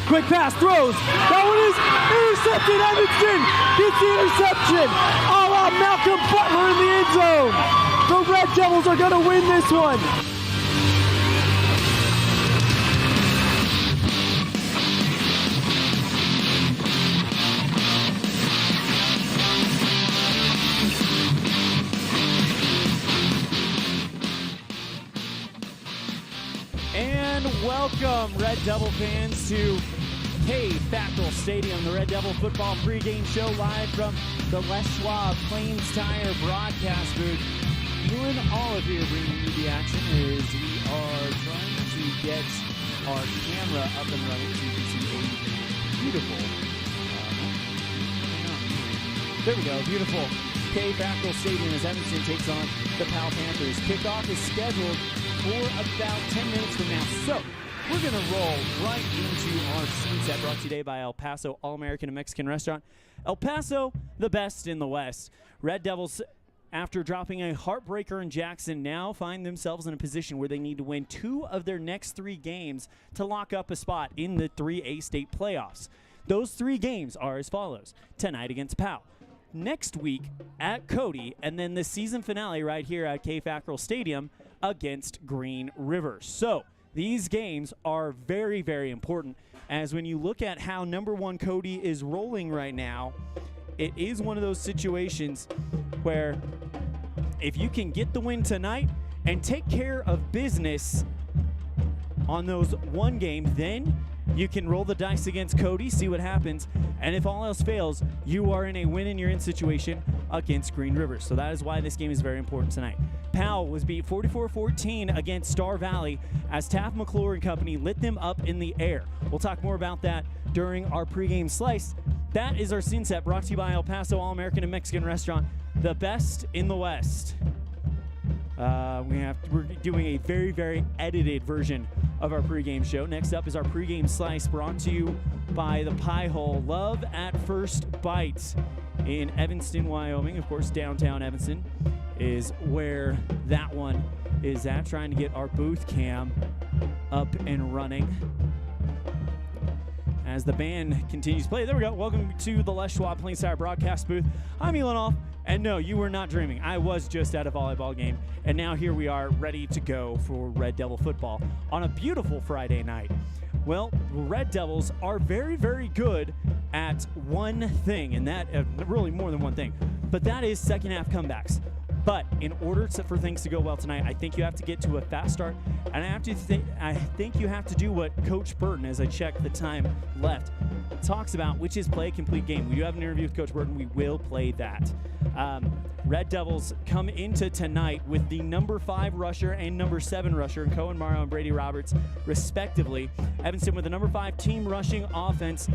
Quick pass, throws. That one is intercepted. Evanston gets the interception. All out Malcolm Butler in the end zone. The Red Devils are going to win this one. And welcome, Red Devil fans, to Fackrell Stadium, the Red Devil football pregame show live from the Les Schwab Plains Tire broadcast booth. Elan, Olliff here bringing you the action as we are trying to get our camera up and running so you can see a beautiful, there we go, beautiful Fackrell Stadium as Evanston takes on the Powell Panthers. Kickoff is scheduled for about 10 minutes from now. So we're going to roll right into our scene set brought to you today by El Paso All-American and Mexican Restaurant. El Paso, the best in the West. Red Devils, after dropping a heartbreaker in Jackson, now find themselves in a position where they need to win 2 of their next 3 games to lock up a spot in the 3A state playoffs. Those 3 games are as follows. Tonight against Powell. Next week at Cody, and then the season finale right here at Fackrell Stadium against Green River. So these games are very, very important, as when you look at how number 1 Cody is rolling right now, it is one of those situations where if you can get the win tonight and take care of business on those 1 game, then you can roll the dice against Cody, see what happens, and if all else fails, you are in a win-and-you're-in situation against Green River. So that is why this game is very important tonight. Powell was beat 44-14 against Star Valley as Taft McClure and company lit them up in the air. We'll talk more about that during our pregame slice. That is our scene set brought to you by El Paso All-American and Mexican Restaurant, the best in the West. We're doing a very, very edited version of our pregame show. Next up is our pregame slice brought to you by the Pie Hole. Love at First Bite in Evanston, Wyoming. Of course, downtown Evanston is where that one is at. Trying to get our booth cam up and running as the band continues to play. There we go. Welcome to the Les Schwab Plains Tire broadcast booth. I'm Elan. And no, you were not dreaming. I was just at a volleyball game, and now here we are ready to go for Red Devil football on a beautiful Friday night. Well, Red Devils are very, very good at one thing, and that really more than one thing, but that is second half comebacks. But in order for things to go well tonight, I think you have to get to a fast start, and I think you have to do what Coach Burton, as I check the time left, talks about, which is play a complete game. We do have an interview with Coach Burton. We will play that. Red Devils come into tonight with the number 5 rusher and number 7 rusher, in Cohen Morrow and Brady Roberts, respectively. Evanston with the number 5 team rushing offense.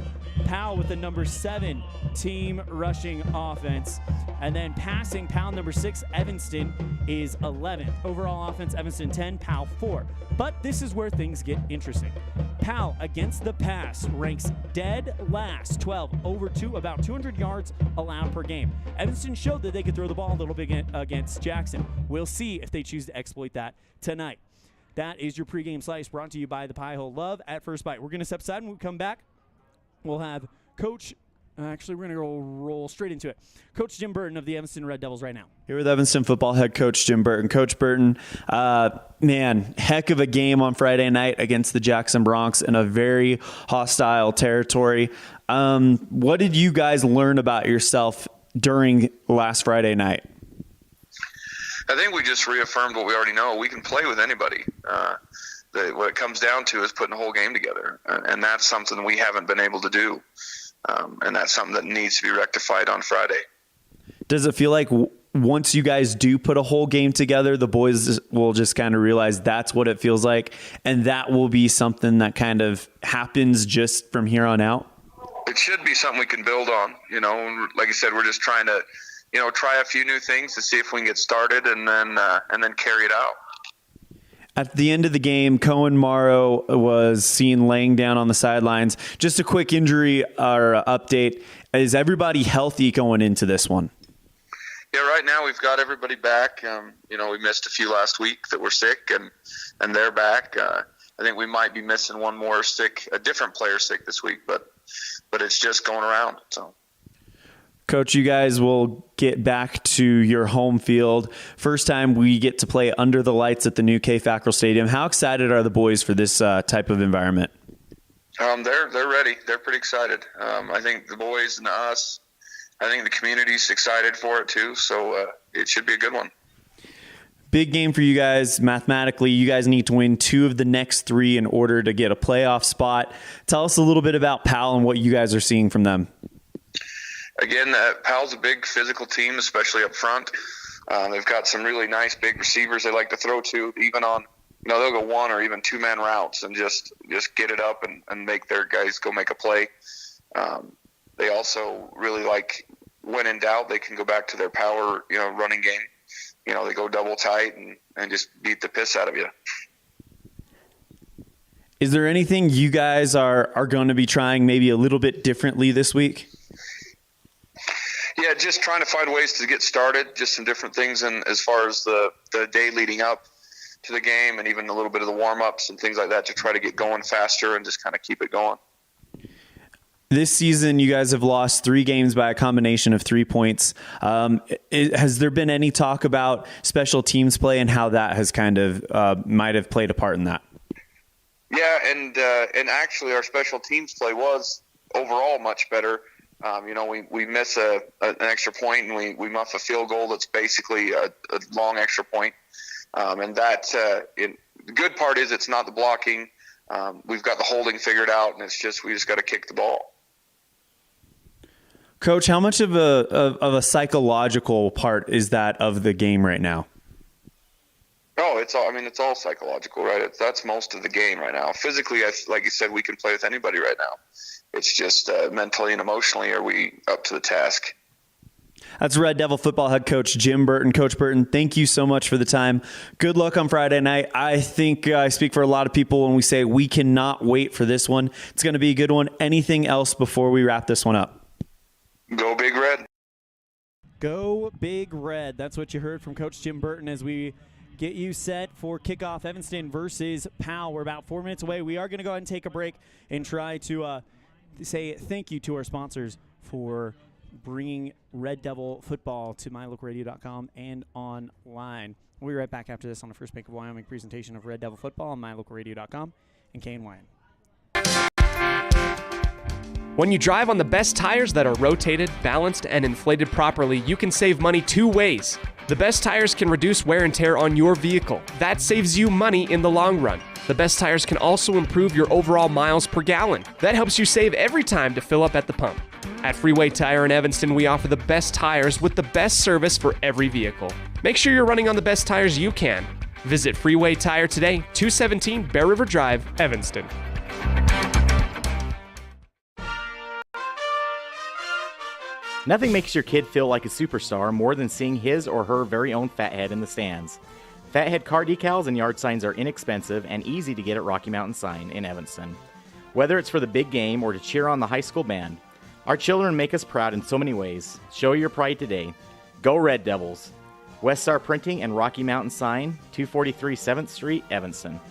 Powell with the number 7 team rushing offense. And then passing, Powell number 6, Evanston is 11th. Overall offense, Evanston 10, Powell 4. But this is where things get interesting. Powell against the pass ranks dead last, 12 over 2, about 200 yards allowed per game. Evanston showed that they could throw the ball a little bit against Jackson. We'll see if they choose to exploit that tonight. That is your pregame slice brought to you by the Pie Hole. Love at First Bite. We're going to step aside. When we come back, we'll have Coach Actually, we're going to roll straight into it. Coach Jim Burton of the Evanston Red Devils right now. Here with Evanston football head coach Jim Burton. Coach Burton, man, heck of a game on Friday night against the Jackson Bronx in a very hostile territory. What did you guys learn about yourself during last Friday night? I think we just reaffirmed what we already know. We can play with anybody. What it comes down to is putting a whole game together, and that's something we haven't been able to do. And that's something that needs to be rectified on Friday. Does it feel like once you guys do put a whole game together, the boys will just kind of realize that's what it feels like, and that will be something that kind of happens just from here on out? It should be something we can build on. You know, like I said, we're just trying to, try a few new things to see if we can get started and then carry it out. At the end of the game, Cohen Morrow was seen laying down on the sidelines. Just a quick injury or update. Is everybody healthy going into this one? Yeah, right now we've got everybody back. We missed a few last week that were sick, and they're back. I think we might be missing one more stick, a different player stick this week, but it's just going around. So, Coach, you guys will get back to your home field. First time we get to play under the lights at the new Fackrell Stadium. How excited are the boys for this type of environment? They're ready. They're pretty excited. I think the boys and us, I think the community's excited for it too. So it should be a good one. Big game for you guys. Mathematically, you guys need to win 2 of the next 3 in order to get a playoff spot. Tell us a little bit about Powell and what you guys are seeing from them. Again, Powell's a big physical team, especially up front. They've got some really nice big receivers they like to throw to, even on, they'll go 1 or even 2-man routes and just get it up and make their guys go make a play. They also really like, when in doubt, they can go back to their power, running game. They go double tight and just beat the piss out of you. Is there anything you guys are going to be trying maybe a little bit differently this week? Yeah, just trying to find ways to get started, just some different things and as far as the day leading up to the game and even a little bit of the warm-ups and things like that to try to get going faster and just kind of keep it going. This season, you guys have lost 3 games by a combination of 3 points. Has there been any talk about special teams play and how that has kind of might have played a part in that? Yeah, and actually our special teams play was overall much better. We miss an extra point and we muff a field goal that's basically a long extra point. And that the good part is it's not the blocking. We've got the holding figured out, and we just got to kick the ball. Coach, how much of a psychological part is that of the game right now? Oh, it's all psychological, right? That's most of the game right now. Physically, like you said, we can play with anybody right now. It's just mentally and emotionally, are we up to the task? That's Red Devil football head coach Jim Burton. Coach Burton, thank you so much for the time. Good luck on Friday night. I think I speak for a lot of people when we say we cannot wait for this one. It's going to be a good one. Anything else before we wrap this one up? Go Big Red. Go Big Red. That's what you heard from Coach Jim Burton as we get you set for kickoff. Evanston versus Powell. We're about 4 minutes away. We are going to go ahead and take a break and try to say thank you to our sponsors for bringing Red Devil football to mylocalradio.com and online. We'll be right back after this on the First Bank of Wyoming presentation of Red Devil football on mylocalradio.com and KNYN. When you drive on the best tires that are rotated, balanced, and inflated properly, you can save money 2 ways. The best tires can reduce wear and tear on your vehicle. That saves you money in the long run. The best tires can also improve your overall miles per gallon. That helps you save every time to fill up at the pump. At Freeway Tire in Evanston, we offer the best tires with the best service for every vehicle. Make sure you're running on the best tires you can. Visit Freeway Tire today, 217 Bear River Drive, Evanston. Nothing makes your kid feel like a superstar more than seeing his or her very own Fathead in the stands. Fathead car decals and yard signs are inexpensive and easy to get at Rocky Mountain Sign in Evanston. Whether it's for the big game or to cheer on the high school band, our children make us proud in so many ways. Show your pride today. Go Red Devils. West Star Printing and Rocky Mountain Sign, 243 7th Street, Evanston.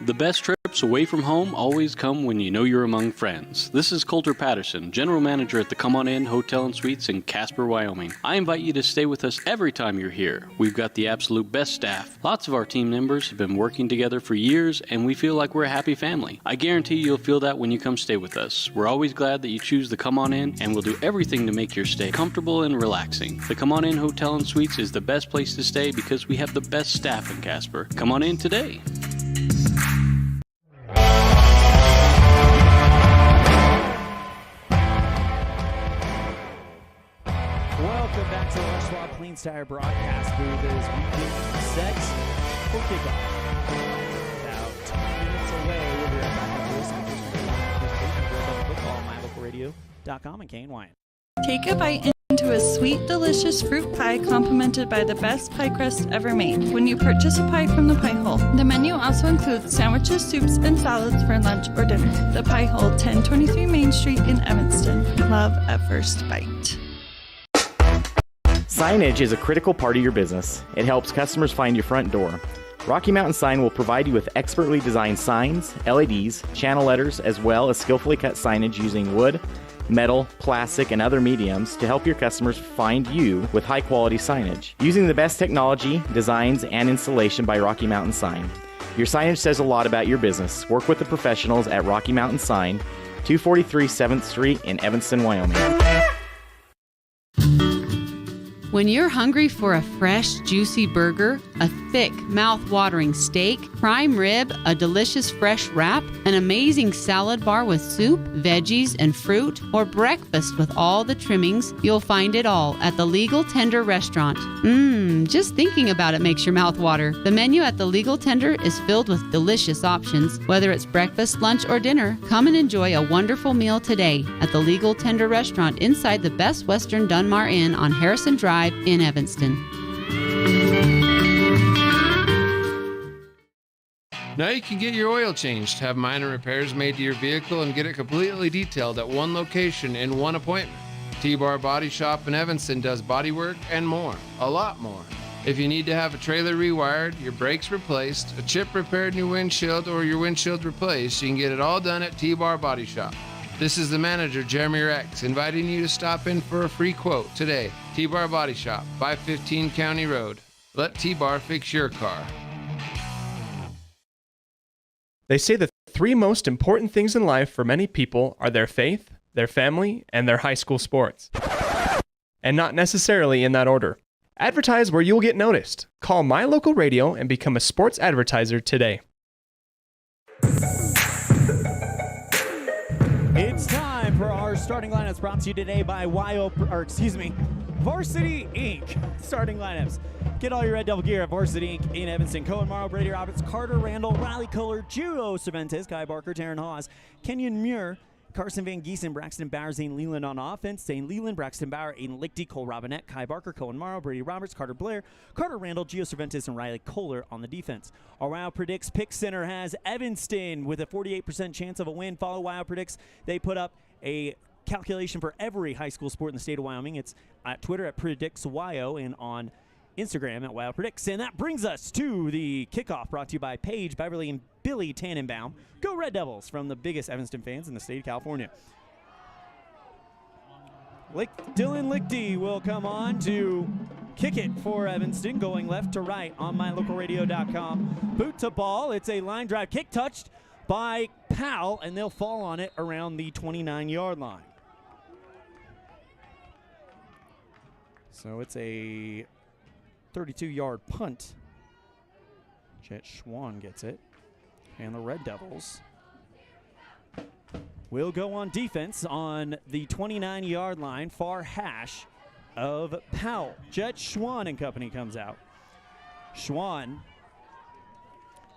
The best trips away from home always come when you know you're among friends. This is Coulter Patterson, General Manager at the Come On In Hotel and Suites in Casper, Wyoming. I invite you to stay with us every time you're here. We've got the absolute best staff. Lots of our team members have been working together for years, and we feel like we're a happy family. I guarantee you'll feel that when you come stay with us. We're always glad that you choose the Come On In, and we'll do everything to make your stay comfortable and relaxing. The Come On In Hotel and Suites is the best place to stay because we have the best staff in Casper. Come on in today. Welcome back to the Les Schwab Plains Tire broadcast booth as we get set for kickoff. About 10 minutes away, we'll be right back after this on football, mylocalradio.com and KNYN. Take a bite into a sweet, delicious fruit pie complimented by the best pie crust ever made when you purchase a pie from the Pie Hole. The menu also includes sandwiches, soups, and salads for lunch or dinner. The Pie Hole, 1023 Main Street in Evanston. Love at first bite. Signage is a critical part of your business. It helps customers find your front door. Rocky Mountain Sign will provide you with expertly designed signs, LEDs, channel letters, as well as skillfully cut signage using wood, metal, plastic, and other mediums to help your customers find you with high-quality signage. Using the best technology, designs, and installation by Rocky Mountain Sign. Your signage says a lot about your business. Work with the professionals at Rocky Mountain Sign, 243 7th Street in Evanston, Wyoming. When you're hungry for a fresh, juicy burger, a thick, mouth-watering steak, prime rib, a delicious fresh wrap, an amazing salad bar with soup, veggies, and fruit, or breakfast with all the trimmings, you'll find it all at the Legal Tender Restaurant. Just thinking about it makes your mouth water. The menu at the Legal Tender is filled with delicious options. Whether it's breakfast, lunch, or dinner, come and enjoy a wonderful meal today at the Legal Tender Restaurant inside the Best Western Dunmar Inn on Harrison Drive in Evanston. Now you can get your oil changed, have minor repairs made to your vehicle, and get it completely detailed at one location in one appointment. T-Bar Body Shop in Evanston does body work and more, a lot more. If you need to have a trailer rewired, your brakes replaced, a chip repaired in your windshield, or your windshield replaced, you can get it all done at T-Bar Body Shop. This is the manager, Jeremy Rex, inviting you to stop in for a free quote today. T-Bar Body Shop, 515 County Road. Let T-Bar fix your car. They say the three most important things in life for many people are their faith, their family, and their high school sports. And not necessarily in that order. Advertise where you'll get noticed. Call My Local Radio and become a sports advertiser today. It's time for our starting lineups brought to you today by Varsity Inc. Starting lineups. Get all your Red Devil gear at Varsity Inc. in Evanston. Cohen Morrow, Brady Roberts, Carter Randall, Riley Kohler, Gio Cervantes, Kai Barker, Taryn Hawes, Kenyon Muir, Carson Van Giesen, Braxton Bauer, Zane Leland on offense, Zane Leland, Braxton Bauer, Aiden Lichty, Cole Robinette, Kai Barker, Cohen Morrow, Brady Roberts, Carter Blair, Carter Randall, Gio Cervantes, and Riley Kohler on the defense. Our Wild Predicts Pick Center has Evanston with a 48% chance of a win. Follow Wild Predicts. They put up a calculation for every high school sport in the state of Wyoming. It's at Twitter at PredictsWyo and on Instagram at Wild Predicts. And that brings us to the kickoff brought to you by Paige, Beverly, and Billy Tannenbaum. Go Red Devils from the biggest Evanston fans in the state of California. Dylan Lichty will come on to kick it for Evanston, going left to right on mylocalradio.com. Boot to ball. It's a line drive kick touched by Powell, and they'll fall on it around the 29-yard line. So it's a 32-yard punt. Jet Schwann gets it. And the Red Devils will go on defense on the 29-yard line, far hash of Powell. Jet Schwann and company comes out. Schwann,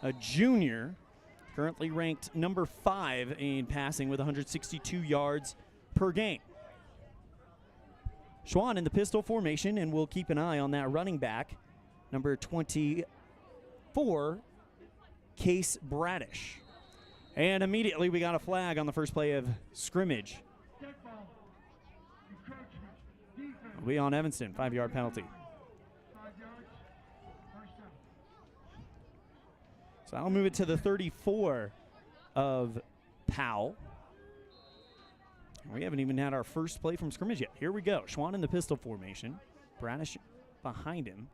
a junior, currently ranked number 5 in passing with 162 yards per game. Schwann in the pistol formation, and we'll keep an eye on that running back, number 24, Case Bradish. And immediately we got a flag on the first play of scrimmage. It'll be on Evanston, 5-yard penalty. So I'll move it to the 34 of Powell. We haven't even had our first play from scrimmage yet. Here we go. Schwann in the pistol formation. Bradish behind him.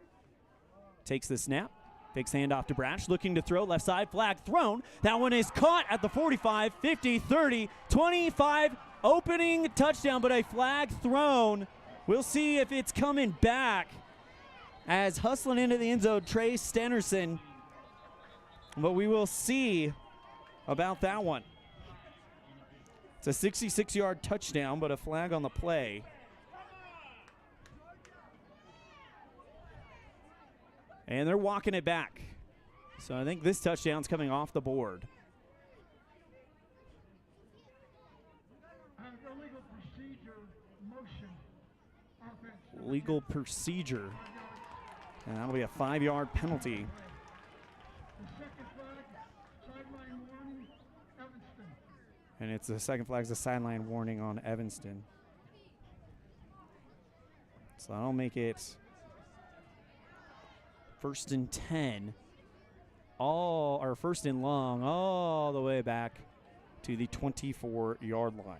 Takes the snap. Fakes handoff to Bradish. Looking to throw. Left side. Flag thrown. That one is caught at the 45, 50, 30, 25. Opening touchdown, but a flag thrown. We'll see if it's coming back. As hustling into the end zone, Trey Stenerson. But we will see about that one. It's a 66-yard touchdown, but a flag on the play. And they're walking it back. So I think this touchdown's coming off the board. Legal procedure. And that'll be a 5-yard penalty. And it's the second flag's a sideline warning on Evanston. So that'll make it 1st and 10. First and long, all the way back to the 24-yard line.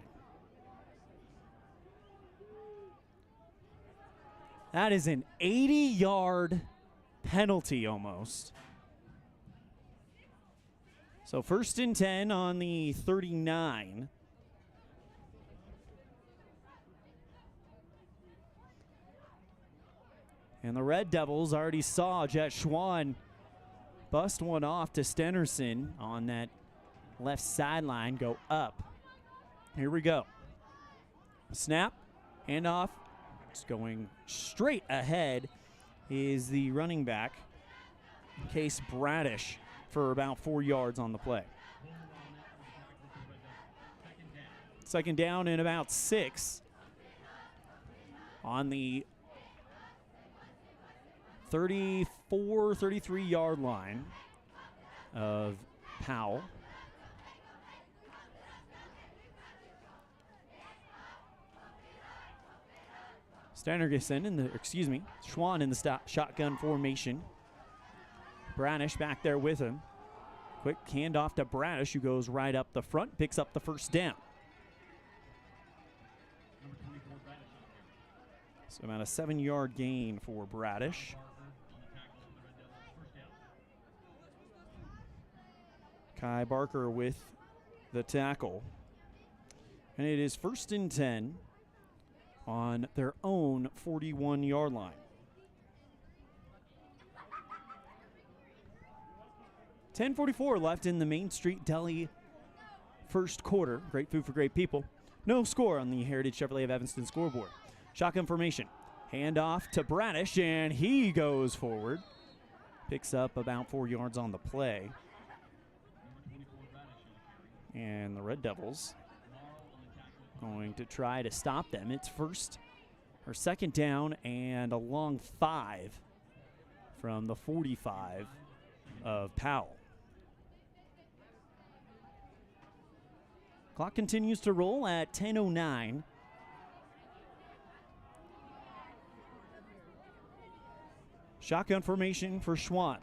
That is an 80-yard penalty almost. So 1st and 10 on the 39. And the Red Devils already saw Jet Schwan bust one off to Stenerson on that left sideline, go up. Here we go. Snap, handoff. It's going straight ahead is the running back, Case Bradish, for about 4 yards on the play. 2nd down and about 6 on the 33-yard line of Powell. Schwan in the shotgun formation. Bradish back there with him. Quick handoff to Bradish, who goes right up the front, picks up the 1st down. So about a 7-yard gain for Bradish. Kai Barker with the tackle. And it is 1st and 10 on their own 41-yard line. 10:44 left in the Main Street Deli first quarter. Great food for great people. No score on the Heritage Chevrolet of Evanston scoreboard. Shotgun formation. Handoff to Bradish, and he goes forward. Picks up about 4 yards on the play. And the Red Devils going to try to stop them. It's 2nd down and a long 5 from the 45 of Powell. Clock continues to roll at 10:09. Shotgun formation for Schwan.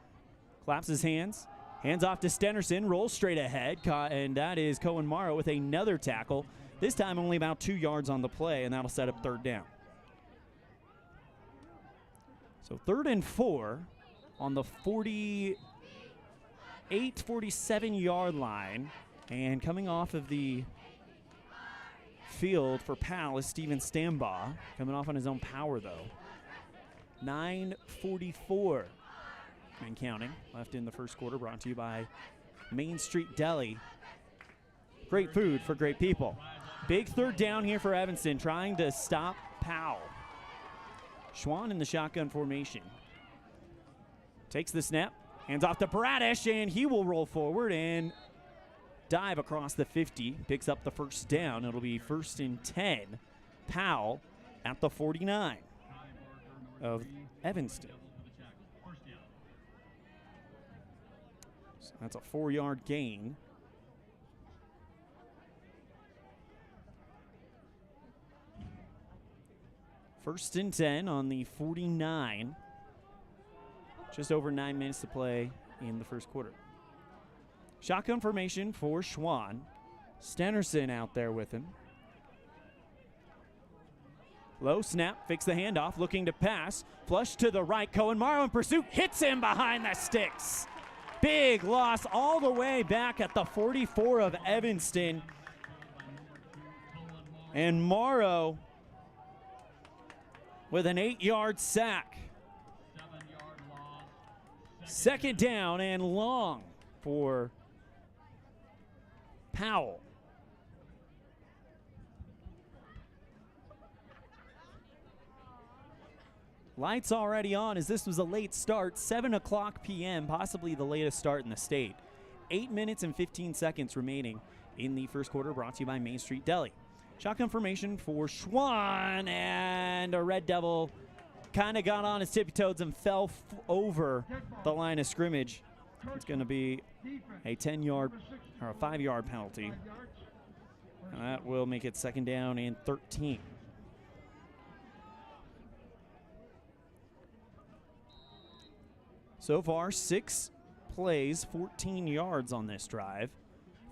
Claps his hands. Hands off to Stenerson. Rolls straight ahead. And that is Cohen Morrow with another tackle. This time only about 2 yards on the play, and that'll set up 3rd down. So 3rd and 4 on the 47-yard line. And coming off of the field for Powell is Steven Stambaugh. Coming off on his own power, though. 9:44 and counting left in the first quarter, brought to you by Main Street Deli. Great food for great people. Big 3rd down here for Evanston, trying to stop Powell. Schwan in the shotgun formation. Takes the snap, hands off to Bradish, and he will roll forward and dive across the 50. Picks up the 1st down. It'll be 1st and 10. Powell at the 49 of Evanston. So that's a 4-yard gain. First and 10 on the 49. Just over 9 minutes to play in the first quarter. Shotgun formation for Schwan. Stenerson out there with him. Low snap, fakes the handoff, looking to pass. Flush to the right, Cohen Morrow in pursuit, hits him behind the sticks. Big loss all the way back at the 44 of Evanston. And Morrow with an 8-yard sack. 2nd down and long for Powell. Lights already on as this was a late start, 7 o'clock p.m., possibly the latest start in the state. 8 minutes and 15 seconds remaining in the first quarter, brought to you by Main Street Deli. Shotgun formation for Schwan, and a Red Devil kind of got on his tippy toes and fell over the line of scrimmage. It's going to be a 10-yard or a 5-yard penalty. And that will make it 2nd down and 13. So far, 6 plays, 14 yards on this drive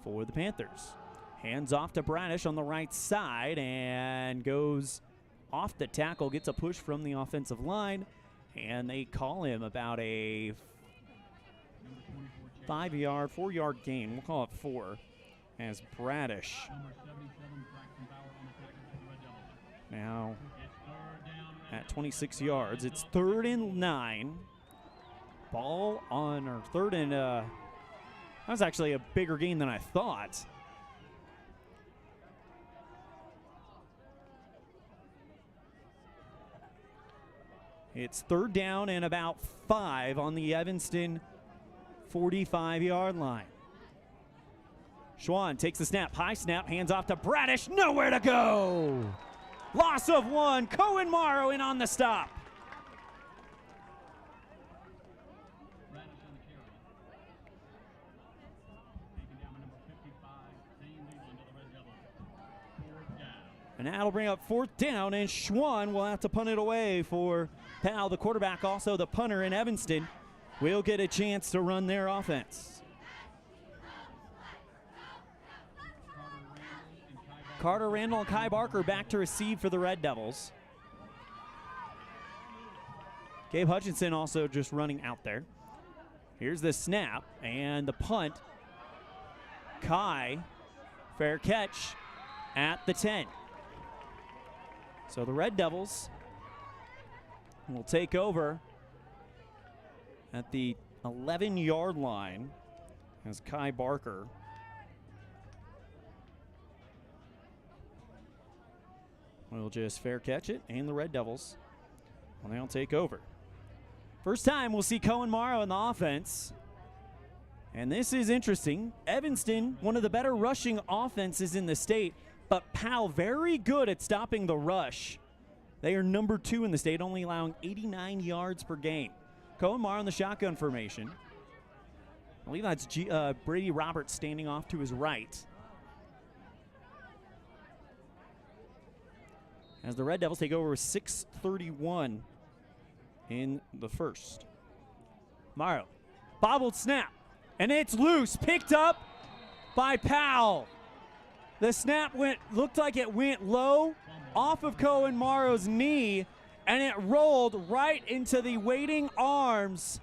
for the Panthers. Hands off to Bradish on the right side and goes off the tackle, gets a push from the offensive line, and they call him about a 4-yard gain. We'll call it 4 as Bradish now at 26 yards. It's 3rd and 9. Ball on, or 3rd and, that was actually a bigger gain than I thought. It's 3rd down and about 5 on the Evanston 45-yard line. Schwann takes the snap, high snap, hands off to Bradish, nowhere to go. Loss of 1, Cohen Morrow in on the stop. And that'll bring up 4th down, and Schwann will have to punt it away for Powell, the quarterback, also the punter in Evanston. Will get a chance to run their offense. Carter Randall and Kai Barker back to receive for the Red Devils. Gabe Hutchinson also just running out there. Here's the snap and the punt. Kai, fair catch at the 10. So the Red Devils will take over at the 11-yard line as Kai Barker will just fair catch it, and the Red Devils will now take over. First time we'll see Cohen Morrow in the offense. And this is interesting. Evanston, one of the better rushing offenses in the state, but Powell very good at stopping the rush. They are number 2 in the state, only allowing 89 yards per game. Cohen Morrow in the shotgun formation. I believe that's Brady Roberts standing off to his right. As the Red Devils take over with 6:31 in the first. Morrow, bobbled snap, and it's loose, picked up by Powell. The snap looked like it went low off of Cohen Morrow's knee, and it rolled right into the waiting arms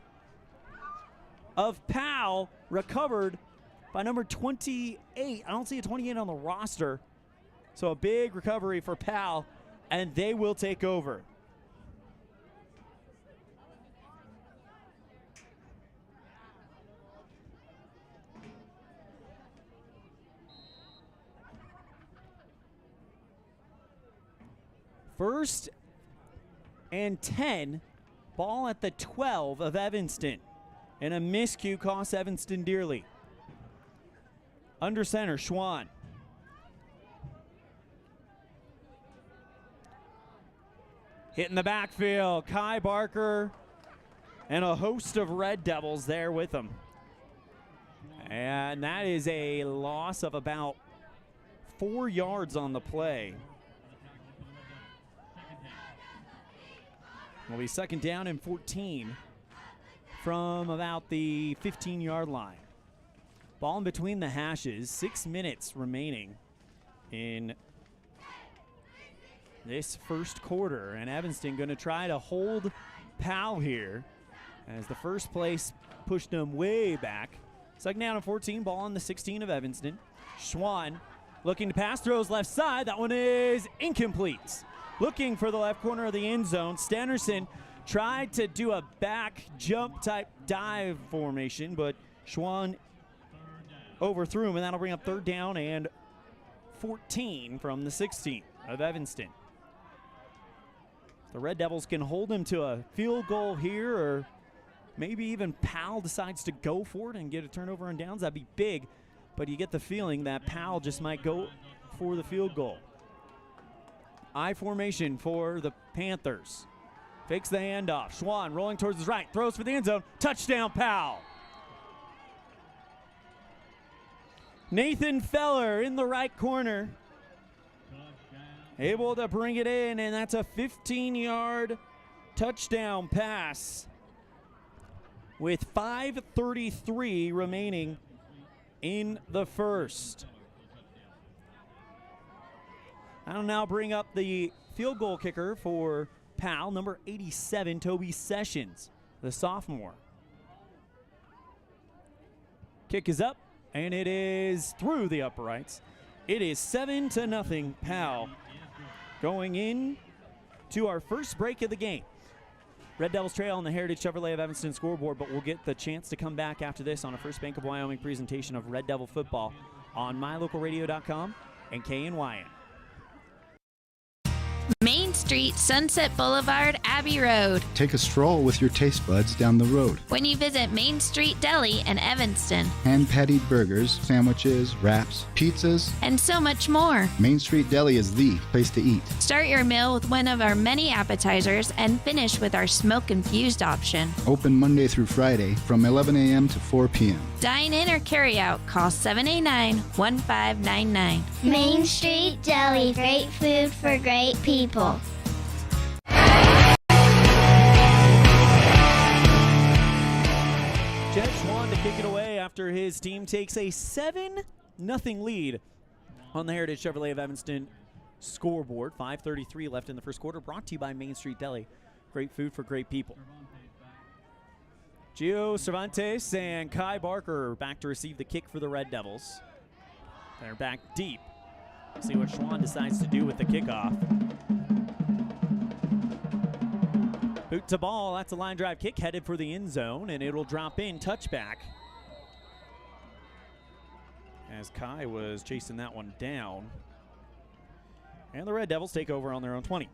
of Powell, recovered by number 28. I don't see a 28 on the roster. So a big recovery for Powell, and they will take over. First and 10, ball at the 12 of Evanston. And a miscue costs Evanston dearly. Under center, Schwann. Hitting the backfield, Kai Barker and a host of Red Devils there with him. And that is a loss of about 4 yards on the play. Will be 2nd down and 14 from about the 15-yard line. Ball in between the hashes, 6 minutes remaining in this first quarter, and Evanston going to try to hold Powell here as the first place pushed them way back. 2nd down and 14, ball on the 16 of Evanston. Schwann looking to pass, throws left side. That one is incomplete. Looking for the left corner of the end zone. Stannerson tried to do a back jump type dive formation, but Schwann overthrew him, and that'll bring up 3rd down and 14 from the 16 of Evanston. The Red Devils can hold him to a field goal here, or maybe even Powell decides to go for it and get a turnover on downs. That'd be big, but you get the feeling that Powell just might go for the field goal. I formation for the Panthers. Fakes the handoff. Schwann rolling towards his right. Throws for the end zone. Touchdown, Powell. Nathan Feller in the right corner. Able to bring it in, and that's a 15-yard touchdown pass. with 5:33 remaining in the first. I'll now bring up the field goal kicker for Powell, number 87, Toby Sessions, the sophomore. Kick is up, and it is through the uprights. It is 7-0 Powell going in to our first break of the game. Red Devils trail on the Heritage Chevrolet of Evanston scoreboard, but we'll get the chance to come back after this on a First Bank of Wyoming presentation of Red Devil football on mylocalradio.com and KNYN. Main Street, Sunset Boulevard, Abbey Road. Take a stroll with your taste buds down the road. When you visit Main Street Deli in Evanston. Hand-pattied burgers, sandwiches, wraps, pizzas, and so much more. Main Street Deli is the place to eat. Start your meal with one of our many appetizers and finish with our smoke-infused option. Open Monday through Friday from 11 a.m. to 4 p.m. Dine in or carry out. Call 789-1599. Main Street Deli. Great food for great people. Jed Schwann to kick it away after his team takes a 7-0 lead on the Heritage Chevrolet of Evanston scoreboard. 5:33 left in the first quarter. Brought to you by Main Street Deli. Great food for great people. Gio Cervantes and Kai Barker back to receive the kick for the Red Devils. They're back deep. See what Schwann decides to do with the kickoff. Boot to ball. That's a line drive kick headed for the end zone, and it'll drop in. Touchback. As Kai was chasing that one down. And the Red Devils take over on their own 20.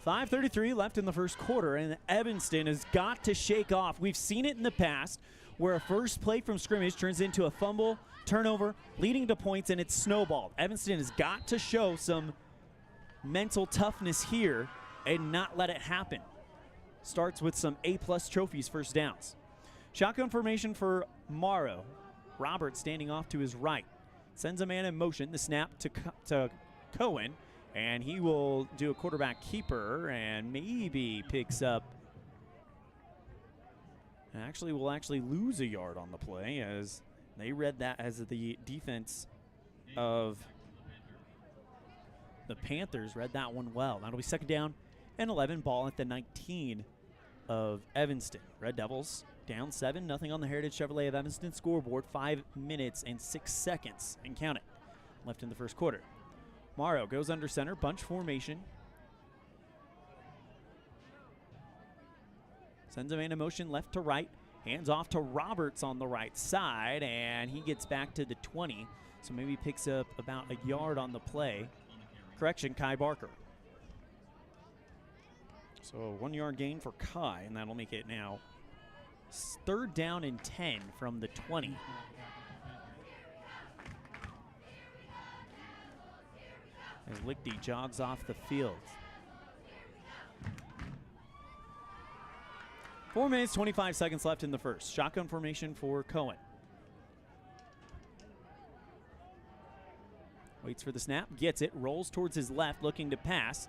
5:33 left in the first quarter, and Evanston has got to shake off. We've seen it in the past where a first play from scrimmage turns into a fumble, turnover, leading to points, and it's snowballed. Evanston has got to show some mental toughness here and not let it happen. Starts with some A-plus trophies, first downs. Shotgun formation for Morrow. Robert standing off to his right. Sends a man in motion. The snap to Cohen. And he will do a quarterback keeper and maybe picks up. Actually, will actually lose a yard on the play as they read that as the defense of the Panthers read that one well. That'll be second down and 11, ball at the 19 of Evanston. Red Devils down 7-0 on the Heritage Chevrolet of Evanston scoreboard. 5 minutes and 6 seconds and count it left in the first quarter. Morrow goes under center, bunch formation. Sends a man in motion left to right. Hands off to Roberts on the right side, and he gets back to the 20. So maybe picks up about a yard on the play. Correction, Kai Barker. So a 1 yard gain for Kai, and that'll make it now third down and 10 from the 20. As Lichty jogs off the field. 4 minutes, 25 seconds left in the first. Shotgun formation for Cohen. Waits for the snap, gets it, rolls towards his left, looking to pass.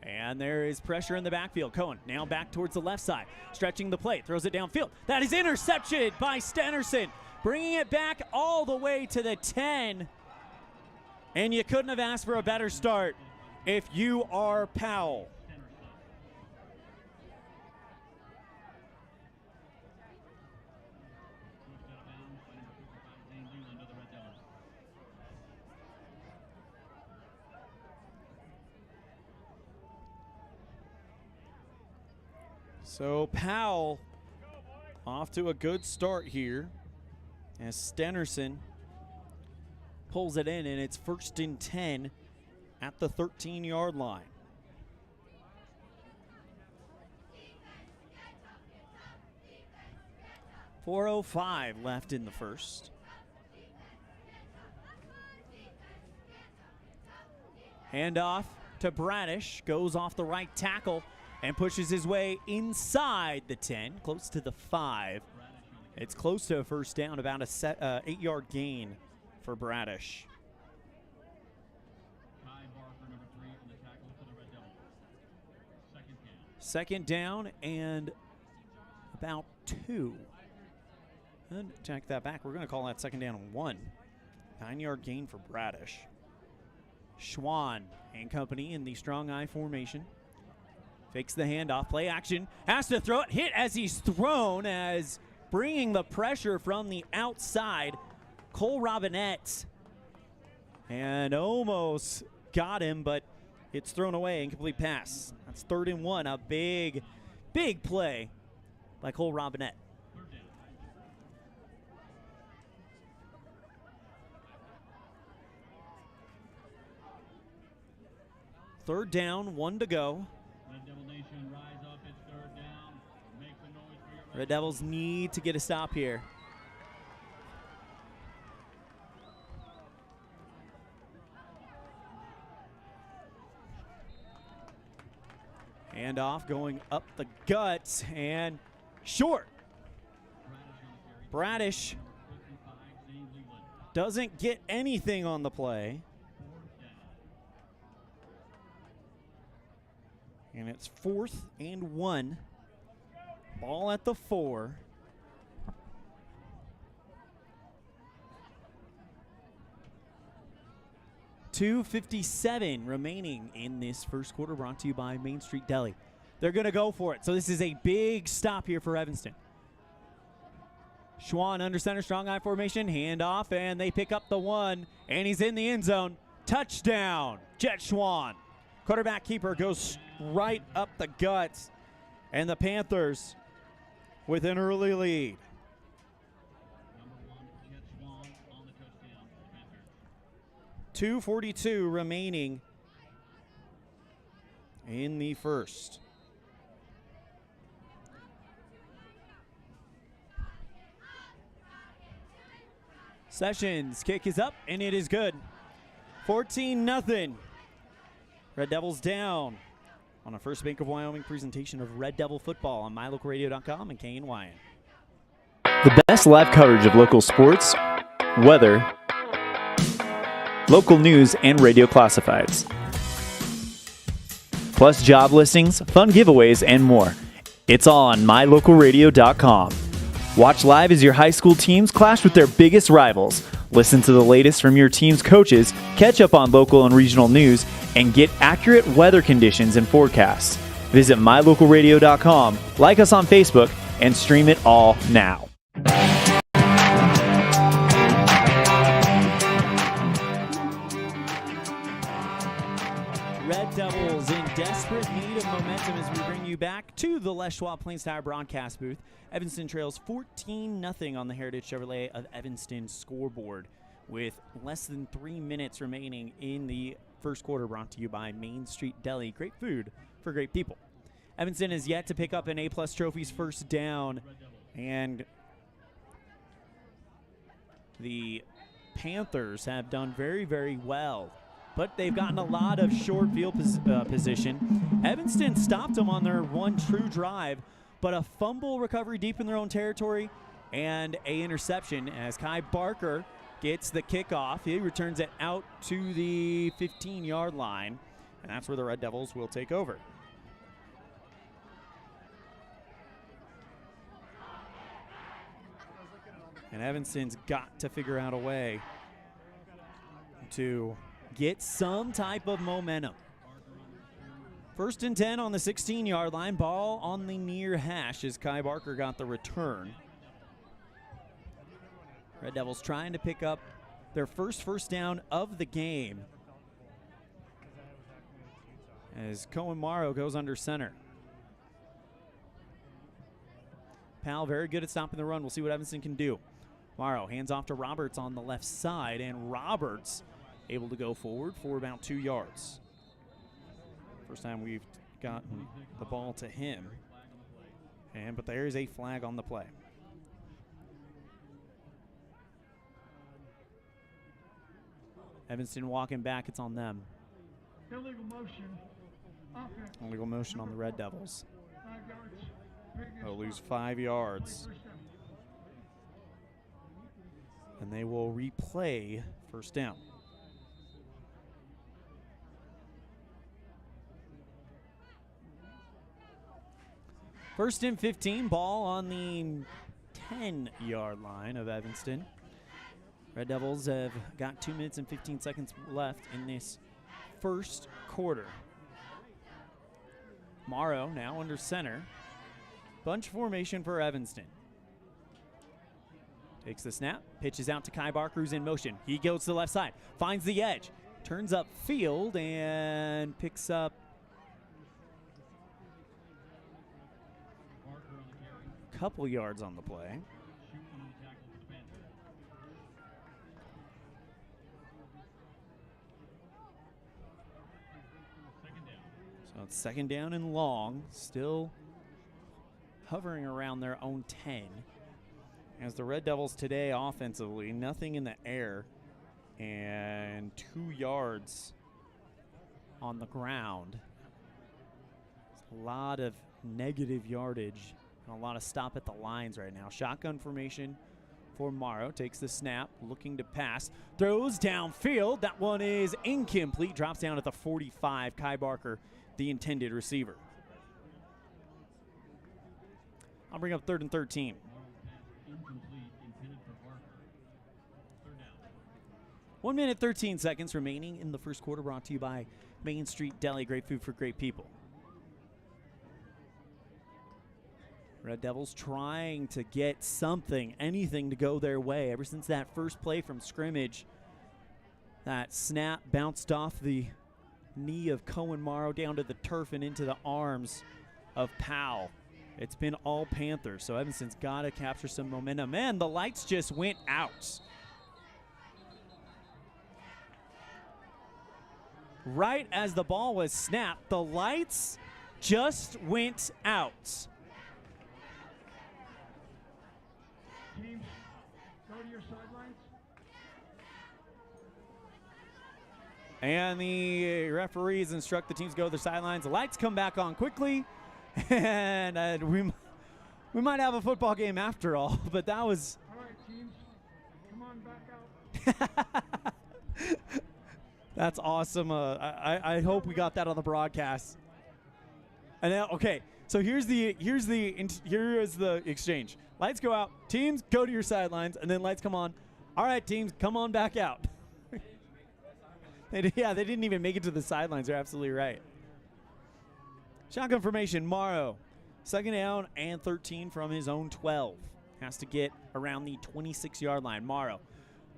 And there is pressure in the backfield. Cohen now back towards the left side, stretching the plate, throws it downfield. That is intercepted by Stenerson, bringing it back all the way to the 10. And you couldn't have asked for a better start if you are Powell. So Powell off to a good start here as Stenerson pulls it in, and it's first and 10 at the 13-yard line. .405 left in the first. Handoff to Bradish, goes off the right tackle and pushes his way inside the 10, close to the 5. It's close to a first down, about a 8-yard gain for Bradish. Second down and about 2. And check that back. We're going to call that second down and 1. 9-yard gain for Bradish. Schwann and company in the strong I formation. Fakes the handoff, play action, has to throw it, hit as he's thrown, as bringing the pressure from the outside, Cole Robinette. And almost got him, but it's thrown away, incomplete pass. That's 3rd and 1, a big, big play by Cole Robinette. Third down, 1 to go. Red Devil Nation, rise up. It's 3rd down. Make the noise for your Red Devils need to get a stop here. Handoff going up the guts and short. Bradish doesn't get anything on the play. And it's 4th and 1. Ball at the 4. $2:57 remaining in this first quarter, brought to you by Main Street Deli. They're going to go for it. So this is a big stop here for Evanston. Schwann under center, strong I formation, handoff, and they pick up the 1, and he's in the end zone. Touchdown, Jet Schwann. Quarterback keeper goes right up the guts, and the Panthers with an early lead. 2:42 remaining in the first. Sessions kick is up, and it is good. 14-0. Red Devils down on a First Bank of Wyoming presentation of Red Devil football on mylocalradio.com and KNYN. The best live coverage of local sports, weather, local news, and radio classifieds. Plus job listings, fun giveaways, and more. It's all on mylocalradio.com. Watch live as your high school teams clash with their biggest rivals. Listen to the latest from your team's coaches, catch up on local and regional news, and get accurate weather conditions and forecasts. Visit mylocalradio.com, like us on Facebook, and stream it all now. Red Devils in desperate need of momentum as we bring you back to the Les Schwab Plains Tire broadcast booth. Evanston trails 14-0 on the Heritage Chevrolet of Evanston scoreboard with less than 3 minutes remaining in the first quarter, brought to you by Main Street Deli. Great food for great people. Evanston has yet to pick up an A-plus trophies first down, and the Panthers have done very, very well, but they've gotten a lot of short field position. Evanston stopped them on their one true drive, but a fumble recovery deep in their own territory and a interception as Kai Barker gets the kickoff. He returns it out to the 15-yard line, and that's where the Red Devils will take over. And Evanston's got to figure out a way to get some type of momentum. 1st and 10 on the 16-yard line. Ball on the near hash as Kai Barker got the return. Red Devils trying to pick up their first down of the game as Cohen Morrow goes under center. Powell very good at stopping the run. We'll see what Evanston can do. Morrow hands off to Roberts on the left side, and Roberts able to go forward for about 2 yards. First time we've gotten the ball to him. But there is a flag on the play. Evanston walking back, it's on them. Illegal motion. Illegal motion on the Red Devils. They'll lose 5 yards. And they will replay first down. First and 15, ball on the 10-yard line of Evanston. Red Devils have got 2 minutes and 15 seconds left in this first quarter. Morrow now under center. Bunch formation for Evanston. Takes the snap, pitches out to Kai Barker, who's in motion. He goes to the left side, finds the edge, turns up field, and picks up a couple yards on the play. So it's second down and long, still hovering around their own 10. As the Red Devils today offensively, nothing in the air and 2 yards on the ground. It's a lot of negative yardage and a lot of stop at the lines right now. Shotgun formation for Morrow. Takes the snap, looking to pass. Throws downfield. That one is incomplete. Drops down at the 45. Kai Barker, the intended receiver. I'll bring up 3rd and 13. 1 minute, 13 seconds remaining in the first quarter, brought to you by Main Street Deli. Great food for great people. Red Devils trying to get something, anything to go their way. Ever since that first play from scrimmage, that snap bounced off the knee of Cohen Morrow down to the turf and into the arms of Powell. It's been all Panthers, so Evanston's got to capture some momentum. And the lights just went out. Right as the ball was snapped, the lights just went out. Teams, go to your sidelines. And the referees instruct the teams to go to their sidelines. The lights come back on quickly, and we might have a football game after all, but that was... All right, teams, come on back out. That's awesome. I hope we got that on the broadcast. And now, okay, so here's the exchange. Lights go out, teams go to your sidelines, and then lights come on. All right, teams, come on back out. They didn't even make it to the sidelines. They're absolutely right. Shotgun formation, Morrow. Second down and 13 from his own 12. Has to get around the 26-yard line. Morrow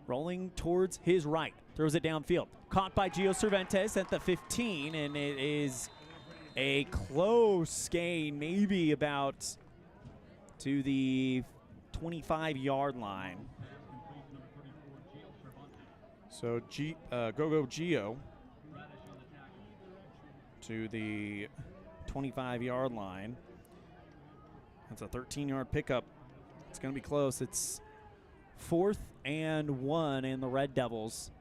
rolling towards his right. Throws it downfield. Caught by Gio Cervantes at the 15, and it is a close gain, maybe about to the 25-yard line. So Go Gio to the 25-yard line. That's a 13-yard pickup. It's going to be close. It's 4th and 1, and the Red Devils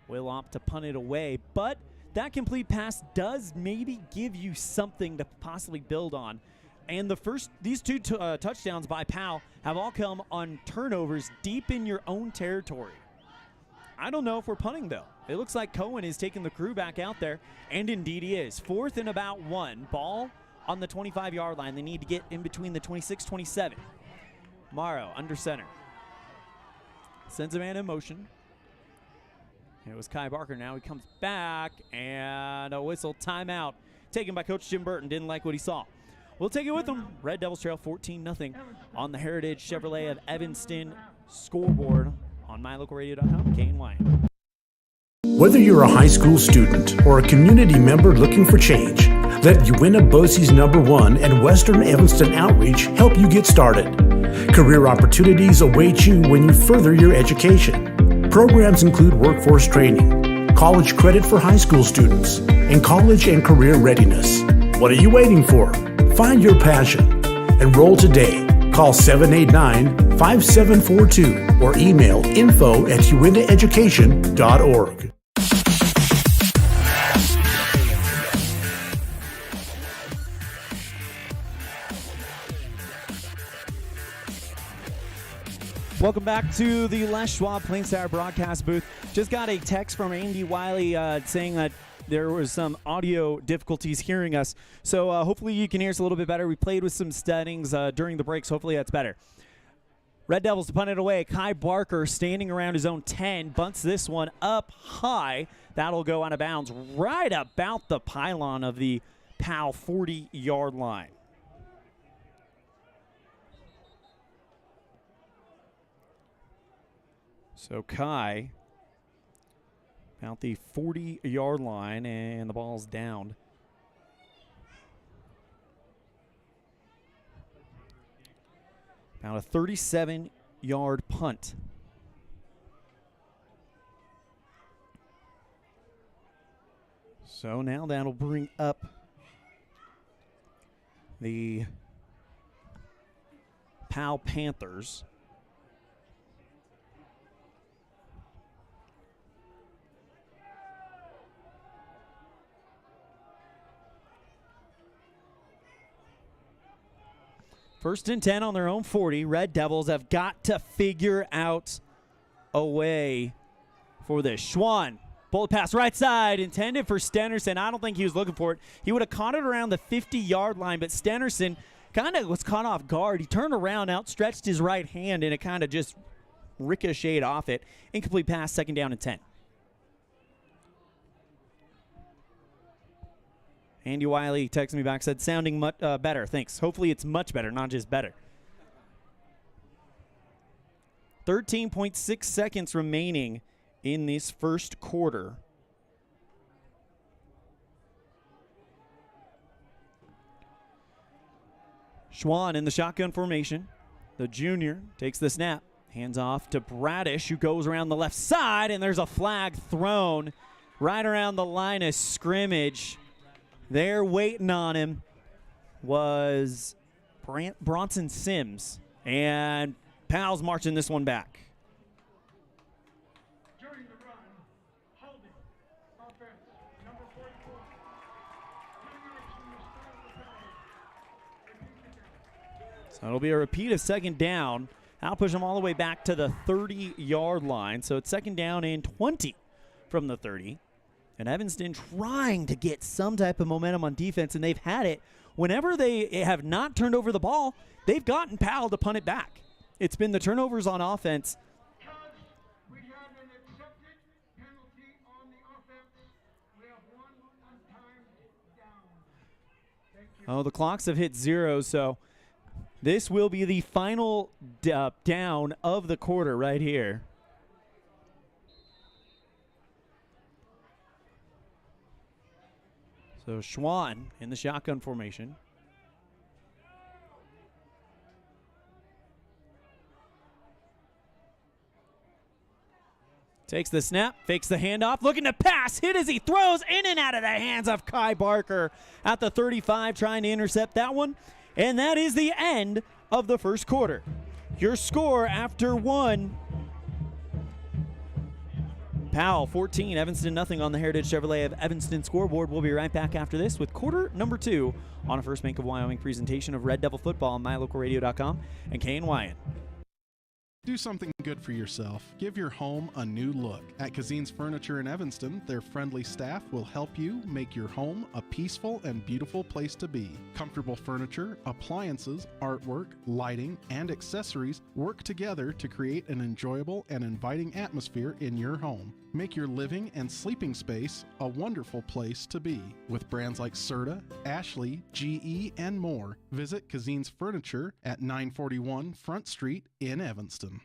will opt to punt it away. But that complete pass does maybe give you something to possibly build on. And these two touchdowns by Powell have all come on turnovers deep in your own territory. I don't know if we're punting, though. It looks like Cohen is taking the crew back out there, and indeed he is. 4th and about 1. Ball on the 25-yard line. They need to get in between the 26-27. Morrow under center. Sends a man in motion. It was Kai Barker. Now he comes back, and a whistle timeout taken by Coach Jim Burton. Didn't like what he saw. We'll take it with him. Red Devils trail 14-0 on the Heritage Chevrolet of Evanston scoreboard on mylocalradio.com, KNY. Whether you're a high school student or a community member looking for change, let Uinta BOCES #1 and Western Evanston Outreach help you get started. Career opportunities await you when you further your education. Programs include workforce training, college credit for high school students, and college and career readiness. What are you waiting for? Find your passion. Enroll today. Call 789-5742 or email info@uintaeducation.org. Welcome back to the Les Schwab Plain Sour broadcast booth. Just got a text from Andy Wiley saying that there was some audio difficulties hearing us. So hopefully you can hear us a little bit better. We played with some settings during the break, so hopefully that's better. Red Devils to punt it away. Kai Barker standing around his own 10, bunts this one up high. That'll go out of bounds right about the pylon of the Powell 40-yard line. So Kai about the 40-yard line, and the ball's down. About a 37-yard punt. So now that'll bring up the Powell Panthers. First and 10 on their own 40. Red Devils have got to figure out a way for this. Schwann, bullet pass right side, intended for Stenerson. I don't think he was looking for it. He would have caught it around the 50-yard line, but Stenerson kind of was caught off guard. He turned around, outstretched his right hand, and it kind of just ricocheted off it. Incomplete pass, second down and 10. Andy Wiley texted me back, said, sounding much better. Thanks. Hopefully it's much better, not just better. 13.6 seconds remaining in this first quarter. Schwann in the shotgun formation. The junior takes the snap. Hands off to Bradish, who goes around the left side, and there's a flag thrown right around the line of scrimmage. There waiting on him was Bronson Sims, and Powell's marching this one back. During the run, holding, offense, number 44. So it'll be a repeat of second down. I'll push them all the way back to the 30-yard line. So it's second down and 20 from the 30. And Evanston trying to get some type of momentum on defense, and they've had it. Whenever they have not turned over the ball, they've gotten Powell to punt it back. It's been the turnovers on offense. We had an accepted penalty on the offense. We have one untimed down. Thank you. Oh, the clocks have hit 0, so this will be the final down of the quarter right here. So Schwann in the shotgun formation. Takes the snap, fakes the handoff, looking to pass, hit as he throws in and out of the hands of Kai Barker at the 35, trying to intercept that one. And that is the end of the first quarter. Your score after one. Powell 14, Evanston nothing on the Heritage Chevrolet of Evanston scoreboard. We'll be right back after this with quarter number 2 on a First Bank of Wyoming presentation of Red Devil Football on mylocalradio.com and KNYN. Do something good for yourself. Give your home a new look. At Kazin's Furniture in Evanston, their friendly staff will help you make your home a peaceful and beautiful place to be. Comfortable furniture, appliances, artwork, lighting, and accessories work together to create an enjoyable and inviting atmosphere in your home. Make your living and sleeping space a wonderful place to be. With brands like Serta, Ashley, GE, and more, visit Kazin's Furniture at 941 Front Street in Evanston.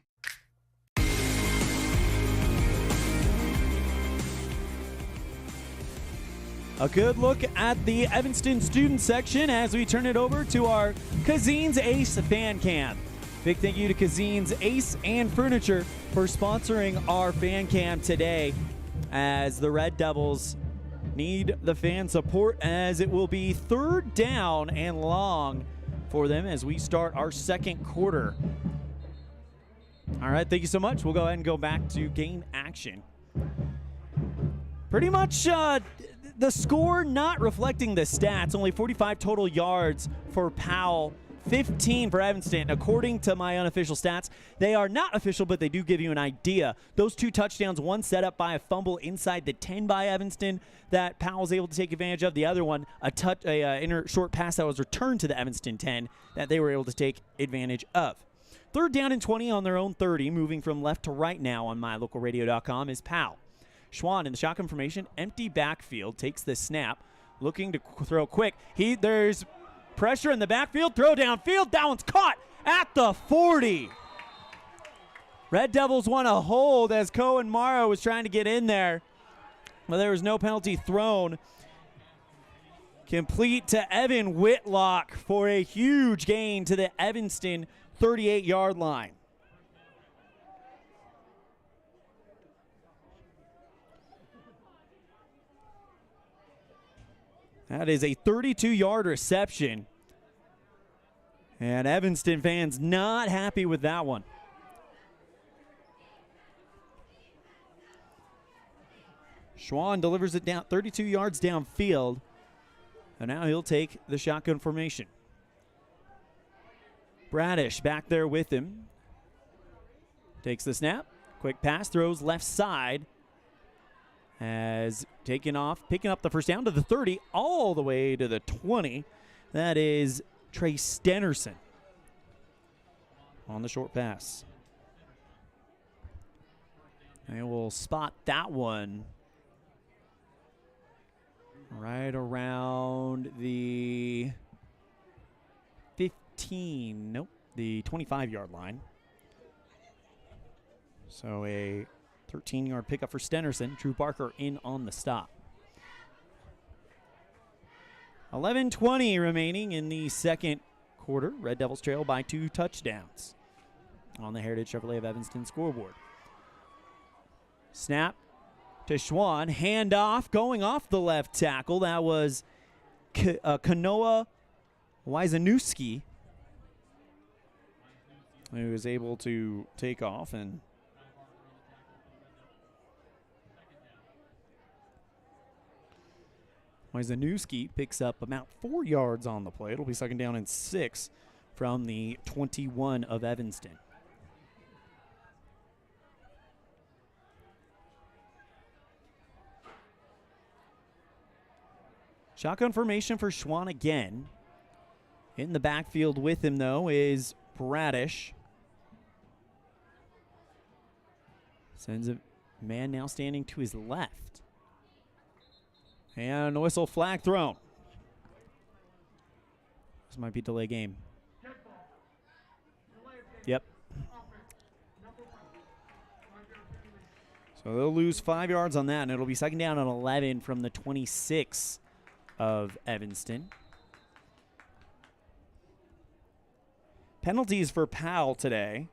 A good look at the Evanston student section as we turn it over to our Kazin's Ace fan cam. Big thank you to Kazin's Ace and Furniture for sponsoring our fan cam today, as the Red Devils need the fan support, as it will be third down and long for them as we start our second quarter. All right, thank you so much. We'll go ahead and go back to game action. Pretty much the score not reflecting the stats. Only 45 total yards for Powell, 15 for Evanston. According to my unofficial stats, they are not official, but they do give you an idea. Those 2 touchdowns, one set up by a fumble inside the 10 by Evanston that Powell was able to take advantage of. The other one, a short pass that was returned to the Evanston 10 that they were able to take advantage of. 3rd down and 20 on their own 30, moving from left to right now on mylocalradio.com is Powell. Schwann in the shotgun formation, empty backfield, takes the snap, looking to throw quick. There's pressure in the backfield, throw downfield, that one's caught at the 40. Red Devils want a hold as Cohen Morrow was trying to get in there, but there was no penalty thrown. Complete to Evan Whitlock for a huge gain to the Evanston 38-yard line. That is a 32-yard reception. And Evanston fans not happy with that one. Schwann delivers it down 32 yards downfield. And now he'll take the shotgun formation. Bradish back there with him. Takes the snap. Quick pass, throws left side. Has taken off, picking up the first down to the 30, all the way to the 20. That is Trey Stenerson on the short pass. And we'll spot that one right around the 15, nope, the 25-yard line. So a 13-yard pickup for Stenerson. Drew Barker in on the stop. 11:20 remaining in the second quarter. Red Devils trail by 2 touchdowns on the Heritage Chevrolet of Evanston scoreboard. Snap to Schwann. Handoff going off the left tackle. That was Kanoa Wyzanewski, who was able to take off and Wyzanewski picks up about 4 yards on the play. It'll be 2nd down and 6 from the 21 of Evanston. Shotgun formation for Schwann again. In the backfield with him, though, is Bradish. Sends a man now standing to his left. And a whistle, flag thrown. This might be delay game. Yep. So they'll lose 5 yards on that, and it'll be 2nd down and 11 from the 26 of Evanston. Penalties for Powell today.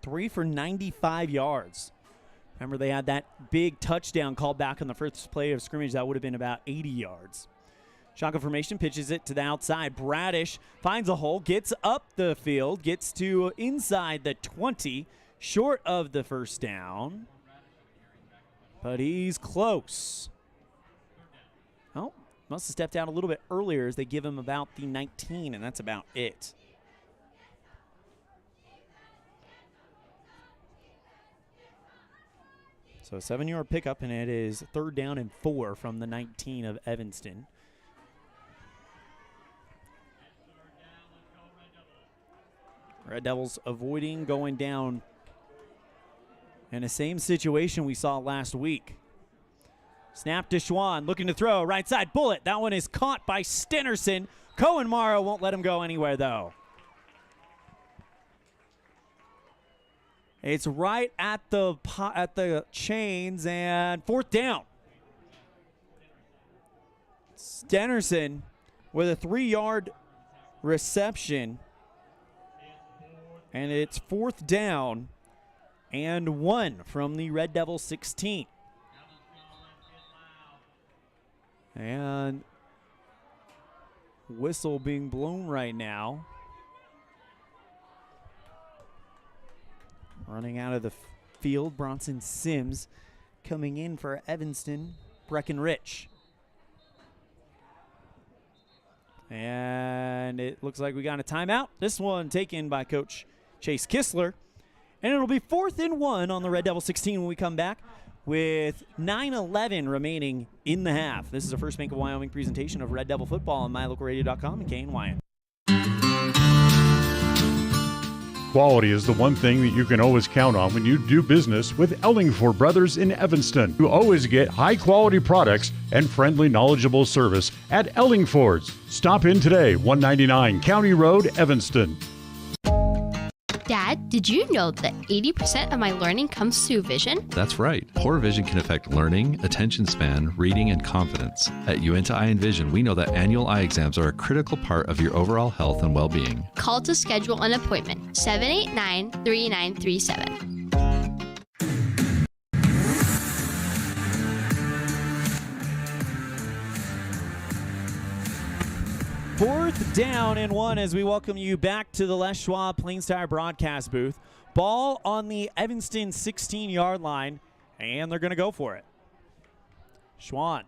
Three for 95 yards. Remember, they had that big touchdown called back on the first play of scrimmage. That would have been about 80 yards. Shotgun formation, pitches it to the outside. Bradish finds a hole, gets up the field, gets to inside the 20, short of the first down. But he's close. Oh, must have stepped out a little bit earlier as they give him about the 19, and that's about it. So a 7-yard pickup, and it is 3rd down and 4 from the 19 of Evanston. Red Devils avoiding going down in the same situation we saw last week. Snap to Schwann, looking to throw, right side, bullet. That one is caught by Stenerson. Cohen Morrow won't let him go anywhere, though. It's right at the chains, and 4th down. Stenerson with a 3-yard reception, and it's 4th down and 1 from the Red Devil 16. And whistle being blown right now. Running out of the field. Bronson Sims coming in for Evanston. Breckenridge. And it looks like we got a timeout. This one taken by Coach Chase Kistler. And it'll be 4th and 1 on the Red Devil 16 when we come back with 9:11 remaining in the half. This is a First Bank of Wyoming presentation of Red Devil football on mylocalradio.com and KNYN. Quality is the one thing that you can always count on when you do business with Ellingford Brothers in Evanston. You always get high-quality products and friendly, knowledgeable service at Ellingford's. Stop in today, 199 County Road, Evanston. Dad, did you know that 80% of my learning comes through vision? That's right. Poor vision can affect learning, attention span, reading, and confidence. At Uinta Eye and Vision, we know that annual eye exams are a critical part of your overall health and well-being. Call to schedule an appointment, 789-3937. Fourth down and 1 as we welcome you back to the Les Schwab Plains Tire broadcast booth. Ball on the Evanston 16-yard line, and they're going to go for it. Schwann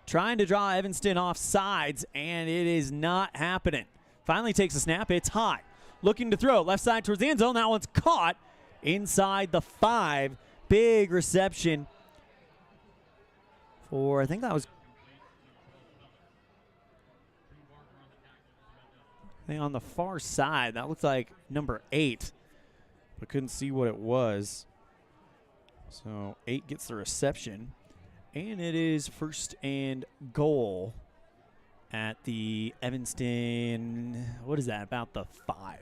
trying to draw Evanston off sides, and it is not happening. Finally takes a snap. It's high. Looking to throw. Left side towards the end zone. That one's caught inside the 5. Big reception for, I think that was on the far side. That looked like number 8, but couldn't see what it was. So 8 gets the reception, and it is 1st and goal at the Evanston, what is that, about the 5.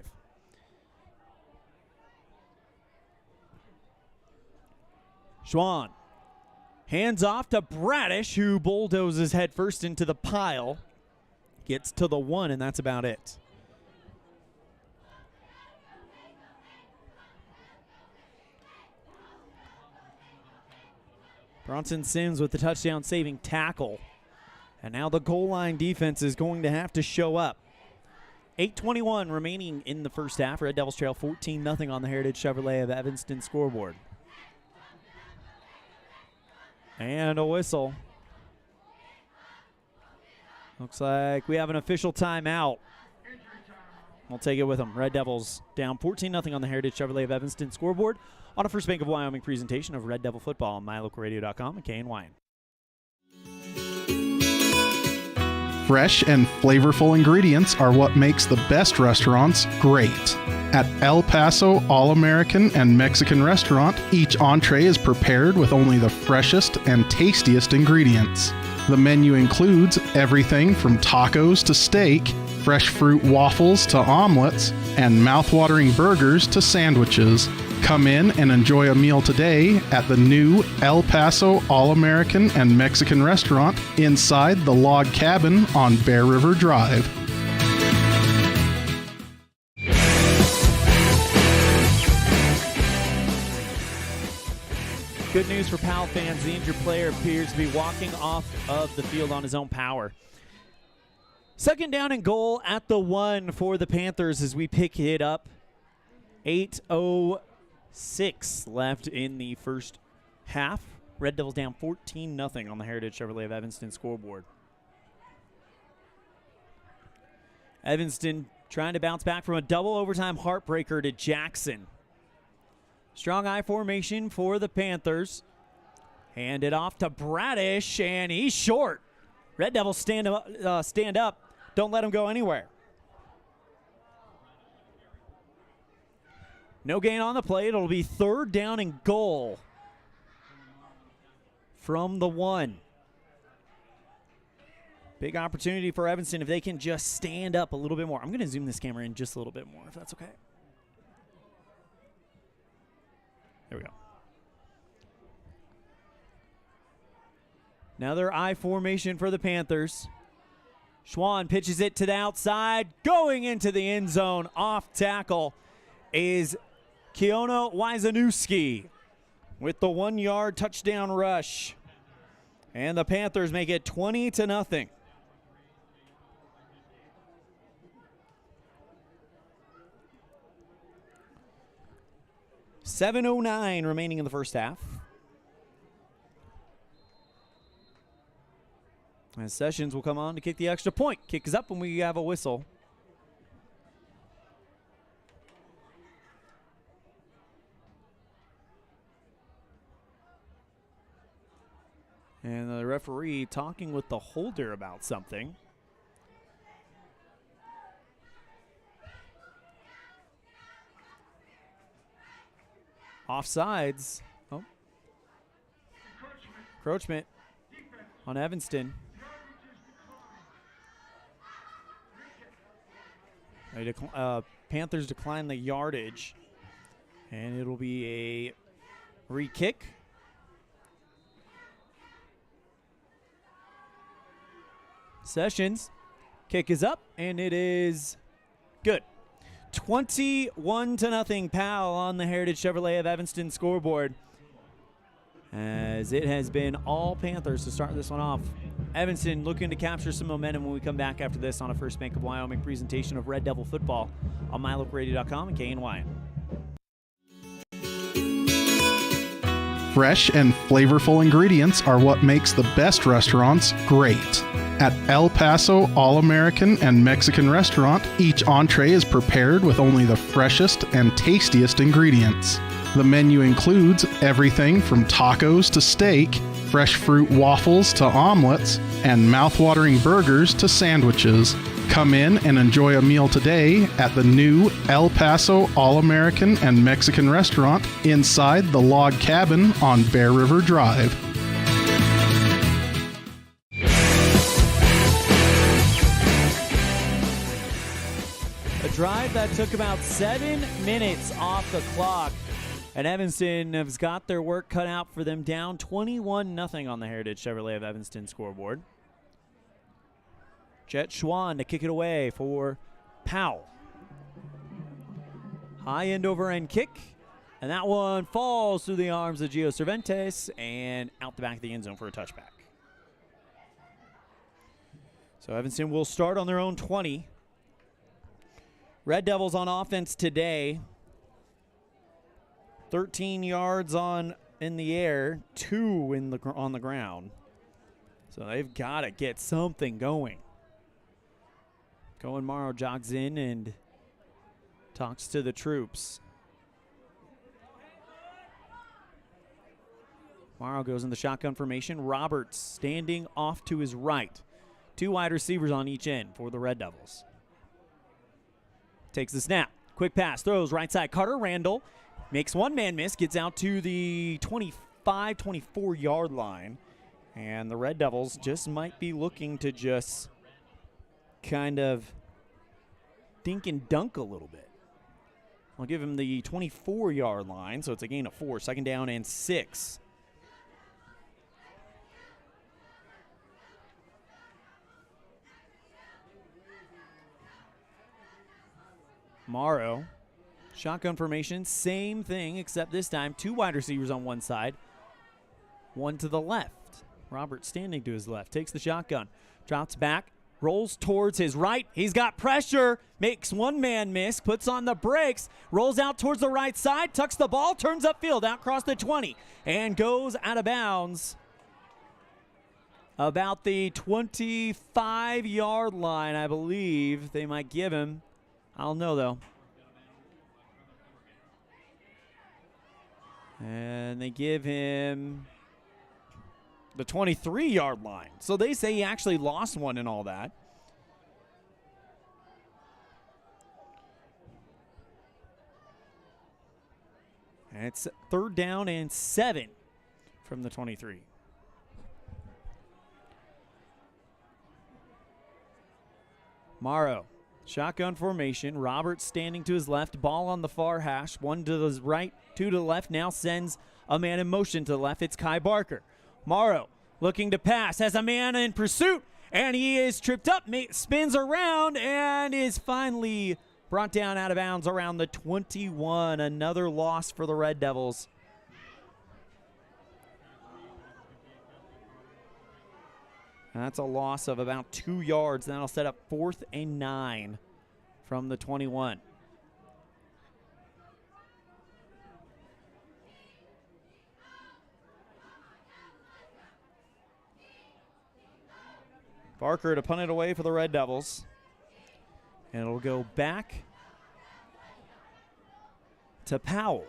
Schwann hands off to Bradish, who bulldozes head first into the pile. Gets to the 1, and that's about it. Bronson Sims with the touchdown saving tackle. And now the goal line defense is going to have to show up. 8:21 remaining in the first half. Red Devils trail 14-0 on the Heritage Chevrolet of Evanston scoreboard. And a whistle. Looks like we have an official timeout. We'll take it with them. Red Devils down 14-0 on the Heritage Chevrolet of Evanston scoreboard on a First Bank of Wyoming presentation of Red Devil football on mylocalradio.com and KNYN. Fresh and flavorful ingredients are what makes the best restaurants great. At El Paso All-American and Mexican Restaurant, each entree is prepared with only the freshest and tastiest ingredients. The menu includes everything from tacos to steak, fresh fruit waffles to omelets, and mouth-watering burgers to sandwiches. Come in and enjoy a meal today at the new El Paso All-American and Mexican Restaurant inside the log cabin on Bear River Drive. Good news for Powell fans. The injured player appears to be walking off of the field on his own power. 2nd down and goal at the 1 for the Panthers as we pick it up. 8:06 left in the first half. Red Devils down 14-0 on the Heritage Chevrolet of Evanston scoreboard. Evanston trying to bounce back from a double overtime heartbreaker to Jackson. Strong I formation for the Panthers. Hand it off to Bradish, and he's short. Red Devils stand up. Don't let him go anywhere. No gain on the play. It'll be 3rd down and goal from the 1. Big opportunity for Evanston if they can just stand up a little bit more. I'm going to zoom this camera in just a little bit more, if that's okay. There we go. Another I formation for the Panthers. Schwann pitches it to the outside. Going into the end zone. Off tackle is Keona Wyzanowski with the 1-yard touchdown rush. And the Panthers make it 20-0. 7:09 remaining in the first half. And Sessions will come on to kick the extra point. Kick is up when we have a whistle. And the referee talking with the holder about something. Offsides. Oh. Encroachment on Evanston. Panthers decline the yardage. And it'll be a re-kick. Sessions. Kick is up, and it is good. 21-0 Powell on the Heritage Chevrolet of Evanston scoreboard, as it has been all Panthers to start this one off. Evanston looking to capture some momentum when we come back after this on a First Bank of Wyoming presentation of Red Devil football on MyLocalRadio.com and KNY. Fresh and flavorful ingredients are what makes the best restaurants great. At El Paso All-American and Mexican Restaurant, each entree is prepared with only the freshest and tastiest ingredients. The menu includes everything from tacos to steak, fresh fruit waffles to omelets, and mouthwatering burgers to sandwiches. Come in and enjoy a meal today at the new El Paso All-American and Mexican Restaurant inside the log cabin on Bear River Drive. A drive that took about 7 minutes off the clock. And Evanston has got their work cut out for them, down 21-0 on the Heritage Chevrolet of Evanston scoreboard. Jet Schwan to kick it away for Powell. High end over end kick. And that one falls through the arms of Gio Cervantes and out the back of the end zone for a touchback. So Evanston will start on their own 20. Red Devils on offense today. 13 yards in the air, 2 on the ground. So they've got to get something going. Cohen Morrow jogs in and talks to the troops. Morrow goes in the shotgun formation. Roberts standing off to his right. 2 wide receivers on each end for the Red Devils. Takes the snap. Quick pass. Throws right side. Carter Randall makes one man miss. Gets out to the 25, 24-yard line. And the Red Devils just might be looking to just kind of dink and dunk a little bit. I'll give him the 24-yard line, so it's a gain of 4. 2nd down and 6. Morrow, shotgun formation, same thing, except this time 2 wide receivers on one side, 1 to the left. Robert standing to his left, takes the shotgun, drops back, rolls towards his right. He's got pressure, makes one man miss, puts on the brakes, rolls out towards the right side, tucks the ball, turns upfield, out across the 20, and goes out of bounds about the 25-yard line, I believe they might give him. I don't know, though. And they give him the 23-yard line. So they say he actually lost one and all that. And it's 3rd down and 7 from the 23. Morrow. Shotgun formation. Roberts standing to his left. Ball on the far hash. 1 to the right, 2 to the left. Now sends a man in motion to the left. It's Kai Barker. Morrow looking to pass. Has a man in pursuit. And he is tripped up. Spins around and is finally brought down out of bounds around the 21. Another loss for the Red Devils. And that's a loss of about 2 yards. That'll set up 4th and 9 from the 21. Barker to punt it away for the Red Devils. And it'll go back to Powell.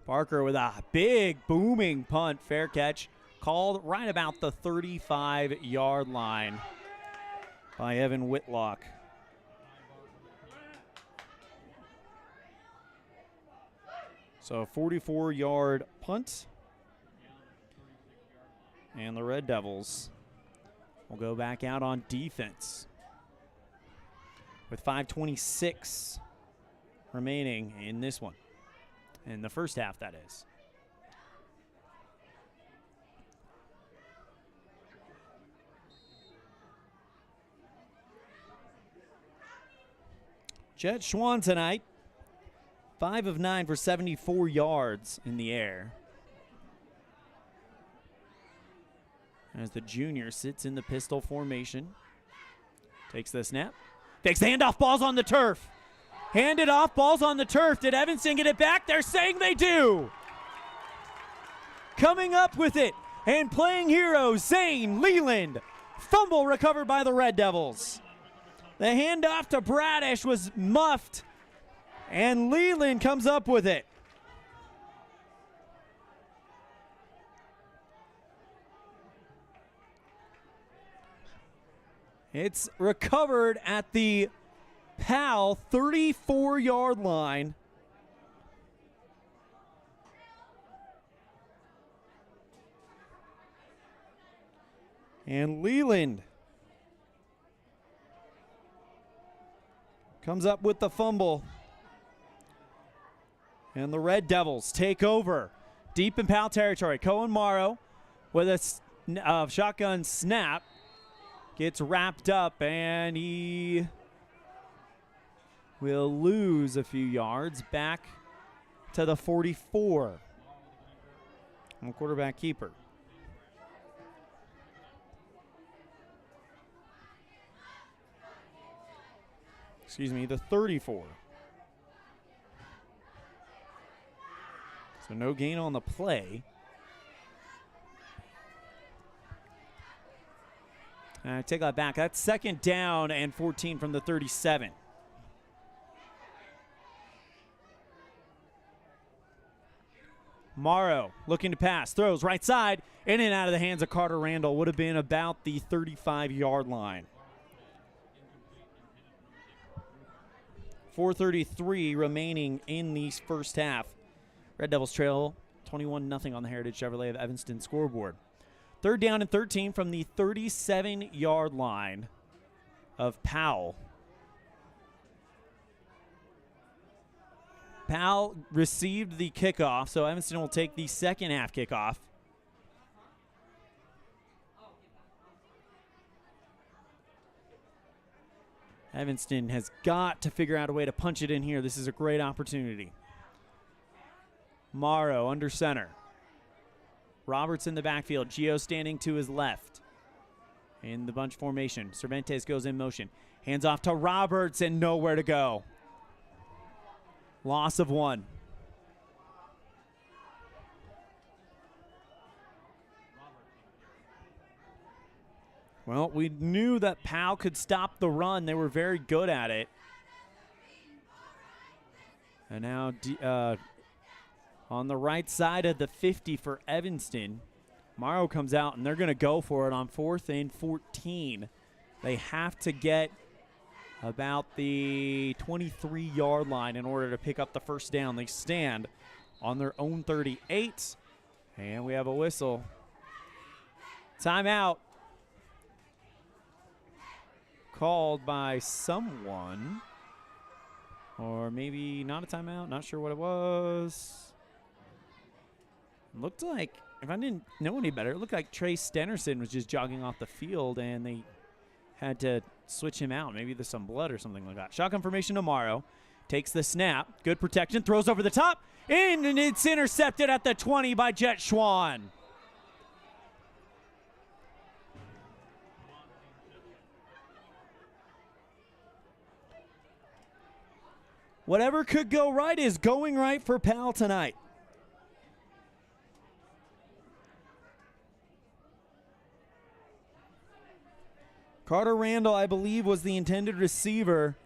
Barker with a big booming punt, fair catch, called right about the 35-yard line by Evan Whitlock. So a 44-yard punt. And the Red Devils will go back out on defense with 5:26 remaining in this one. In the first half, that is. Jet Schwann tonight, 5 of 9 for 74 yards in the air. As the junior sits in the pistol formation. Takes the snap. Fakes the handoff, ball's on the turf. Handed off, ball's on the turf. Did Evanston get it back? They're saying they do. Coming up with it and playing hero, Zane Leland. Fumble recovered by the Red Devils. The handoff to Bradish was muffed, and Leland comes up with it. It's recovered at the Powell 34-yard line. And Leland comes up with the fumble. And the Red Devils take over deep in Powell territory. Cohen Morrow with a shotgun snap. Gets wrapped up, and he will lose a few yards back to the 44. And quarterback keeper. Excuse me, the 34. So no gain on the play. Take that back. That's second down and 14 from the 37. Morrow looking to pass. Throws right side. In and out of the hands of Carter Randall. Would have been about the 35-yard line. 4:33 remaining in the first half. Red Devils trail 21-0 on the Heritage Chevrolet of Evanston scoreboard. Third down and 13 from the 37-yard line of Powell. Powell received the kickoff, so Evanston will take the second half kickoff. Evanston has got to figure out a way to punch it in here. This is a great opportunity. Morrow under center. Roberts in the backfield. Gio standing to his left. In the bunch formation. Cervantes goes in motion. Hands off to Roberts and nowhere to go. Loss of 1. Well, we knew that Powell could stop the run. They were very good at it. And now on the right side of the 50 for Evanston, Morrow comes out, and they're going to go for it on 4th and 14. They have to get about the 23-yard line in order to pick up the first down. They stand on their own 38, and we have a whistle. Timeout called by someone, or maybe not a timeout. Not sure what it was. Looked like, if I didn't know any better, it looked like Trey Stenerson was just jogging off the field, and they had to switch him out. Maybe there's some blood or something like that. Shotgun formation to Morrow. Takes the snap. Good protection. Throws over the top. In, and it's intercepted at the 20 by Jet Schwann. Whatever could go right is going right for Powell tonight. Carter Randall, I believe, was the intended receiver.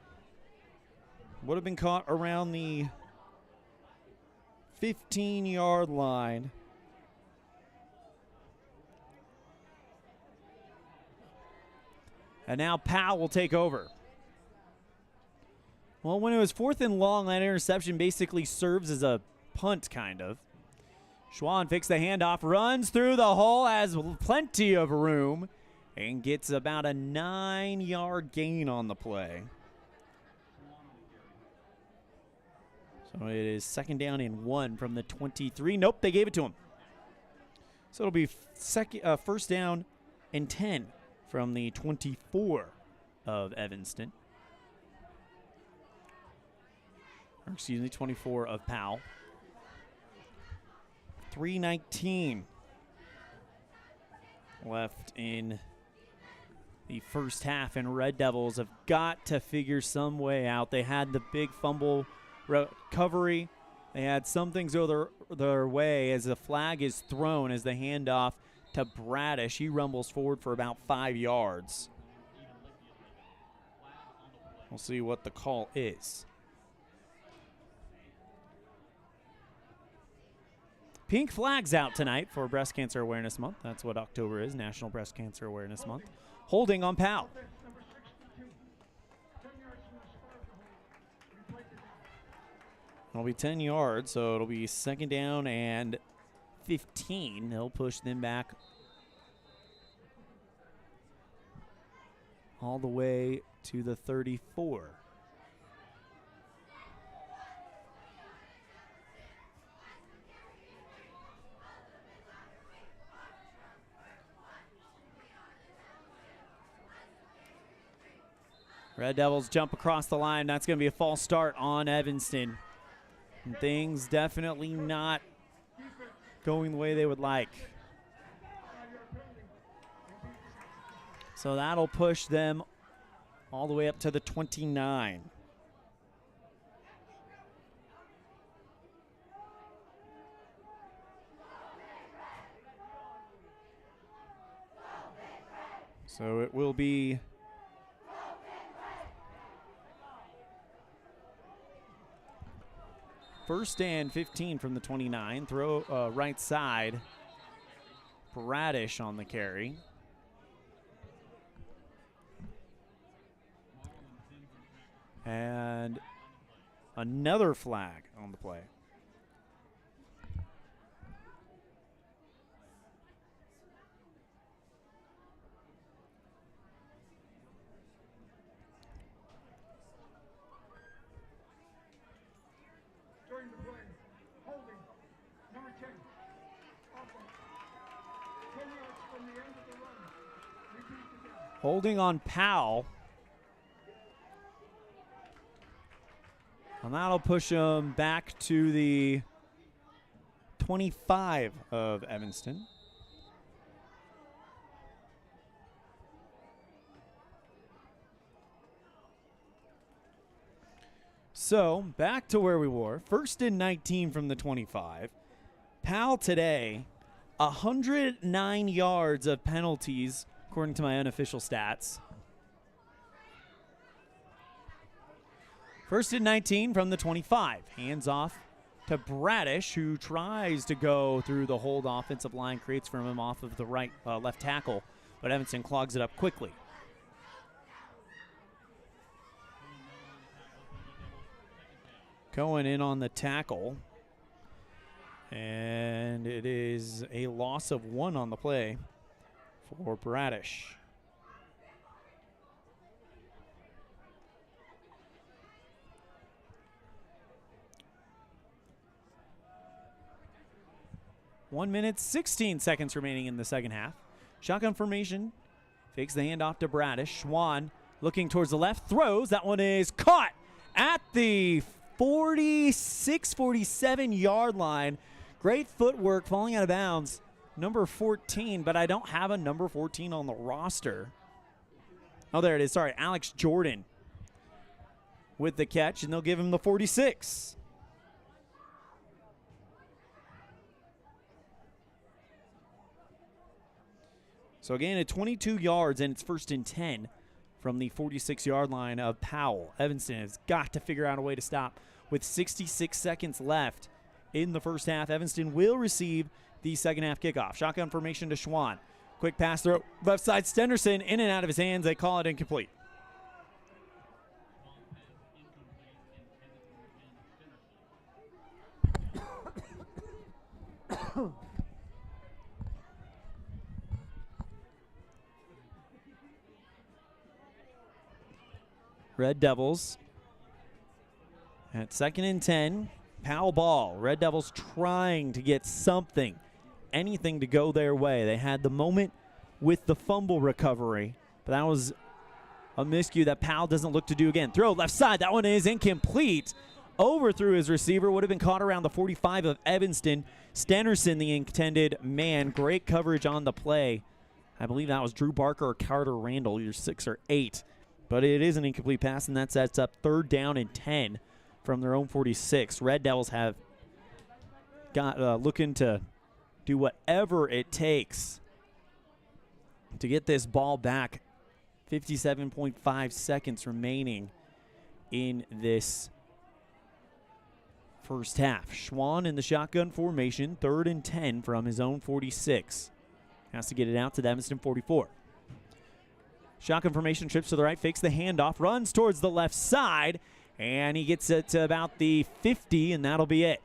Would have been caught around the 15-yard line. And now Powell will take over. Well, when it was 4th and long, that interception basically serves as a punt, kind of. Schwann fakes the handoff, runs through the hole, has plenty of room, and gets about a 9-yard gain on the play. So it is 2nd down and 1 from the 23. Nope, they gave it to him. So it'll be 1st down and 10 from the 24 of Evanston. Or excuse me, 24 of Powell. 3:19 left in the first half, and Red Devils have got to figure some way out. They had the big fumble recovery. They had some things go their way as the flag is thrown as the handoff to Bradish. He rumbles forward for about 5 yards. We'll see what the call is. Pink flags out tonight for Breast Cancer Awareness Month. That's what October is, National Breast Cancer Awareness Month. Holding on Powell. It'll be 10 yards, so it'll be 2nd down and 15. They'll push them back all the way to the 34. Red Devils jump across the line. That's going to be a false start on Evanston. And things definitely not going the way they would like. So that'll push them all the way up to the 29. So it will be First and 15 from the 29. Throw right side. Bradish on the carry. And another flag on the play. During the play, holding, number 10, offense, 10 yards from the end of the run. Repeat again. Holding on Powell. And that'll push them back to the 25 of Evanston. So, back to where we were. 1st and 19 from the 25. Powell today, 109 yards of penalties, according to my unofficial stats. 1st and 19 from the 25. Hands off to Bradish, who tries to go through the hold offensive line, creates from him off of the left tackle, but Evanston clogs it up quickly. Going in on the tackle. And it is a loss of 1 on the play for Bradish. One minute, 16 seconds remaining in the second half. Shotgun formation. Fakes the handoff to Bradish. Schwann looking towards the left. Throws. That one is caught at the 46, 47-yard line. Great footwork, falling out of bounds. Number 14, but I don't have a number 14 on the roster. Oh, there it is. Sorry, Alex Jordan with the catch, and they'll give him the 46. So again, at 22 yards, and it's 1st and 10 from the 46-yard line of Powell. Evanston has got to figure out a way to stop. With 66 seconds left in the first half, Evanston will receive the second half kickoff. Shotgun formation to Schwann. Quick pass throw, left side, Stenderson in and out of his hands. They call it incomplete. Red Devils at 2nd and 10. Powell ball. Red Devils trying to get something, anything to go their way. They had the moment with the fumble recovery, but that was a miscue that Powell doesn't look to do again. Throw left side. That one is incomplete. Overthrew his receiver. Would have been caught around the 45 of Evanston. Stenderson, the intended man. Great coverage on the play. I believe that was Drew Barker or Carter Randall, either 6 or 8. But it is an incomplete pass, and that sets up 3rd down and 10 from their own 46. Red Devils have got looking to do whatever it takes to get this ball back. 57.5 seconds remaining in this first half. Schwann in the shotgun formation, 3rd and 10 from his own 46. Has to get it out to the Evanston 44. Shotgun formation, trips to the right, fakes the handoff, runs towards the left side, and he gets it to about the 50, and that'll be it.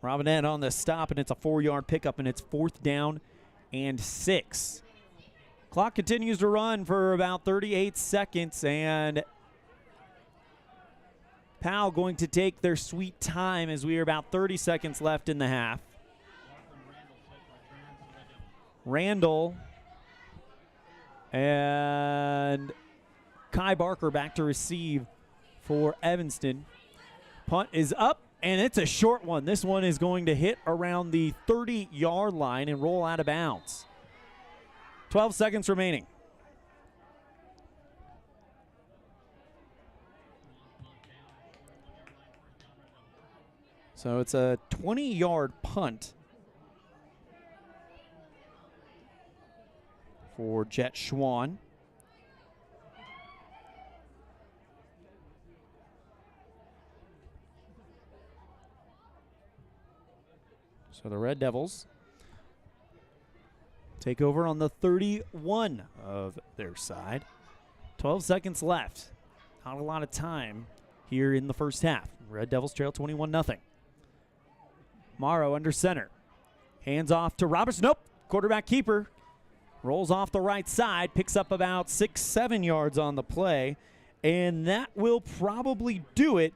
Robinette on the stop, and it's a 4-yard pickup, and it's 4th down and 6. Clock continues to run for about 38 seconds, and Powell going to take their sweet time as we are about 30 seconds left in the half. Randall and Kai Barker back to receive for Evanston. Punt is up, and it's a short one. This one is going to hit around the 30-yard line and roll out of bounds. 12 seconds remaining. So it's a 20-yard punt for Jet Schwann. So the Red Devils take over on the 31 of their side. 12 seconds left. Not a lot of time here in the first half. Red Devils trail 21-0. Morrow under center. Hands off to Robertson. Nope. Quarterback keeper. Rolls off the right side. Picks up about 6-7 yards on the play. And that will probably do it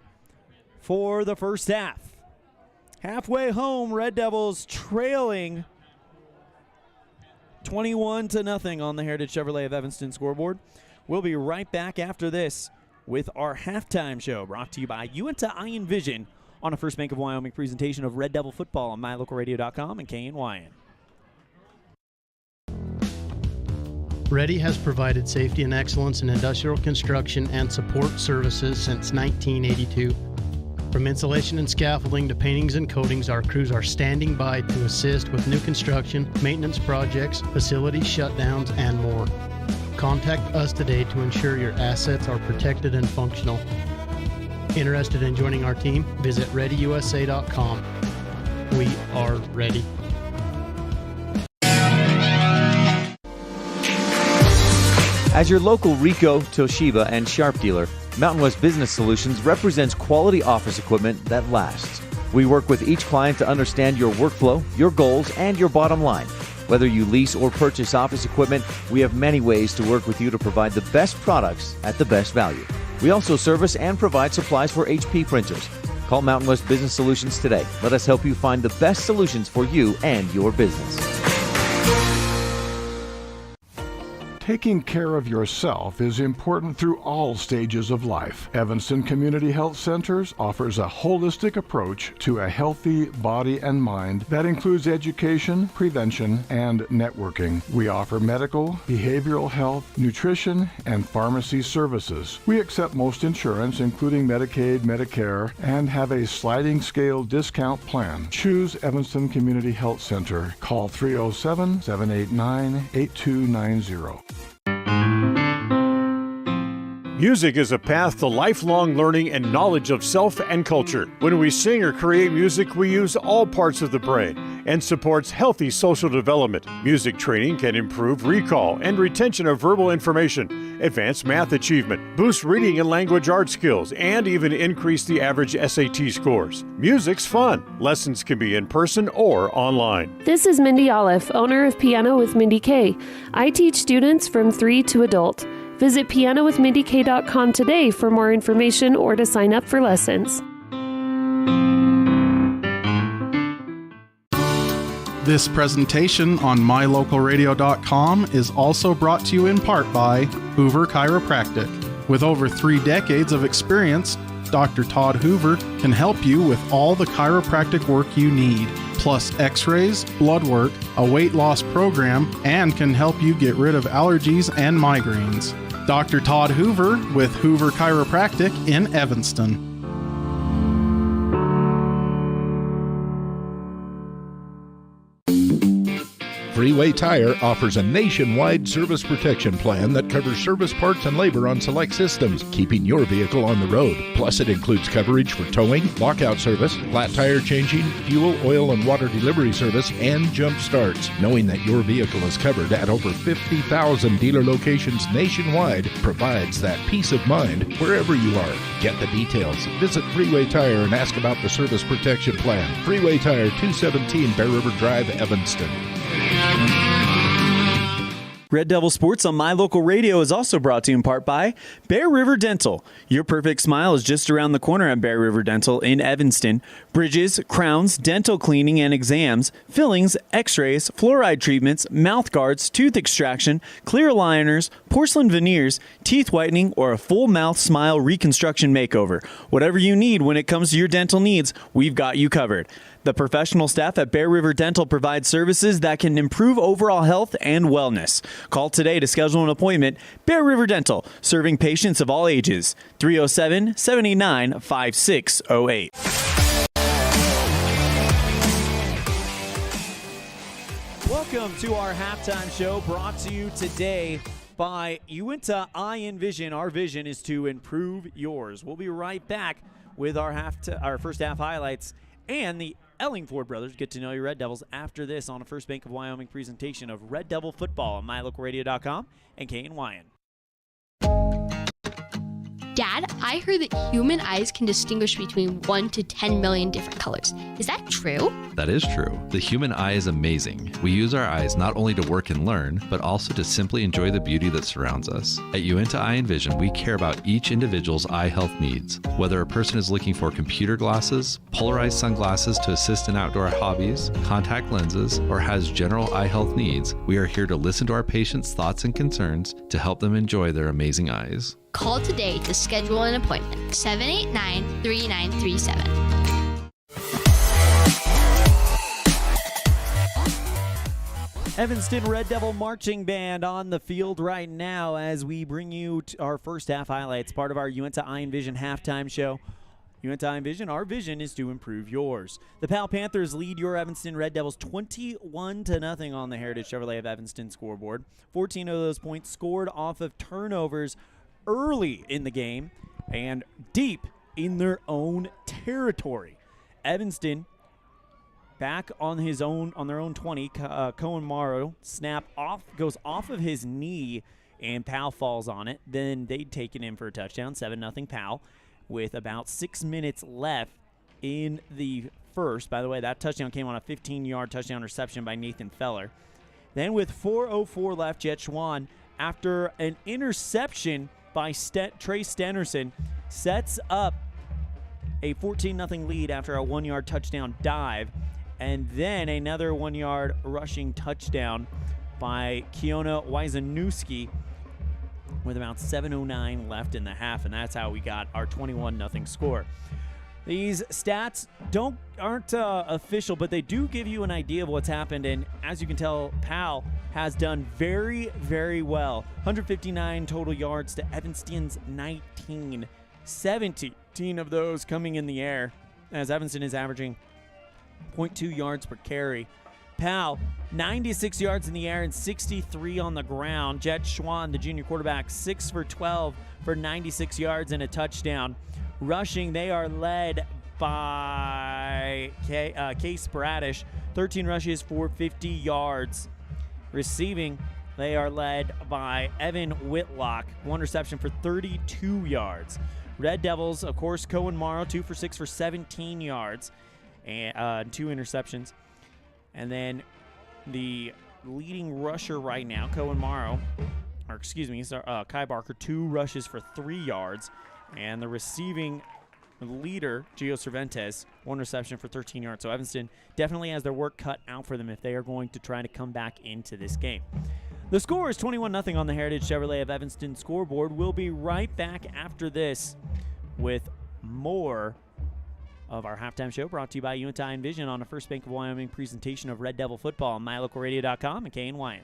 for the first half. Halfway home, Red Devils trailing 21-0 on the Heritage Chevrolet of Evanston scoreboard. We'll be right back after this with our halftime show brought to you by Uinta Iron Vision on a First Bank of Wyoming presentation of Red Devil football on mylocalradio.com and KNYN. Ready has provided safety and excellence in industrial construction and support services since 1982. From insulation and scaffolding to paintings and coatings, our crews are standing by to assist with new construction, maintenance projects, facility shutdowns, and more. Contact us today to ensure your assets are protected and functional. Interested in joining our team? Visit ReadyUSA.com. We are ready. As your local Ricoh, Toshiba, and Sharp dealer, Mountain West Business Solutions represents quality office equipment that lasts. We work with each client to understand your workflow, your goals, and your bottom line. Whether you lease or purchase office equipment, we have many ways to work with you to provide the best products at the best value. We also service and provide supplies for HP printers. Call Mountain West Business Solutions today. Let us help you find the best solutions for you and your business. Taking care of yourself is important through all stages of life. Evanston Community Health Centers offers a holistic approach to a healthy body and mind that includes education, prevention, and networking. We offer medical, behavioral health, nutrition, and pharmacy services. We accept most insurance, including Medicaid, Medicare, and have a sliding scale discount plan. Choose Evanston Community Health Center. Call 307-789-8290. Music is a path to lifelong learning and knowledge of self and culture. When we sing or create music, we use all parts of the brain and supports healthy social development. Music training can improve recall and retention of verbal information, advance math achievement, boost reading and language arts skills, and even increase the average SAT scores. Music's fun. Lessons can be in person or online. This is Mindy Olliff, owner of Piano with Mindy K. I teach students from 3 to adult. Visit pianowithmindyk.com today for more information or to sign up for lessons. This presentation on mylocalradio.com is also brought to you in part by Hoover Chiropractic. With over 3 decades of experience, Dr. Todd Hoover can help you with all the chiropractic work you need, plus x-rays, blood work, a weight loss program, and can help you get rid of allergies and migraines. Dr. Todd Hoover with Hoover Chiropractic in Evanston. Freeway Tire offers a nationwide service protection plan that covers service parts and labor on select systems, keeping your vehicle on the road. Plus, it includes coverage for towing, lockout service, flat tire changing, fuel, oil, and water delivery service, and jump starts. Knowing that your vehicle is covered at over 50,000 dealer locations nationwide provides that peace of mind wherever you are. Get the details. Visit Freeway Tire and ask about the service protection plan. Freeway Tire, 217 Bear River Drive, Evanston. Red Devil Sports on My Local Radio is also brought to you in part by Bear River Dental. Your perfect smile is just around the corner at Bear River Dental in Evanston. Bridges, crowns, dental cleaning and exams, fillings, x-rays, fluoride treatments, mouth guards, tooth extraction, clear aligners, porcelain veneers, teeth whitening, or a full mouth smile reconstruction makeover. Whatever you need when it comes to your dental needs, we've got you covered. The professional staff at Bear River Dental provides services that can improve overall health and wellness. Call today to schedule an appointment. Bear River Dental, serving patients of all ages. 307-789-5608. Welcome to our halftime show, brought to you today by Uinta Eye and Vision. Our vision is to improve yours. We'll be right back with our first half highlights and the Ellingford brothers get to know your Red Devils after this on a First Bank of Wyoming presentation of Red Devil football on mylocalradio.com and KNYN. Dad, I heard that human eyes can distinguish between 1 to 10 million different colors. Is that true? That is true. The human eye is amazing. We use our eyes not only to work and learn, but also to simply enjoy the beauty that surrounds us. At Uinta Eye and Vision, we care about each individual's eye health needs. Whether a person is looking for computer glasses, polarized sunglasses to assist in outdoor hobbies, contact lenses, or has general eye health needs, we are here to listen to our patients' thoughts and concerns to help them enjoy their amazing eyes. Call today to schedule an appointment. 789-3937. Evanston Red Devil Marching Band on the field right now as we bring you our first half highlights, part of our Uinta Eye and Vision halftime show. Uinta Eye and Vision, our vision is to improve yours. The Powell Panthers lead your Evanston Red Devils 21-0 on the Heritage Chevrolet of Evanston scoreboard. 14 of those points scored off of turnovers early in the game and deep in their own territory. Evanston back on their own 20. Cohen Morrow goes off of his knee and Powell falls on it. Then they take it in for a touchdown, 7-0 Powell, with about 6 minutes left in the first. By the way, that touchdown came on a 15-yard touchdown reception by Nathan Feller. Then with 4:04 left, Jet Schwan, after an interception by Trey Stenerson, sets up a 14-0 lead after a 1-yard touchdown dive, and then another 1-yard rushing touchdown by Kiona Wyzanewski with about 7:09 left in the half, and that's how we got our 21-0 score. These stats aren't official, but they do give you an idea of what's happened, and as you can tell, Powell has done very, very well. 159 total yards to Evanston's 19. 17 of those coming in the air, as Evanston is averaging 0.2 yards per carry. Powell, 96 yards in the air and 63 on the ground. Jet Schwann, the junior quarterback, 6 for 12 for 96 yards and a touchdown. Rushing, they are led by Case Bradish, 13 rushes for 50 yards. Receiving, they are led by Evan Whitlock, 1 reception for 32 yards. Red Devils, of course, Cohen Morrow, 2 for 6 for 17 yards and 2 interceptions. And then the leading rusher right now, Kai Barker, 2 rushes for 3 yards. And the receiving leader, Gio Cervantes, 1 reception for 13 yards. So Evanston definitely has their work cut out for them if they are going to try to come back into this game. The score is 21-0 on the Heritage Chevrolet of Evanston scoreboard. We'll be right back after this with more of our halftime show, brought to you by Unity and Vision on a First Bank of Wyoming presentation of Red Devil football on MyLocalRadio.com and KNYN.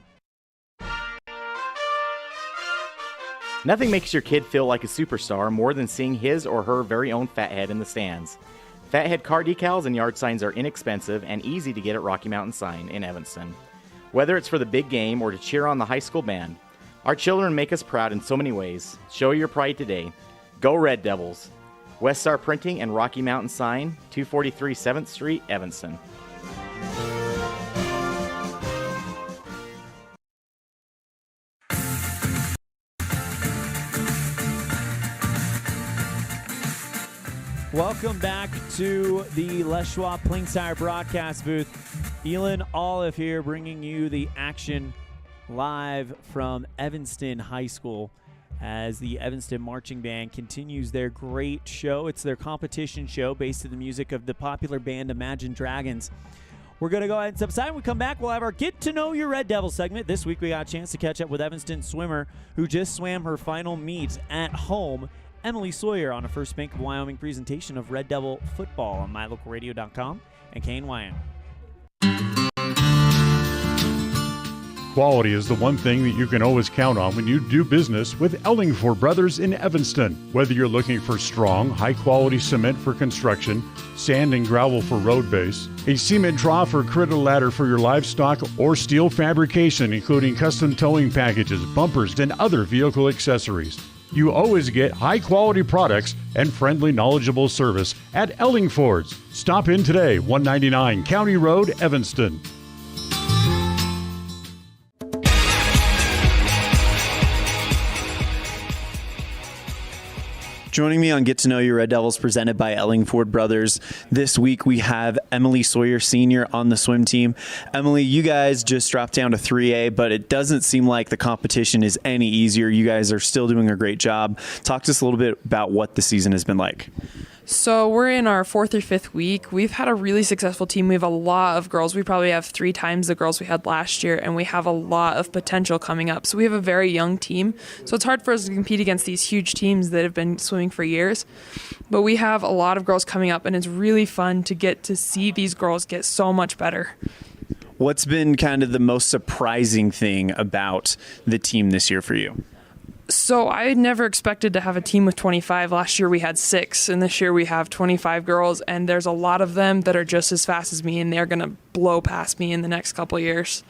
Nothing makes your kid feel like a superstar more than seeing his or her very own Fathead in the stands. Fathead car decals and yard signs are inexpensive and easy to get at Rocky Mountain Sign in Evanston. Whether it's for the big game or to cheer on the high school band, our children make us proud in so many ways. Show your pride today. Go Red Devils! West Star Printing and Rocky Mountain Sign, 243 7th Street, Evanston. Welcome back to the Les Schwab Plainsire broadcast booth. Elan Olliff here bringing you the action live from Evanston High School as the Evanston Marching Band continues their great show. It's their competition show based on the music of the popular band Imagine Dragons. We're going to go ahead and subside. When we come back, we'll have our Get to Know Your Red Devil segment. This week we got a chance to catch up with Evanston swimmer who just swam her final meet at home, Emily Sawyer, on a First Bank of Wyoming presentation of Red Devil football on MyLocalRadio.com and KNYN. Quality is the one thing that you can always count on when you do business with Ellingford Brothers in Evanston. Whether you're looking for strong, high-quality cement for construction, sand and gravel for road base, a cement trough or critter ladder for your livestock, or steel fabrication, including custom towing packages, bumpers, and other vehicle accessories, you always get high-quality products and friendly, knowledgeable service at Ellingford's. Stop in today, 199 County Road, Evanston. Joining me on Get to Know Your Red Devils presented by Ellingford Brothers. This week we have Emily Sawyer Sr. on the swim team. Emily, you guys just dropped down to 3A, but it doesn't seem like the competition is any easier. You guys are still doing a great job. Talk to us a little bit about what the season has been like. So we're in our 4th or 5th week. We've had a really successful team. We have a lot of girls. We probably have 3 times the girls we had last year, and we have a lot of potential coming up. So we have a very young team. So it's hard for us to compete against these huge teams that have been swimming for years. But we have a lot of girls coming up, and it's really fun to get to see these girls get so much better. What's been kind of the most surprising thing about the team this year for you? So I never expected to have a team with 25. Last year we had 6, and this year we have 25 girls, and there's a lot of them that are just as fast as me, and they're going to blow past me in the next couple of years.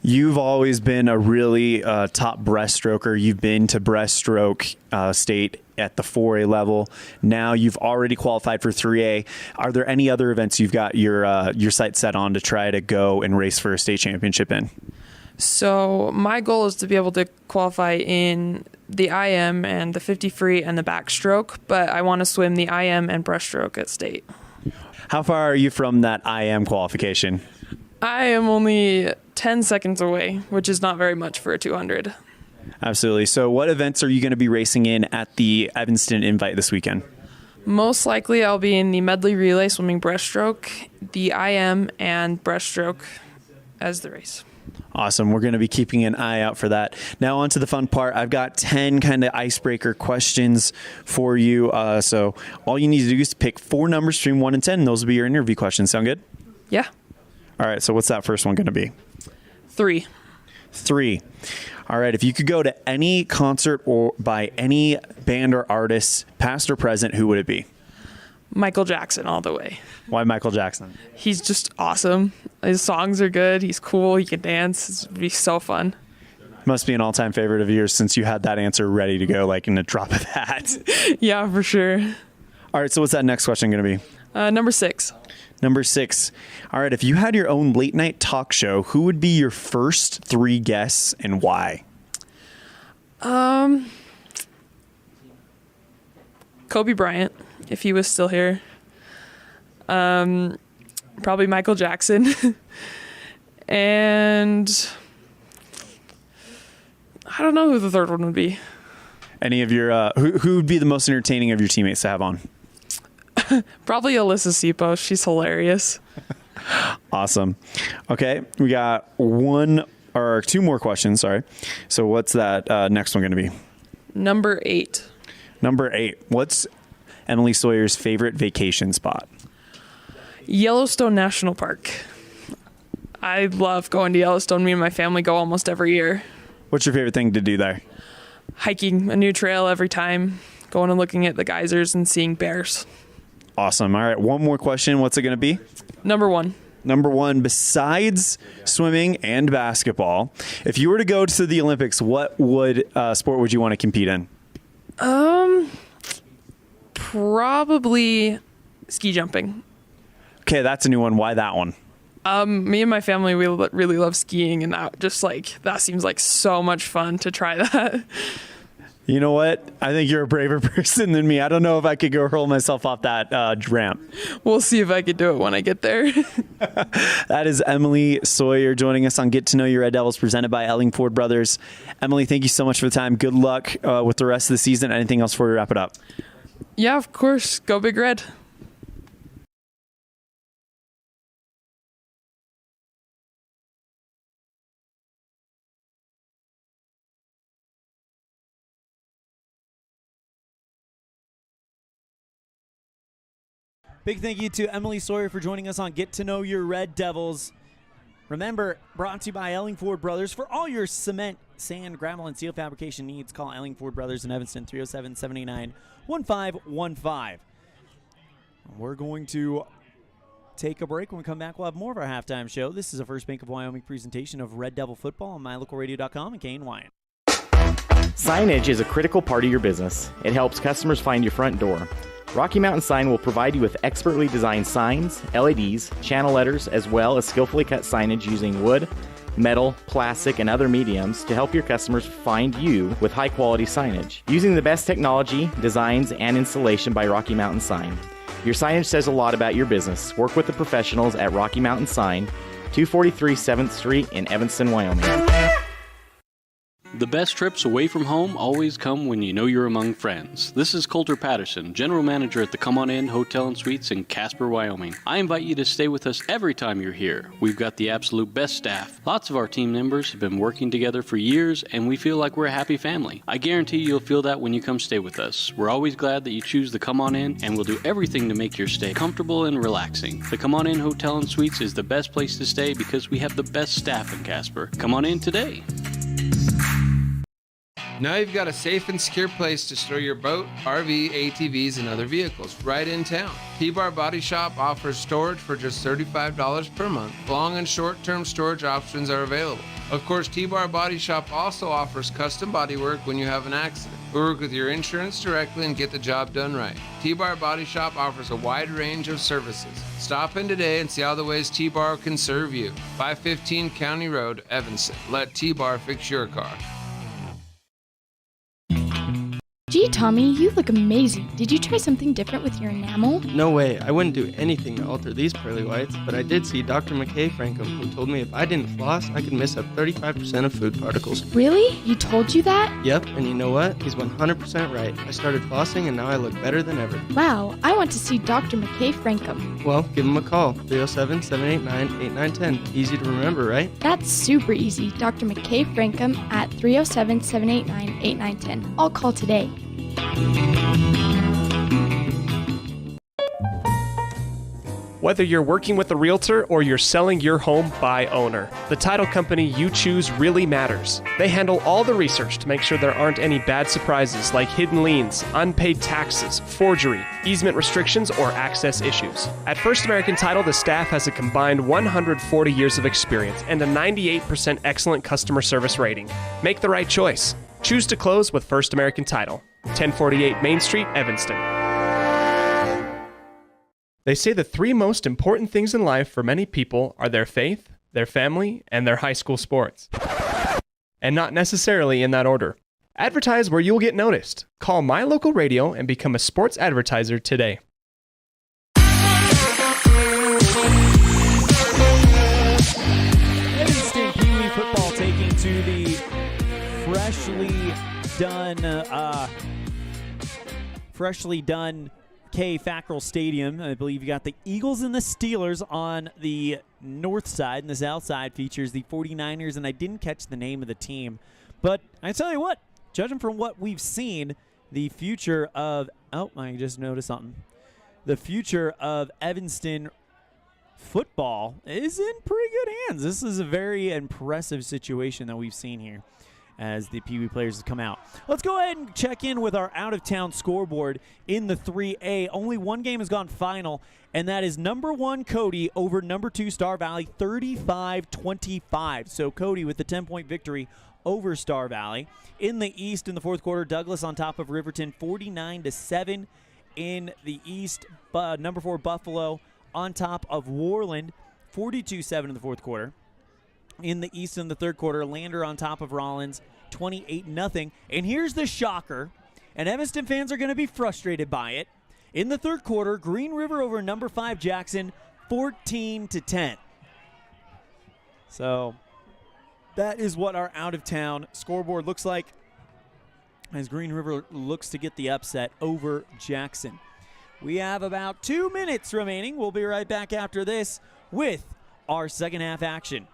You've always been a really top breaststroker. You've been to breaststroke state at the 4A level. Now you've already qualified for 3A. Are there any other events you've got your sights set on to try to go and race for a state championship in? So my goal is to be able to qualify in the IM and the 50 free and the backstroke, but I want to swim the IM and breaststroke at state. How far are you from that IM qualification? I am only 10 seconds away, which is not very much for a 200. Absolutely. So what events are you going to be racing in at the Evanston Invite this weekend? Most likely I'll be in the medley relay swimming breaststroke, the IM, and breaststroke as the race. Awesome. We're going to be keeping an eye out for that. Now on to the fun part. I've got 10 kind of icebreaker questions for you. So all you need to do is pick 4 numbers between 1 and 10. And those will be your interview questions. Sound good? Yeah. All right. So what's that first one going to be? 3. 3. All right. If you could go to any concert or by any band or artist, past or present, who would it be? Michael Jackson all the way. Why Michael Jackson? He's just awesome. His songs are good. He's cool. He can dance. It'd be so fun. Must be an all-time favorite of yours since you had that answer ready to go like in a drop of a hat. Yeah, for sure. All right, so what's that next question going to be? Number 6. Number 6. All right, if you had your own late-night talk show, who would be your first 3 guests and why? Kobe Bryant, if he was still here. Probably Michael Jackson. And I don't know who the third one would be. Any of your who would be the most entertaining of your teammates to have on? Probably Alyssa Sipo. She's hilarious. Awesome. Okay, we got 2 more questions. Sorry. So what's that next one going to be? Number 8. Number 8. What's Emily Sawyer's favorite vacation spot? Yellowstone National Park. I love going to Yellowstone. Me and my family go almost every year. What's your favorite thing to do there? Hiking a new trail every time. Going and looking at the geysers and seeing bears. Awesome. All right. One more question. What's it going to be? Number 1. Number 1, besides swimming and basketball, if you were to go to the Olympics, what sport would you want to compete in? Probably ski jumping. Okay, that's a new one. Why that one? Me and my family, we really love skiing, and that seems like so much fun to try that. You know what? I think you're a braver person than me. I don't know if I could go hurl myself off that ramp. We'll see if I could do it when I get there. That is Emily Sawyer joining us on Get to Know Your Red Devils, presented by Ellingford Brothers. Emily, thank you so much for the time. Good luck with the rest of the season. Anything else before we wrap it up? Yeah, of course. Go Big Red. Big thank you to Emily Sawyer for joining us on Get to Know Your Red Devils. Remember, brought to you by Ellingford Brothers. For all your cement, sand, gravel, and steel fabrication needs, call Ellingford Brothers in Evanston, 307-789-1515. We're going to take a break. When we come back, we'll have more of our halftime show. This is a First Bank of Wyoming presentation of Red Devil Football on MyLocalRadio.com and Kane Wyatt. Signage is a critical part of your business. It helps customers find your front door. Rocky Mountain Sign will provide you with expertly designed signs, LEDs, channel letters, as well as skillfully cut signage using wood, metal, plastic, and other mediums to help your customers find you with high-quality signage. Using the best technology, designs, and installation by Rocky Mountain Sign. Your signage says a lot about your business. Work with the professionals at Rocky Mountain Sign, 243 7th Street in Evanston, Wyoming. The best trips away from home always come when you know you're among friends. This is Coulter Patterson, General Manager at the Come On In Hotel and Suites in Casper, Wyoming. I invite you to stay with us every time you're here. We've got the absolute best staff. Lots of our team members have been working together for years, and we feel like we're a happy family. I guarantee you'll feel that when you come stay with us. We're always glad that you choose the Come On In, and we'll do everything to make your stay comfortable and relaxing. The Come On In Hotel and Suites is the best place to stay because we have the best staff in Casper. Come on in today. Now you've got a safe and secure place to store your boat, RV, ATVs, and other vehicles right in town. T-Bar Body Shop offers storage for just $35 per month. Long and short-term storage options are available. Of course, T-Bar Body Shop also offers custom bodywork when you have an accident. We work with your insurance directly and get the job done right. T-Bar Body Shop offers a wide range of services. Stop in today and see how the ways T-Bar can serve you. 515 County Road, Evanston. Let T-Bar fix your car. Gee, Tommy, you look amazing. Did you try something different with your enamel? No way. I wouldn't do anything to alter these pearly whites, but I did see Dr. McKay Frankham, who told me if I didn't floss, I could miss up 35% of food particles. Really? He told you that? Yep, and you know what? He's 100% right. I started flossing, and now I look better than ever. Wow, I want to see Dr. McKay Frankham. Well, give him a call. 307-789-8910. Easy to remember, right? That's super easy. Dr. McKay Frankham at 307-789-8910. I'll call today. Whether you're working with a realtor or you're selling your home by owner, the title company you choose really matters. They handle all the research to make sure there aren't any bad surprises like hidden liens, unpaid taxes, forgery, easement restrictions, or access issues. At First American Title, the staff has a combined 140 years of experience and a 98% excellent customer service rating. Make the right choice. Choose to close with First American Title. 1048 Main Street, Evanston. They say the three most important things in life for many people are their faith, their family, and their high school sports. And not necessarily in that order. Advertise where you'll get noticed. Call My Local Radio and become a sports advertiser today. Evanston Pee-wee football taking to the freshly done Fackrell Stadium. I believe you got the Eagles and the Steelers on the north side, and the south side features the 49ers, and I didn't catch the name of the team. But I tell you what, judging from what we've seen, the future of I just noticed something. The future of Evanston football is in pretty good hands. This is a very impressive situation that we've seen here as the Pee Wee players have come out. Let's go ahead and check in with our out-of-town scoreboard in the 3A. Only one game has gone final, and that is number 1 Cody over number 2 Star Valley, 35-25. So Cody with the 10-point victory over Star Valley. In the East, in the fourth quarter, Douglas on top of Riverton, 49-7. In the East, number 4 Buffalo on top of Warland, 42-7 in the fourth quarter. In the East in the third quarter, Lander on top of Rollins, 28-0. And here's the shocker, and Evanston fans are going to be frustrated by it. In the third quarter, Green River over number 5 Jackson, 14-10. So that is what our out-of-town scoreboard looks like as Green River looks to get the upset over Jackson. We have about 2 minutes remaining. We'll be right back after this with our second half action.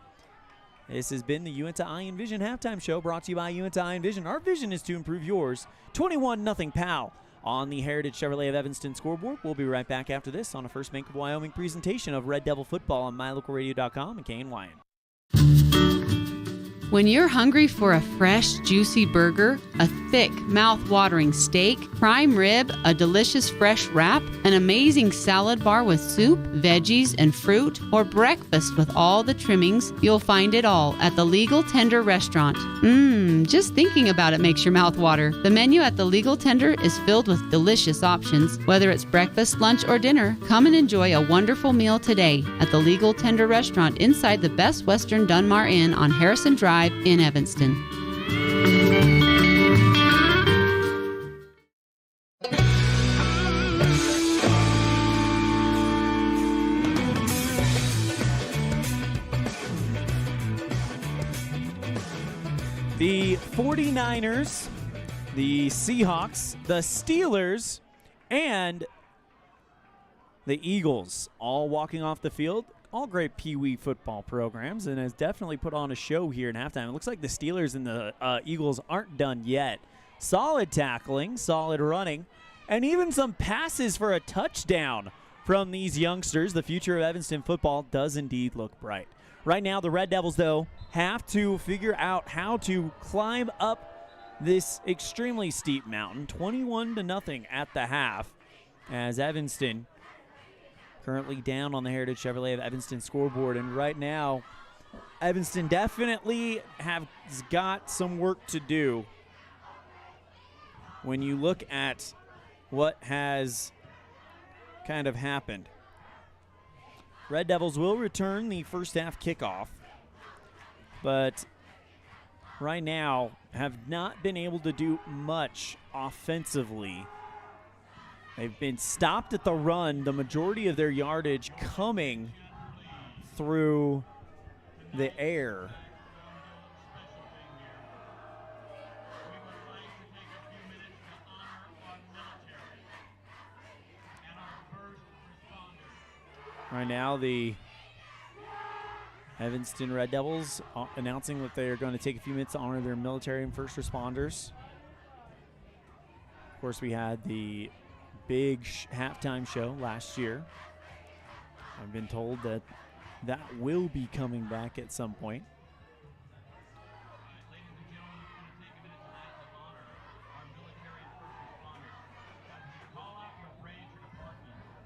This has been the Uinta Iron Vision halftime show brought to you by Uinta Iron Vision. Our vision is to improve yours. 21-0 Powell on the Heritage Chevrolet of Evanston scoreboard. We'll be right back after this on a First Bank of Wyoming presentation of Red Devil Football on MyLocalRadio.com and KNYN. When you're hungry for a fresh, juicy burger, a thick, mouth-watering steak, prime rib, a delicious fresh wrap, an amazing salad bar with soup, veggies, and fruit, or breakfast with all the trimmings, you'll find it all at the Legal Tender Restaurant. Just thinking about it makes your mouth water. The menu at the Legal Tender is filled with delicious options. Whether it's breakfast, lunch, or dinner, come and enjoy a wonderful meal today at the Legal Tender Restaurant inside the Best Western Dunmar Inn on Harrison Drive in Evanston. The 49ers, the Seahawks, the Steelers, and the Eagles all walking off the field. All great Pee Wee football programs, and has definitely put on a show here in halftime. It looks like the Steelers and the Eagles aren't done yet. Solid tackling, solid running, and even some passes for a touchdown from these youngsters. The future of Evanston football does indeed look bright. Right now, the Red Devils, though, have to figure out how to climb up this extremely steep mountain. 21-0 at the half, as Evanston currently down on the Heritage Chevrolet of Evanston scoreboard. And right now, Evanston definitely has got some work to do when you look at what has kind of happened. Red Devils will return the first half kickoff, but right now have not been able to do much offensively. They've been stopped at the run, the majority of their yardage coming through the air. Right now, the Evanston Red Devils announcing that they are going to take a few minutes to honor their military and first responders. Of course, we had the big halftime show last year. I've been told that that will be coming back at some point.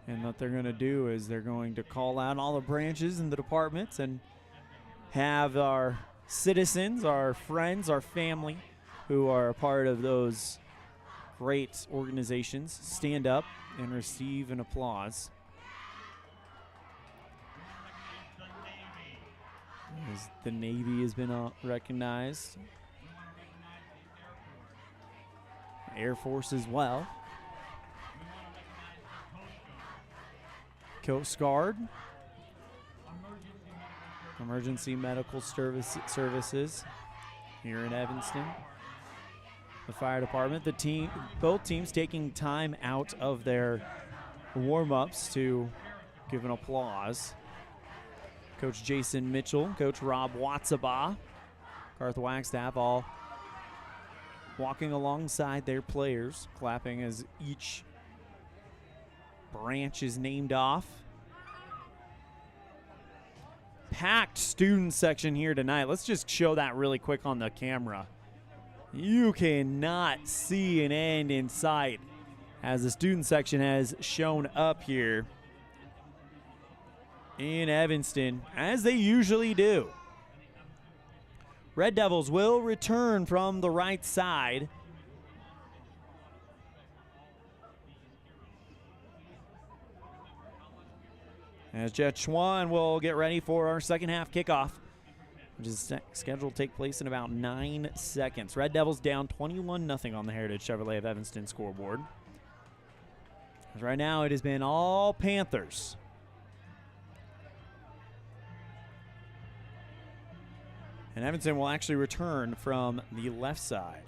And what they're going to do is they're going to call out all the branches and the departments and have our citizens, our friends, our family who are a part of those great organizations stand up and receive an applause. As the Navy has been recognized. Air Force as well. Coast Guard, Emergency Medical Services here in Evanston. The fire department, both teams taking time out of their warm-ups to give an applause. Coach Jason Mitchell, Coach Rob Watsaba, Garth Wagstaff, all walking alongside their players, clapping as each branch is named off. Packed student section here tonight. Let's just show that really quick on the camera. You cannot see an end in sight as the student section has shown up here in Evanston, as they usually do. Red Devils will return from the right side. As Jet Schwan will get ready for our second half kickoff, which is scheduled to take place in about 9 seconds. Red Devils down 21-0 on the Heritage Chevrolet of Evanston scoreboard. As right now it has been all Panthers. And Evanston will actually return from the left side.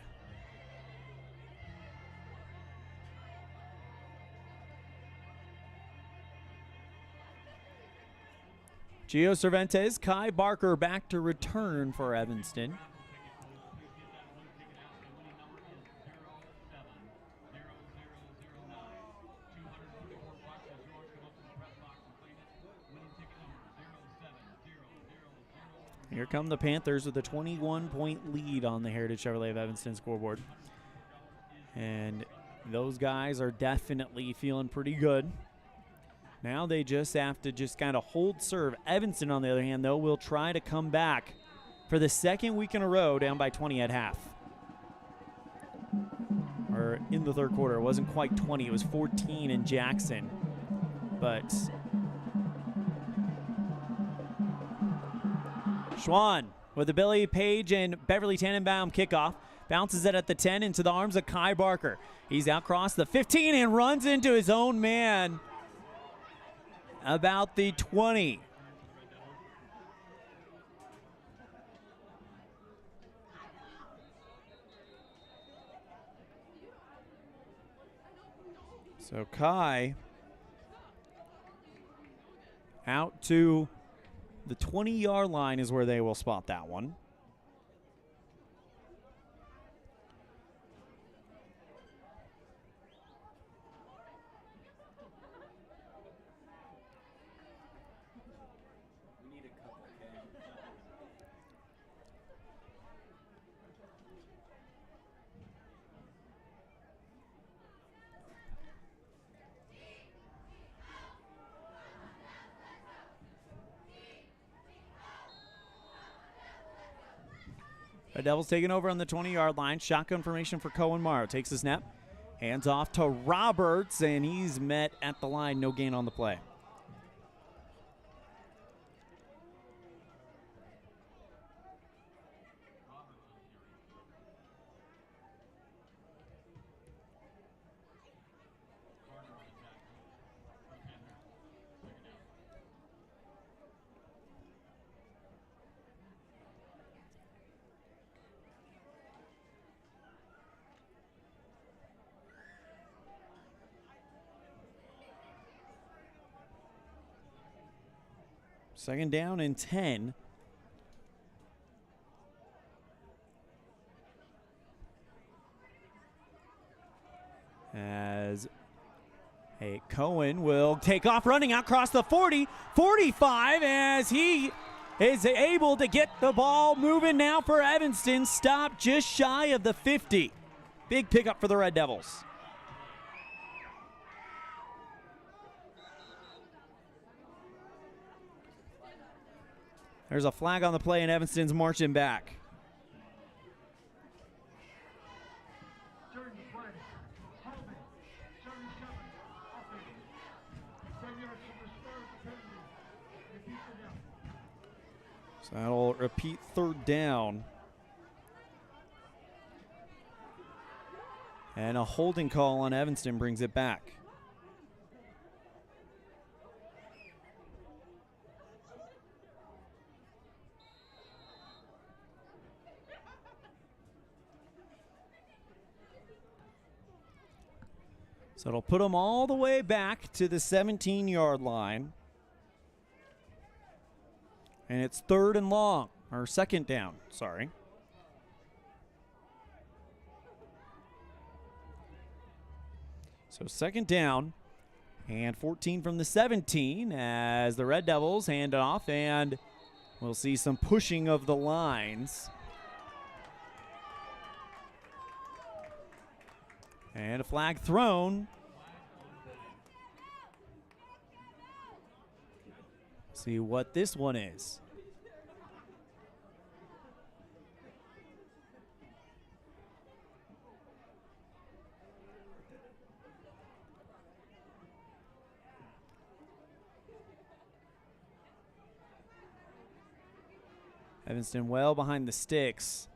Gio Cervantes, Kai Barker back to return for Evanston. Here come the Panthers with a 21-point lead on the Heritage Chevrolet of Evanston scoreboard. And those guys are definitely feeling pretty good. Now they just have to kind of hold serve. Evanston, on the other hand, though, will try to come back for the second week in a row down by 20 at half. Or in the third quarter. It wasn't quite 20. It was 14 in Jackson. But Schwan with the Billy Page and Beverly Tannenbaum kickoff. Bounces it at the 10 into the arms of Kai Barker. He's out across the 15 and runs into his own man about the 20. So Kai out to the 20-yard line is where they will spot that one. The Devils taking over on the 20-yard line. Shotgun formation for Cohen Morrow. Takes the snap. Hands off to Roberts, and he's met at the line. No gain on the play. Second down and 10. As Cohen will take off running out across the 40, 45 as he is able to get the ball moving now for Evanston. Stop just shy of the 50. Big pickup for the Red Devils. There's a flag on the play, and Evanston's marching back. So that'll repeat third down. And a holding call on Evanston brings it back. So it'll put them all the way back to the 17-yard line. And it's third and long, or second down, sorry. So second down and 14 from the 17 as the Red Devils hand it off, and we'll see some pushing of the lines. And a flag thrown. See what this one is. Evanston well behind the sticks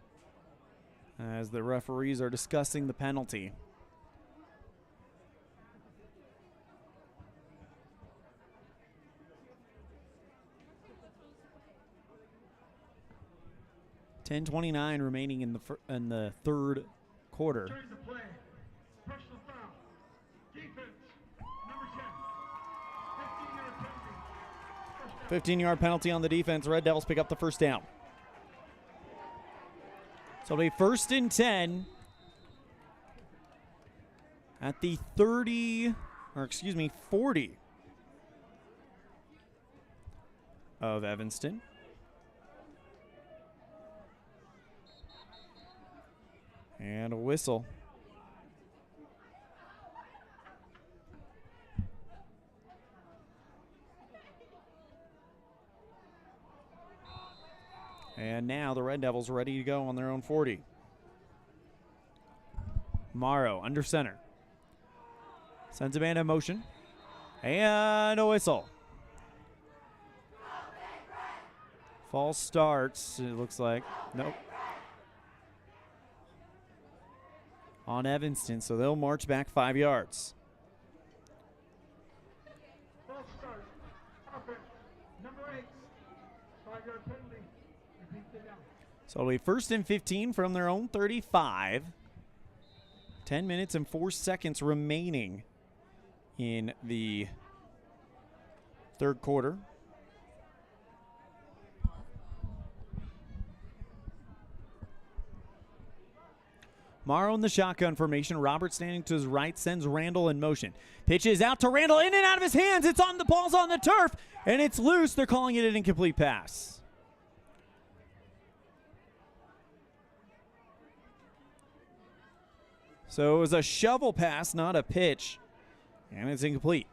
as the referees are discussing the penalty. .10:29 remaining in the third quarter. 15-yard penalty on the defense. Red Devils pick up the first down. So it'll be first and 10 at the 40 of Evanston. And a whistle. And now the Red Devils are ready to go on their own 40. Morrow under center. Sends a man in motion. And a whistle. False starts, it looks like. Nope. On Evanston, so they'll march back 5 yards. False start. Offense. Number 8. 5-yard penalty. Repeat the down. So it'll be first and 15 from their own 35. 10 minutes and 4 seconds remaining in the third quarter. Morrow in the shotgun formation. Robert standing to his right, sends Randall in motion. Pitches out to Randall, in and out of his hands. It's on the ball's on the turf, and it's loose. They're calling it an incomplete pass. So it was a shovel pass, not a pitch, and it's incomplete.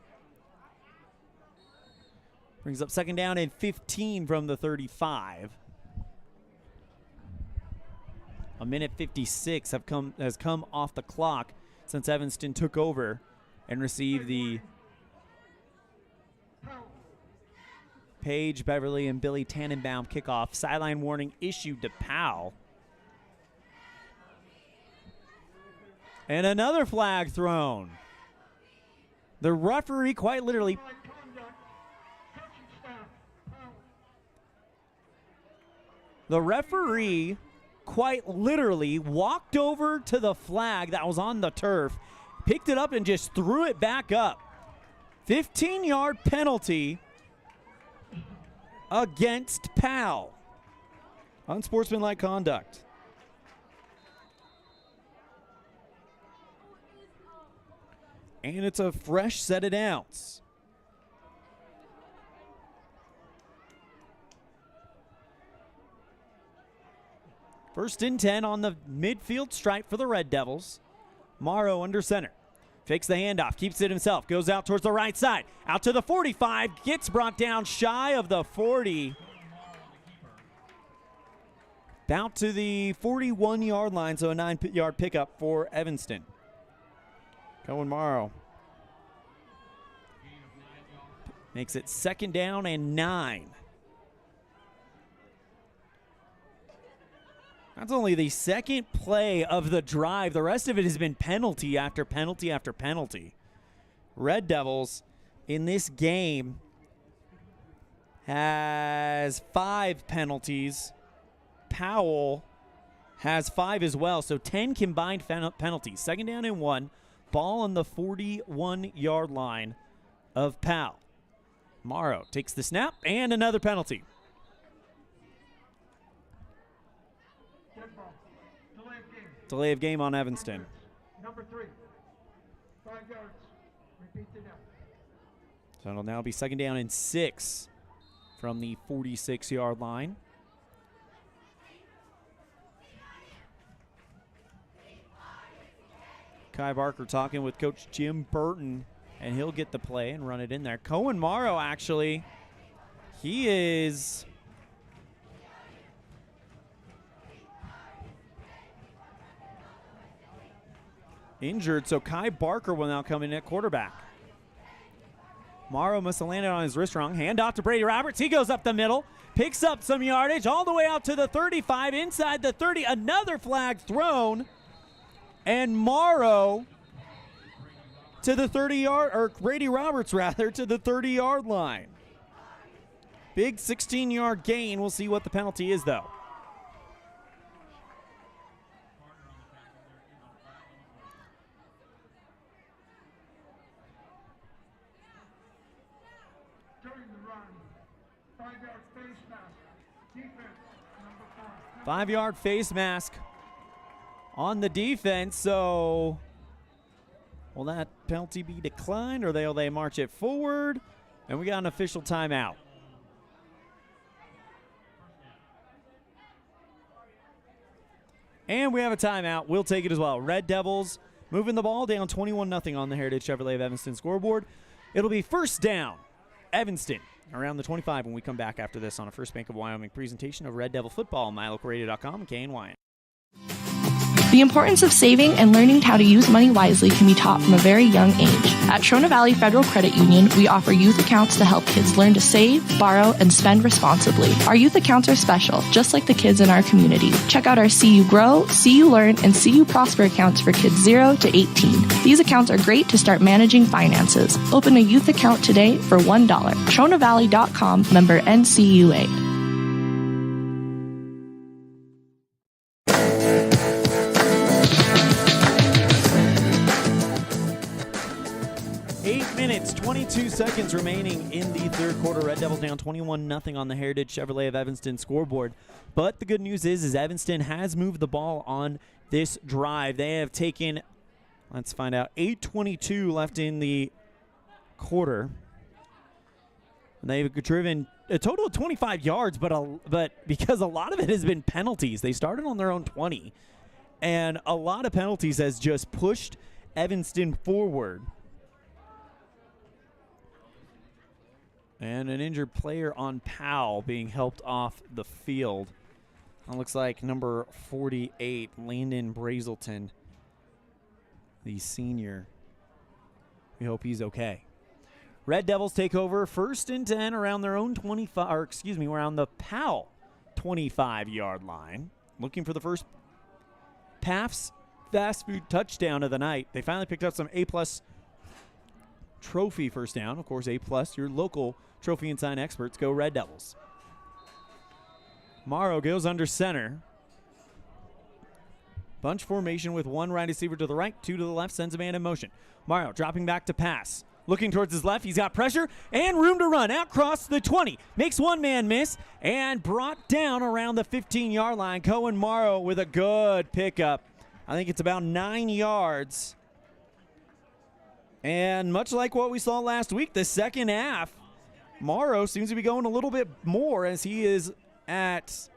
Brings up second down and 15 from the 35. A minute 56 has come off the clock since Evanston took over and received the Paige, Beverly, and Billy Tannenbaum kickoff. Sideline warning issued to Powell. And another flag thrown. The referee quite literally walked over to the flag that was on the turf, picked it up, and just threw it back up. 15-yard penalty against Powell. Unsportsmanlike conduct. And it's a fresh set of downs. First and 10 on the midfield stripe for the Red Devils. Morrow under center. Fakes the handoff, keeps it himself, goes out towards the right side. Out to the 45, gets brought down shy of the 40. Out to the 41-yard line, so a 9-yard pickup for Evanston. Cohen Morrow makes it 2nd down and 9. That's only the second play of the drive. The rest of it has been penalty after penalty after penalty. Red Devils in this game has 5 penalties. Powell has 5 as well, so 10 combined penalties. 2nd down and 1. Ball on the 41-yard line of Powell. Morrow takes the snap and another penalty. Delay of game on Evanston. Number 3, 5 yards. Repeat the down. So it'll now be 2nd down and 6 from the 46-yard line. Kai Barker talking with Coach Jim Burton, and he'll get the play and run it in there. Cohen Morrow, actually, he is injured, so Kai Barker will now come in at quarterback. Morrow must have landed on his wrist wrong. Hand off to Brady Roberts. He goes up the middle, picks up some yardage all the way out to the 35, inside the 30. Another flag thrown, and Morrow to the 30-yard, or Brady Roberts rather, to the 30-yard line. Big 16-yard gain. We'll see what the penalty is, though. During the run, 5-yard face mask. Defense, number 5. 5-yard face mask on the defense, so will that penalty be declined, or will they march it forward? And we got an official timeout. And we have a timeout. We'll take it as well. Red Devils moving the ball down 21-0 on the Heritage Chevrolet of Evanston scoreboard. It'll be 1st down, Evanston, around the 25 when we come back after this on a First Bank of Wyoming presentation of Red Devil Football on MyLocalRadio.com and KNY. The importance of saving and learning how to use money wisely can be taught from a very young age. At Trona Valley Federal Credit Union, we offer youth accounts to help kids learn to save, borrow, and spend responsibly. Our youth accounts are special, just like the kids in our community. Check out our See You Grow, See You Learn, and See You Prosper accounts for kids 0 to 18. These accounts are great to start managing finances. Open a youth account today for $1. TronaValley.com, member NCUA. Minutes, 22 seconds remaining in the third quarter. Red Devils down 21-0 on the Heritage Chevrolet of Evanston scoreboard. But the good news is Evanston has moved the ball on this drive. They have taken, let's find out, 8:22 left in the quarter. They've driven a total of 25 yards, but because a lot of it has been penalties. They started on their own 20, and a lot of penalties has just pushed Evanston forward. And an injured player on Powell being helped off the field. It looks like number 48, Landon Brazelton, the senior. We hope he's okay. Red Devils take over 1st and 10 around their own 25, or excuse me, around the Powell 25-yard line. Looking for the first PAF's fast food touchdown of the night. They finally picked up some A-plus trophy first down. Of course, A-plus, your local trophy and sign experts. Go Red Devils. Morrow goes under center. Bunch formation with one right receiver to the right, 2 to the left, sends a man in motion. Morrow dropping back to pass. Looking towards his left, he's got pressure and room to run. Out across the 20. Makes one man miss and brought down around the 15-yard line. Cohen Morrow with a good pickup. I think it's about 9 yards. And much like what we saw last week, the second half, Morrow seems to be going a little bit more as he is at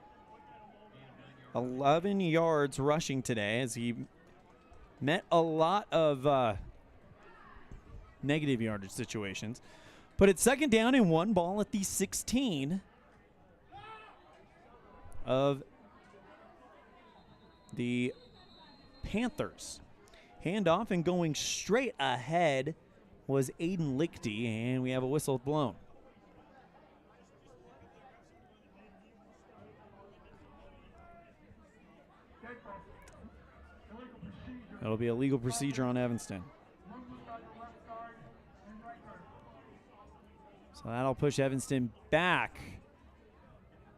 11 yards rushing today as he met a lot of negative yardage situations. But it's second down and 1, ball at the 16 of the Panthers. Handoff and going straight ahead was Aiden Lichty, and we have a whistle blown. It'll be a legal procedure on Evanston. So that'll push Evanston back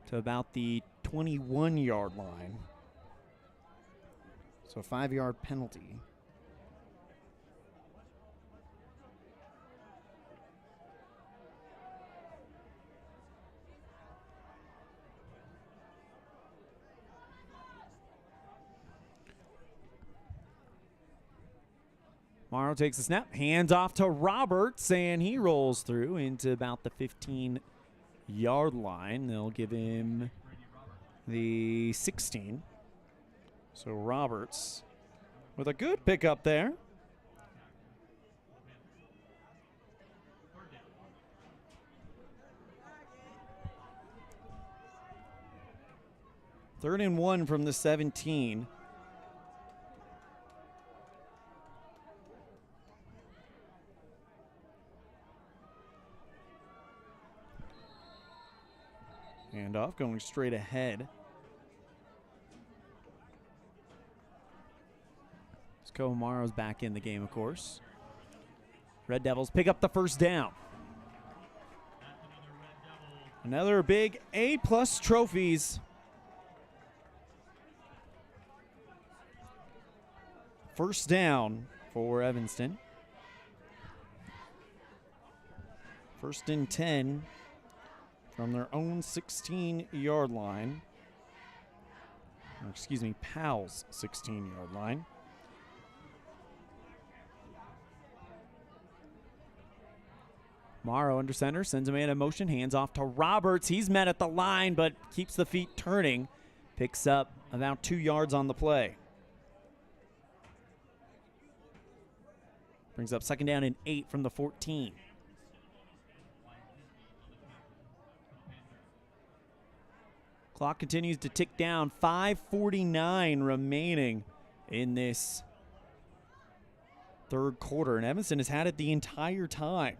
to about the 21-yard line. So a 5-yard penalty. Morrow takes the snap, hands off to Roberts, and he rolls through into about the 15-yard line. They'll give him the 16. So Roberts with a good pickup there. Third and 1 from the 17. Handoff going straight ahead. Cohen Morrow's back in the game, of course. Red Devils pick up the first down. Another big A-plus trophies. First down for Evanston. First and 10 from their own 16-yard line. Or excuse me, Powell's 16-yard line. Morrow under center, sends a man in motion, hands off to Roberts. He's met at the line, but keeps the feet turning. Picks up about 2 yards on the play. Brings up second down and 8 from the 14. Clock continues to tick down. 5:49 remaining in this third quarter, and Evanston has had it the entire time.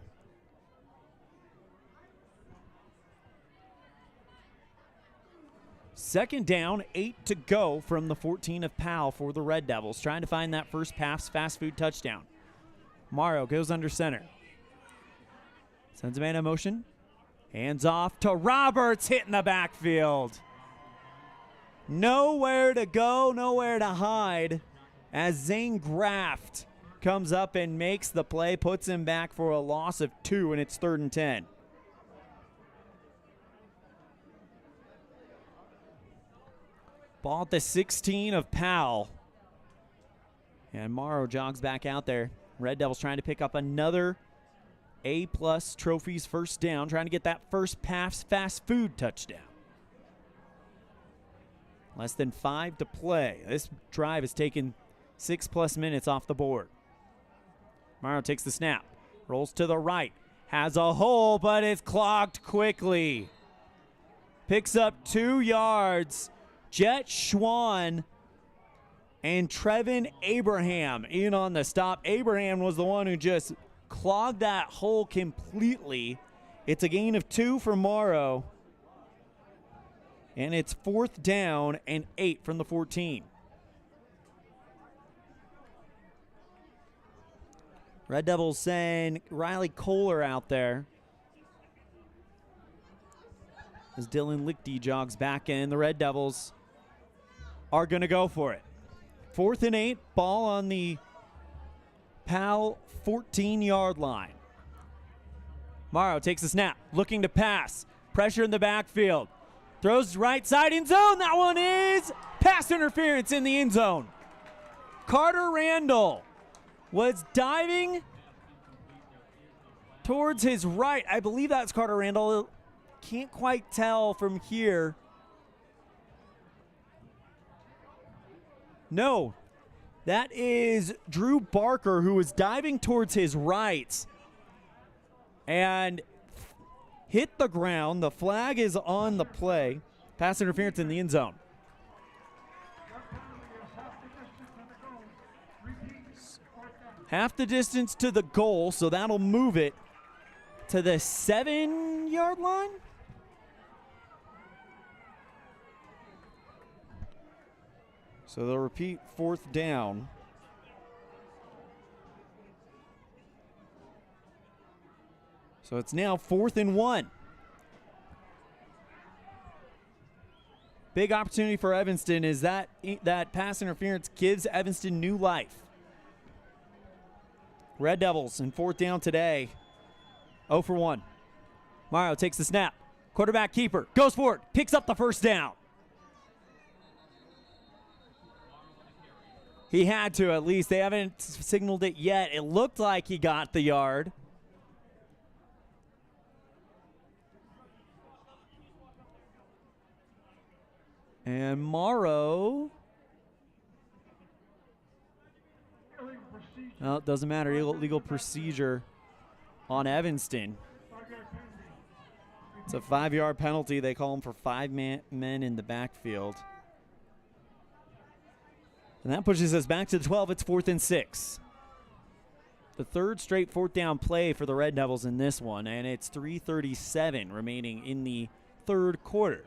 Second down, 8 to go from the 14 of Powell for the Red Devils, trying to find that first pass fast food touchdown. Morrow goes under center. Sends a man in motion. Hands off to Roberts, hitting the backfield. Nowhere to go, nowhere to hide, as Zane Graft comes up and makes the play, puts him back for a loss of 2, and it's 3rd and 10. Ball at the 16 of Powell. And Morrow jogs back out there. Red Devils trying to pick up another A-plus trophies first down, trying to get that first pass fast food touchdown. Less than 5 to play. This drive has taken 6+ minutes off the board. Morrow takes the snap, rolls to the right, has a hole, but it's clogged quickly. Picks up 2 yards. Jet Schwann and Trevin Abraham in on the stop. Abraham was the one who just clogged that hole completely. It's a gain of 2 for Morrow. And it's 4th down and 8 from the 14. Red Devils send Riley Kohler out there as Dylan Lichty jogs back in. The Red Devils are going to go for it. 4th and 8, ball on the Powell 14-yard line. Morrow takes a snap, looking to pass. Pressure in the backfield. Throws right side end zone. That one is pass interference in the end zone. Carter Randall was diving towards his right. I believe that's Carter Randall. Can't quite tell from here. No, that is Drew Barker, who was diving towards his right and hit the ground. The flag is on the play. Pass interference in the end zone. Half the distance to the goal, so that'll move it to the 7-yard line. So they'll repeat 4th down. So it's now 4th and 1. Big opportunity for Evanston is that pass interference gives Evanston new life. Red Devils in 4th down today. 0 for 1. Morrow takes the snap. Quarterback keeper goes for it. Picks up the first down. He had to at least. They haven't signaled it yet. It looked like he got the yard. And Morrow. Well, it doesn't matter. Illegal procedure on Evanston. It's a 5-yard penalty. They call him for 5 men in the backfield. And that pushes us back to the 12. It's 4th and 6. The third straight 4th down play for the Red Devils in this one, and it's 3:37 remaining in the third quarter.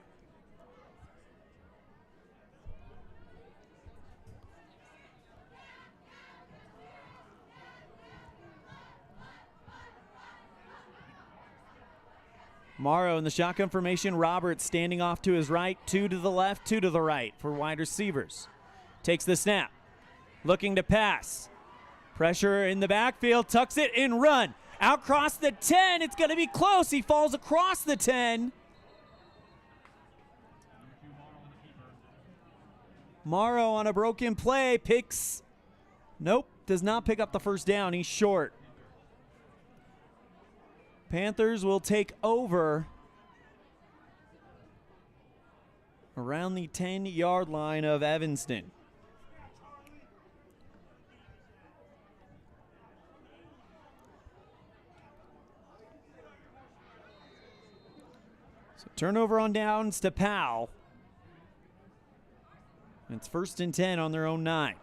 Morrow in the shotgun formation. Roberts standing off to his right, 2 to the left, 2 to the right for wide receivers. Takes the snap, looking to pass. Pressure in the backfield, tucks it and run. Out across the 10, it's going to be close. He falls across the 10. Morrow on a broken play does not pick up the first down. He's short. Panthers will take over around the 10-yard line of Evanston. So turnover on downs to Powell. It's 1st and 10 on their own 9.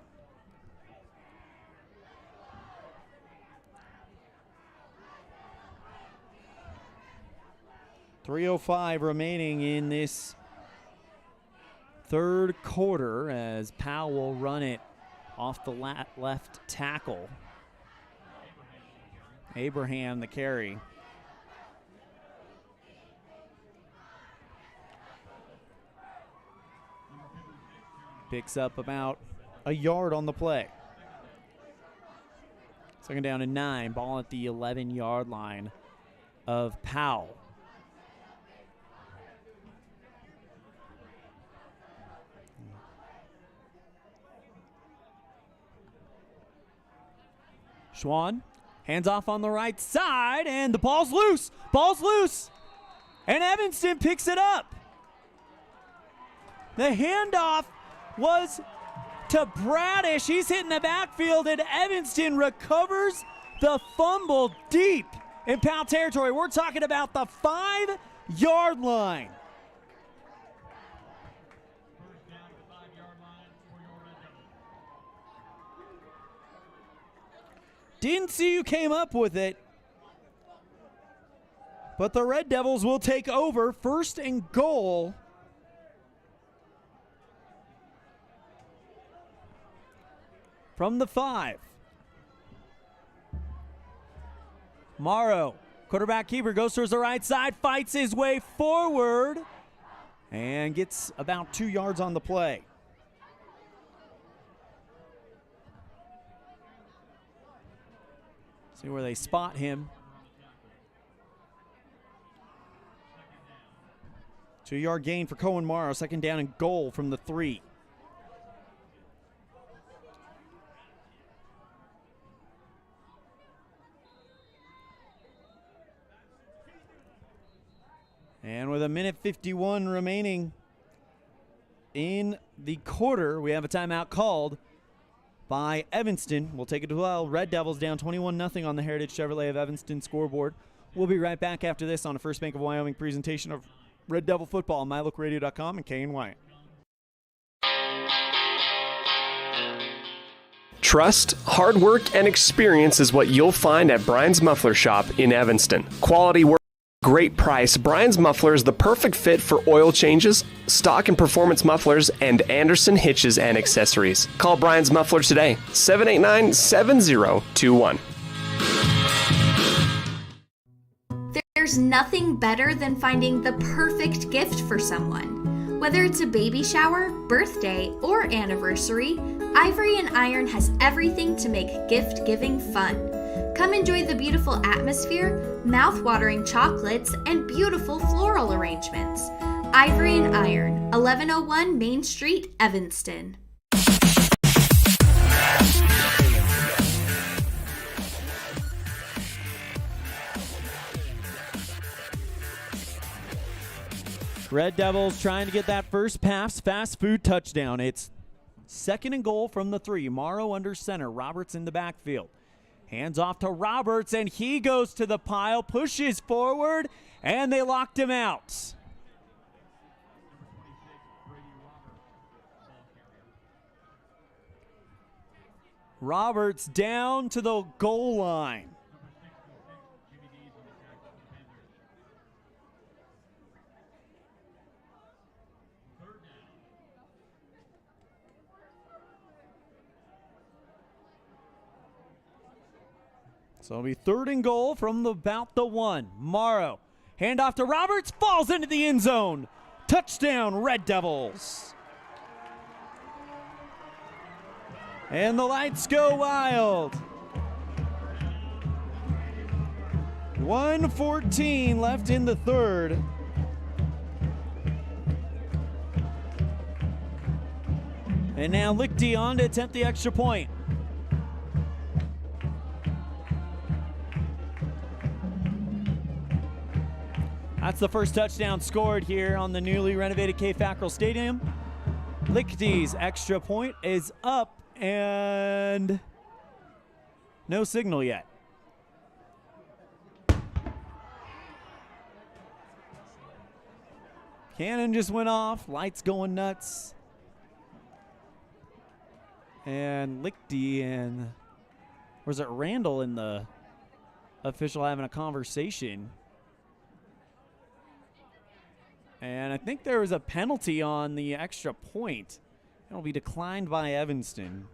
.305 remaining in this third quarter as Powell will run it off the left tackle. Abraham the carry. Picks up about a yard on the play. 2nd down and 9. Ball at the 11-yard line of Powell. Schwann hands off on the right side, and the ball's loose. Ball's loose. And Evanston picks it up. The handoff was to Bradish. He's hitting the backfield, and Evanston recovers the fumble deep in Powell territory. We're talking about the 5-yard line. Didn't see who came up with it, but the Red Devils will take over 1st and goal from the 5. Morrow, quarterback keeper, goes towards the right side, fights his way forward, and gets about 2 yards on the play. See where they spot him. 2-yard gain for Cohen Morrow. Second down and goal from the 3. And with 1:51 remaining in the quarter, we have a timeout called by Evanston. We'll take it to 12. Red Devils down 21-0 on the Heritage Chevrolet of Evanston scoreboard. We'll be right back after this on a First Bank of Wyoming presentation of Red Devil football on MyLookRadio.com and KNY. Trust, hard work, and experience is what you'll find at Brian's Muffler Shop in Evanston. Quality work, great price. Brian's Muffler is the perfect fit for oil changes, stock and performance mufflers, and Anderson hitches and accessories. Call Brian's Muffler today, 789-7021. There's nothing better than finding the perfect gift for someone. Whether it's a baby shower, birthday, or anniversary, Ivory and Iron has everything to make gift-giving fun. Come enjoy the beautiful atmosphere, mouth-watering chocolates, and beautiful floral arrangements. Ivory and Iron, 1101 Main Street, Evanston. Red Devils trying to get that first pass fast food touchdown. It's second and goal from the 3. Morrow under center. Roberts in the backfield. Hands off to Roberts, and he goes to the pile, pushes forward, and they locked him out. Roberts down to the goal line. So it'll be third and goal from about the 1. Morrow, handoff to Roberts, falls into the end zone. Touchdown, Red Devils. And the lights go wild. 1:14 left in the third. And now Lichty on to attempt the extra point. That's the first touchdown scored here on the newly renovated K. Fackrell Stadium. Lichty's extra point is up and no signal yet. Cannon just went off, lights going nuts. And Lichty and, was it Randall and the official having a conversation? And I think there was a penalty on the extra point. It'll be declined by Evanston.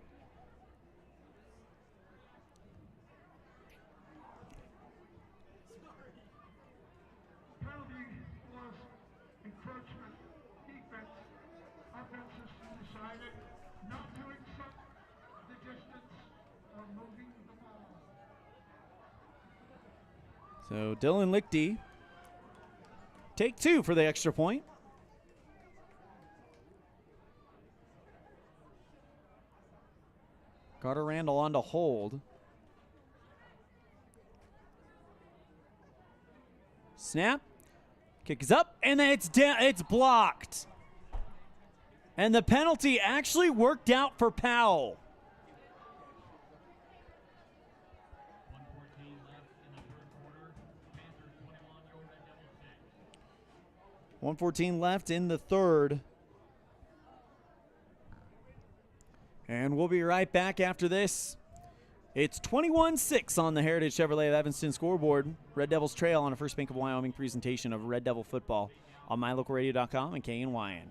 Penalty was encroachment. Defense. Offenses decided not to accept the distance of moving the ball. So Dylan Lichty, take 2 for the extra point. Carter Randall on to hold. Snap. Kick is up, and then it's down. It's blocked. And the penalty actually worked out for Powell. 1:14 left in the third. And we'll be right back after this. It's 21-6 on the Heritage Chevrolet of Evanston scoreboard. Red Devils trail on a First Bank of Wyoming presentation of Red Devil football on MyLocalRadio.com and KNYN.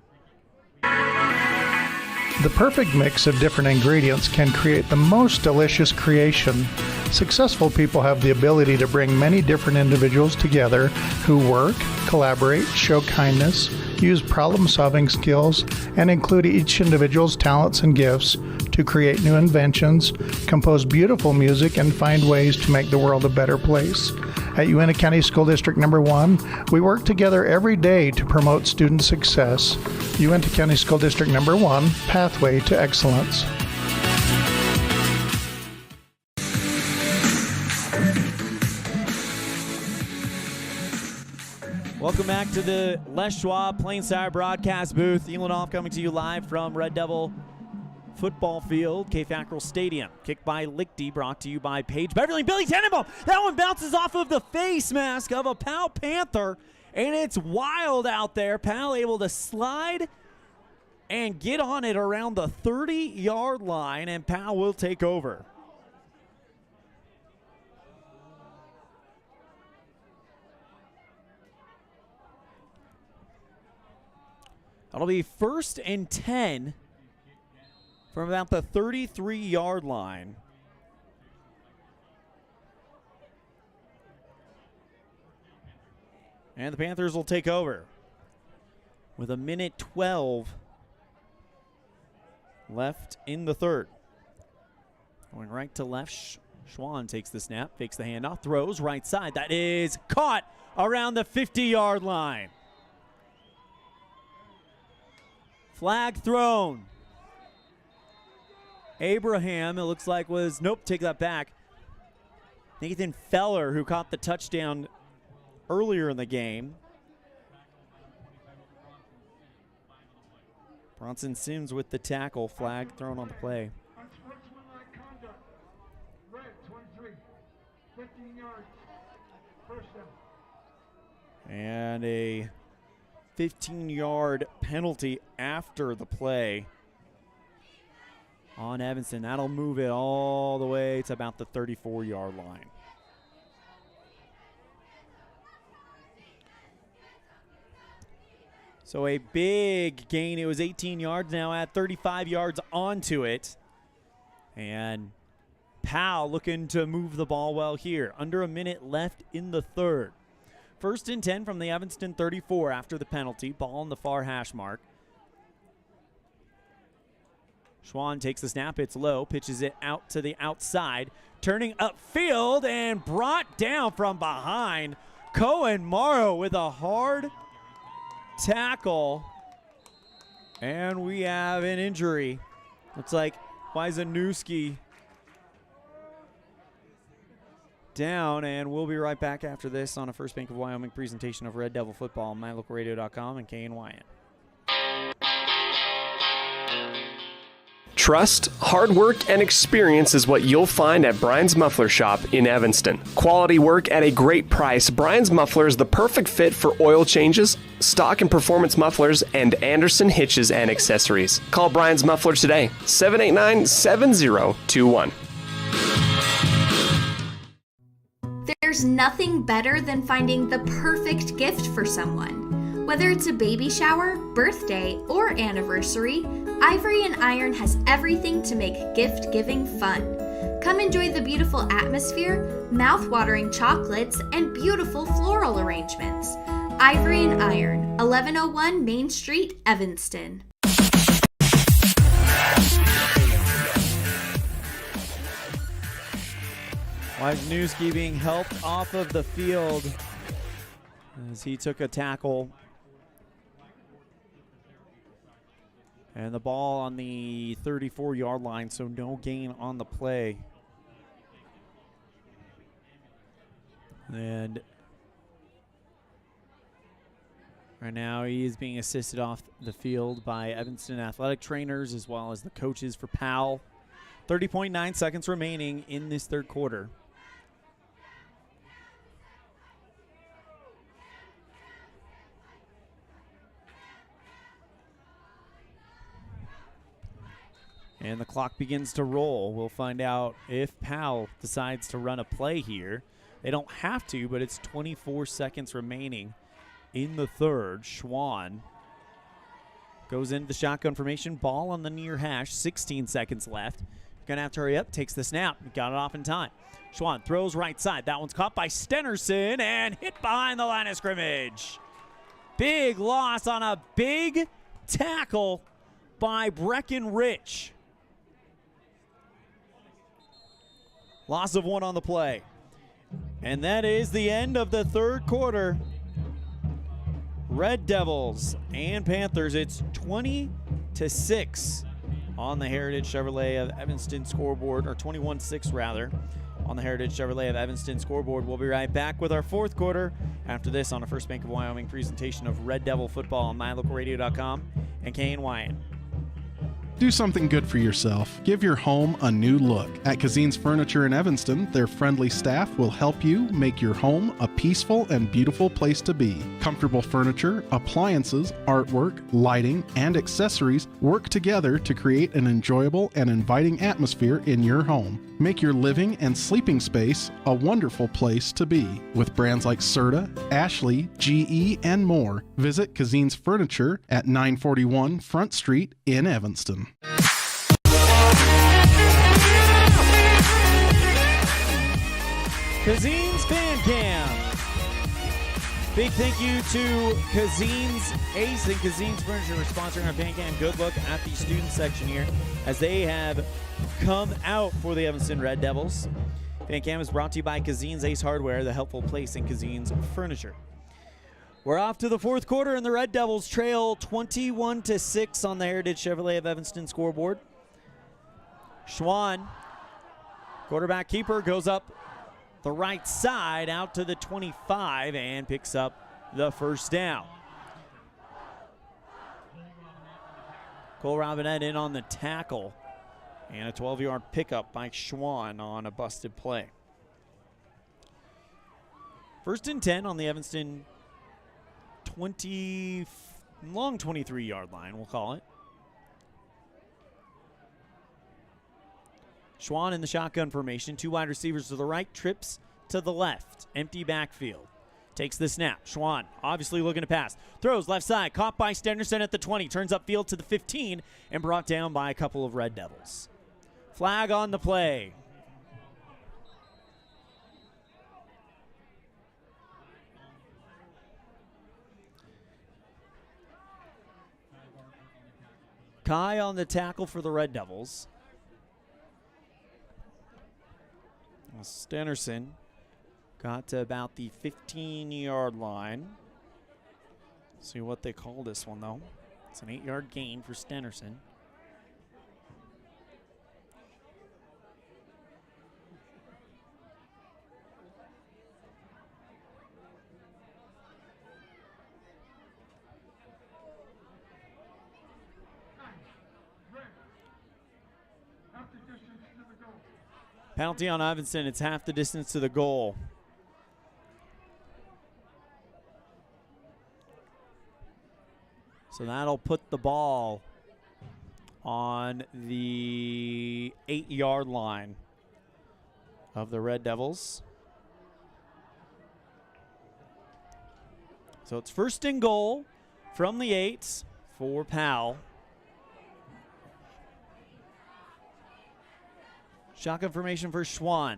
The perfect mix of different ingredients can create the most delicious creation. Successful people have the ability to bring many different individuals together who work, collaborate, show kindness, use problem-solving skills, and include each individual's talents and gifts to create new inventions, compose beautiful music, and find ways to make the world a better place. At Uintah County School District Number 1, we work together every day to promote student success. Uintah County School District Number 1, Pathway to Excellence. Welcome back to the Les Schwab Plain Sire broadcast booth. Elan coming to you live from Red Devil football field, Fackrell Stadium. Kicked by Lichty, brought to you by Paige Beverly. Billy Tenenbaum, that one bounces off of the face mask of a Powell Panther, and it's wild out there. Powell able to slide and get on it around the 30-yard line, and Powell will take over. That'll be 1st and 10 from about the 33-yard line. And the Panthers will take over with 1:12 left in the third. Going right to left, Schwann takes the snap, fakes the handoff, throws right side. That is caught around the 50-yard line. Flag thrown. Abraham, it looks like, was, nope, take that back. Nathan Feller, who caught the touchdown earlier in the game. Bronson Sims with the tackle, flag thrown on the play. Unsportsmanlike conduct. Red 23. 15 yards. First down. And a 15-yard penalty after the play on Evanston. That'll move it all the way to about the 34-yard line. So a big gain. It was 18 yards, now at 35 yards onto it. And Powell looking to move the ball well here. Under a minute left in the third. 1st and 10 from the Evanston 34 after the penalty. Ball on the far hash mark. Schwann takes the snap. It's low. Pitches it out to the outside. Turning upfield and brought down from behind. Cohen Morrow with a hard tackle. And we have an injury. Looks like Wyzanewski down, and we'll be right back after this on a First Bank of Wyoming presentation of Red Devil Football on MyLocalRadio.com and KNYN. Trust, hard work, and experience is what you'll find at Brian's Muffler Shop in Evanston. Quality work at a great price. Brian's Muffler is the perfect fit for oil changes, stock and performance mufflers, and Anderson hitches and accessories. Call Brian's Muffler today, 789-7021. There's nothing better than finding the perfect gift for someone. Whether it's a baby shower, birthday, or anniversary, Ivory and Iron has everything to make gift-giving fun. Come enjoy the beautiful atmosphere, mouth-watering chocolates, and beautiful floral arrangements. Ivory and Iron, 1101 Main Street, Evanston. Wyzanewski being helped off of the field as he took a tackle. And the ball on the 34-yard line, so no gain on the play. And right now he is being assisted off the field by Evanston athletic trainers as well as the coaches for Powell. 30.9 seconds remaining in this third quarter. And the clock begins to roll. We'll find out if Powell decides to run a play here. They don't have to, but it's 24 seconds remaining in the third. Schwann goes into the shotgun formation. Ball on the near hash. 16 seconds left. Going to have to hurry up. Takes the snap. Got it off in time. Schwann throws right side. That one's caught by Stenerson and hit behind the line of scrimmage. Big loss on a big tackle by Breckenridge. Loss of one on the play. And that is the end of the third quarter. Red Devils and Panthers, it's 20-6 on the Heritage Chevrolet of Evanston scoreboard, or 21-6 rather, on the Heritage Chevrolet of Evanston scoreboard. We'll be right back with our fourth quarter after this on a First Bank of Wyoming presentation of Red Devil football on mylocalradio.com and KNYN. Do something good for yourself. Give your home a new look. At Kazine's Furniture in Evanston, their friendly staff will help you make your home a peaceful and beautiful place to be. Comfortable furniture, appliances, artwork, lighting, and accessories work together to create an enjoyable and inviting atmosphere in your home. Make your living and sleeping space a wonderful place to be. With brands like Serta, Ashley, GE, and more, visit Kazine's Furniture at 941 Front Street in Evanston. Kazine's Fan Cam. Big thank you to Kazine's Ace and Kazine's Furniture for sponsoring our Fan Cam. Good look at the student section here as they have come out for the Evanston Red Devils. Fan Cam is brought to you by Kazine's Ace Hardware, the helpful place in Kazine's Furniture. We're off to the fourth quarter, and the Red Devils trail 21-6 on the Heritage Chevrolet of Evanston scoreboard. Schwann, quarterback keeper, goes up the right side out to the 25 and picks up the first down. Cole Robinette in on the tackle, and a 12-yard pickup by Schwann on a busted play. First and 10 on the Evanston long 23-yard line, we'll call it. Schwann in the shotgun formation. Two wide receivers to the right, trips to the left. Empty backfield. Takes the snap. Schwann obviously looking to pass. Throws left side. Caught by Stenderson at the 20. Turns upfield to the 15 and brought down by a couple of Red Devils. Flag on the play. Kai on the tackle for the Red Devils. Stenderson got to about the 15-yard line. See what they call this one, though. It's an 8-yard gain for Stenderson. Penalty on Evanston. It's half the distance to the goal. So that'll put the ball on the 8-yard line of the Red Devils. So it's first and goal from the 8 for Powell. Shotgun formation for Schwann.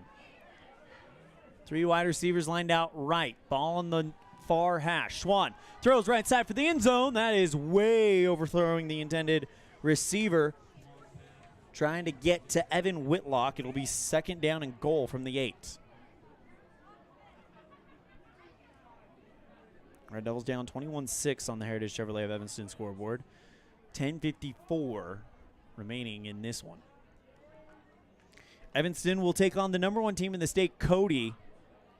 Three wide receivers lined out right. Ball on the far hash. Schwann throws right side for the end zone. That is way overthrowing the intended receiver. Trying to get to Evan Whitlock. It'll be second down and goal from the 8. Red Devils down 21-6 on the Heritage Chevrolet of Evanston scoreboard. 10:54 remaining in this one. Evanston will take on the number 1 team in the state, Cody,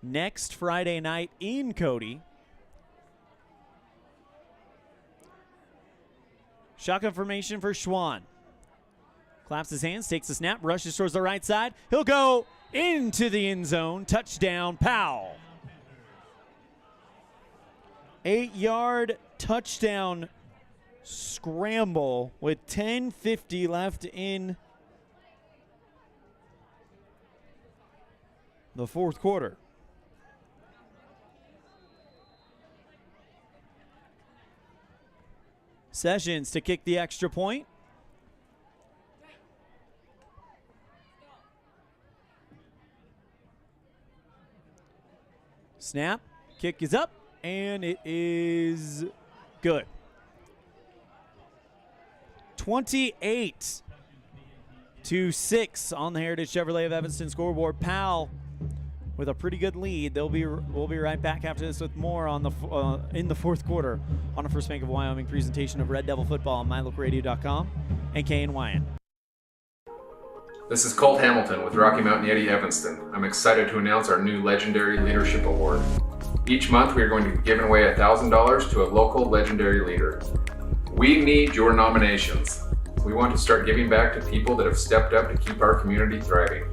next Friday night in Cody. Shotgun formation for Schwann. Claps his hands, takes the snap, rushes towards the right side. He'll go into the end zone. Touchdown, Powell. 8-yard touchdown scramble with 10:50 left in the fourth quarter. Sessions to kick the extra point. Snap, kick is up, and it is good. 28-6 on the Heritage Chevrolet of Evanston scoreboard. Powell with a pretty good lead. We'll be right back after this with more on the in the fourth quarter on a First Bank of Wyoming presentation of Red Devil football on mylocalradio.com and KNYN. This is Colt Hamilton with Rocky Mountain Yeti Evanston. I'm excited to announce our new Legendary Leadership Award. Each month we are going to be giving away $1,000 to a local legendary leader. We need your nominations. We want to start giving back to people that have stepped up to keep our community thriving.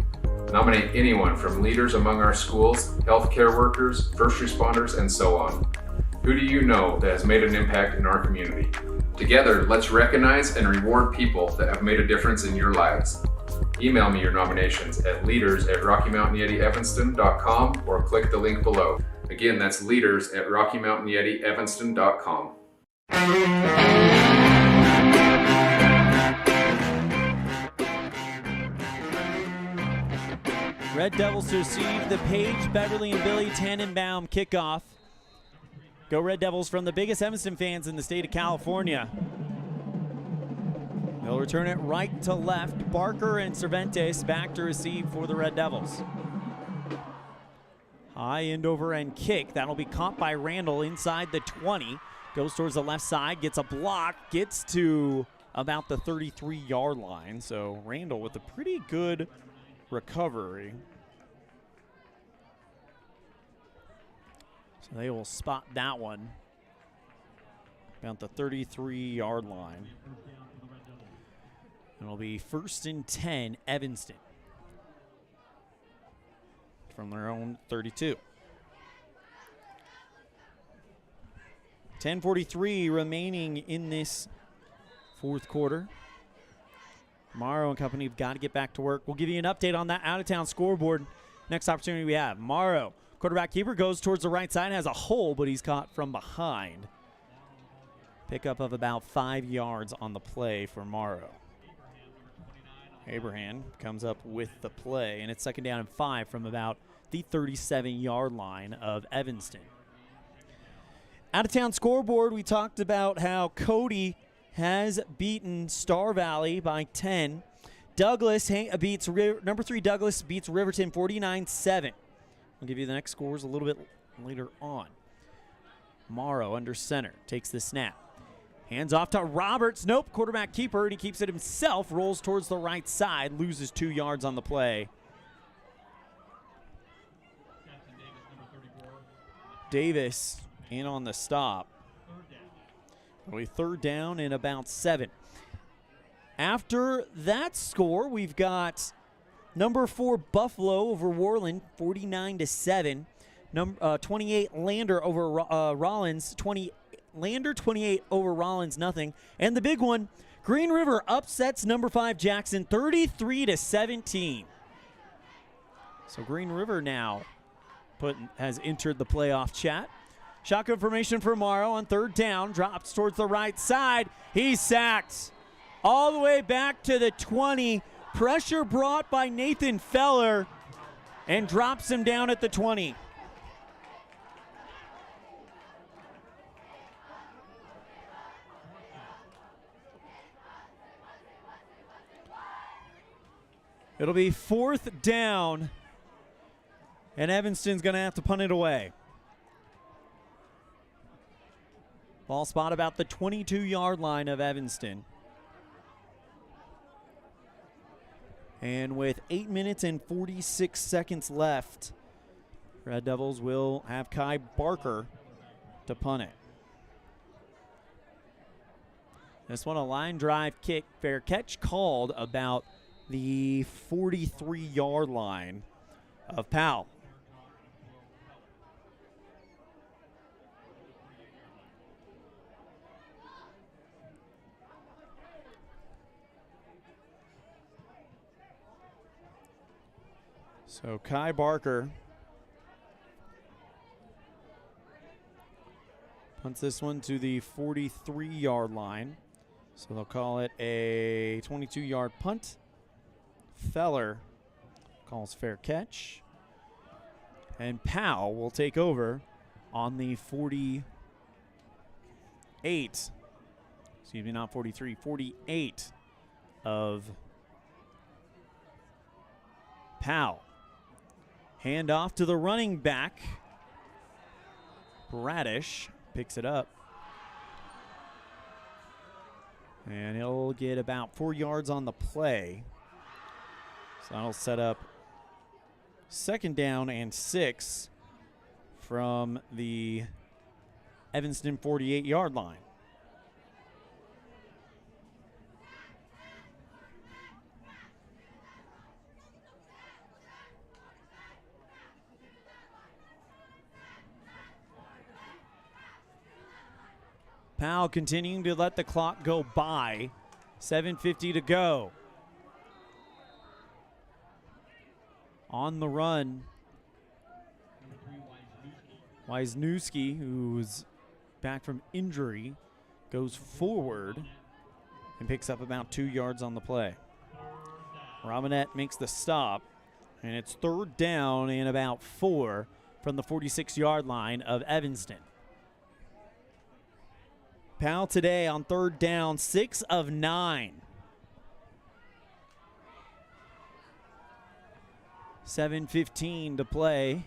Nominate anyone from leaders among our schools, healthcare workers, first responders, and so on. Who do you know that has made an impact in our community? Together, let's recognize and reward people that have made a difference in your lives. Email me your nominations at leaders@RockyMountainYetiEvanston.com or click the link below. Again, that's leaders@RockyMountainYetiEvanston.com. Red Devils to receive the Page, Beverly, and Billy Tannenbaum kickoff. Go Red Devils from the biggest Evanston fans in the state of California. They'll return it right to left. Barker and Cervantes back to receive for the Red Devils. High end over end kick. That'll be caught by Randall inside the 20. Goes towards the left side, gets a block, gets to about the 33-yard line. So Randall with a pretty good recovery. So they will spot that one about the 33-yard line. It'll be 1st and 10, Evanston, from their own 32. 10:43 remaining in this fourth quarter. Morrow and company have got to get back to work. We'll give you an update on that out-of-town scoreboard. Next opportunity we have. Morrow, quarterback keeper, goes towards the right side, has a hole, but he's caught from behind. Pickup of about 5 yards on the play for Morrow. Abraham comes up with the play, and it's 2nd down and 5 from about the 37-yard line of Evanston. Out-of-town scoreboard, we talked about how Cody has beaten Star Valley by 10. Douglas beats number 3 Douglas beats Riverton 49-7. We'll give you the next scores a little bit later on. Morrow under center takes the snap. Hands off to Roberts. Nope, quarterback keeper, and he keeps it himself. Rolls towards the right side, loses 2 yards on the play. Davis in on the stop. It'll be 3rd down and about 7. After that score, we've got number 4 Buffalo over Worland, 49-7. 28 Lander over Rollins, 20. Lander 28 over Rollins, nothing. And the big one, Green River upsets number 5 Jackson 33-17. So Green River now has entered the playoff chat. Shotgun formation for Morrow on 3rd down. Drops towards the right side. He's sacked all the way back to the 20. Pressure brought by Nathan Feller and drops him down at the 20. It'll be 4th down, and Evanston's going to have to punt it away. Ball spot about the 22-yard line of Evanston. And with 8 minutes and 46 seconds left, Red Devils will have Kai Barker to punt it. This one a line drive kick, fair catch called about the 43-yard line of Powell. So Kai Barker punts this one to the 43-yard line. So they'll call it a 22-yard punt. Feller calls fair catch. And Powell will take over on the 48. Excuse me, not 43, 48 of Powell. Hand off to the running back. Bradish picks it up. And he'll get about 4 yards on the play. So that'll set up 2nd down and 6 from the Evanston 48-yard line. Powell continuing to let the clock go by. 7:50 to go. On the run, Wisniewski, who's back from injury, goes forward and picks up about 2 yards on the play. Robinette makes the stop, and it's 3rd down and about 4 from the 46-yard line of Evanston. Powell today on 3rd down, 6 of 9. 7:15 to play.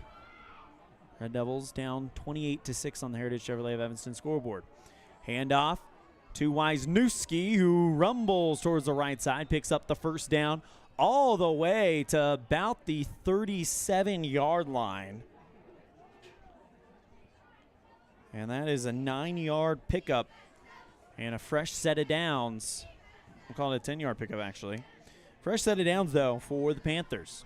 Red Devils down 28-6 on the Heritage Chevrolet of Evanston scoreboard. Handoff to Wisniewski, who rumbles towards the right side, picks up the 1st down all the way to about the 37-yard line. And that is a 9-yard pickup and a fresh set of downs. We'll call it a 10-yard pickup, actually. Fresh set of downs, though, for the Panthers.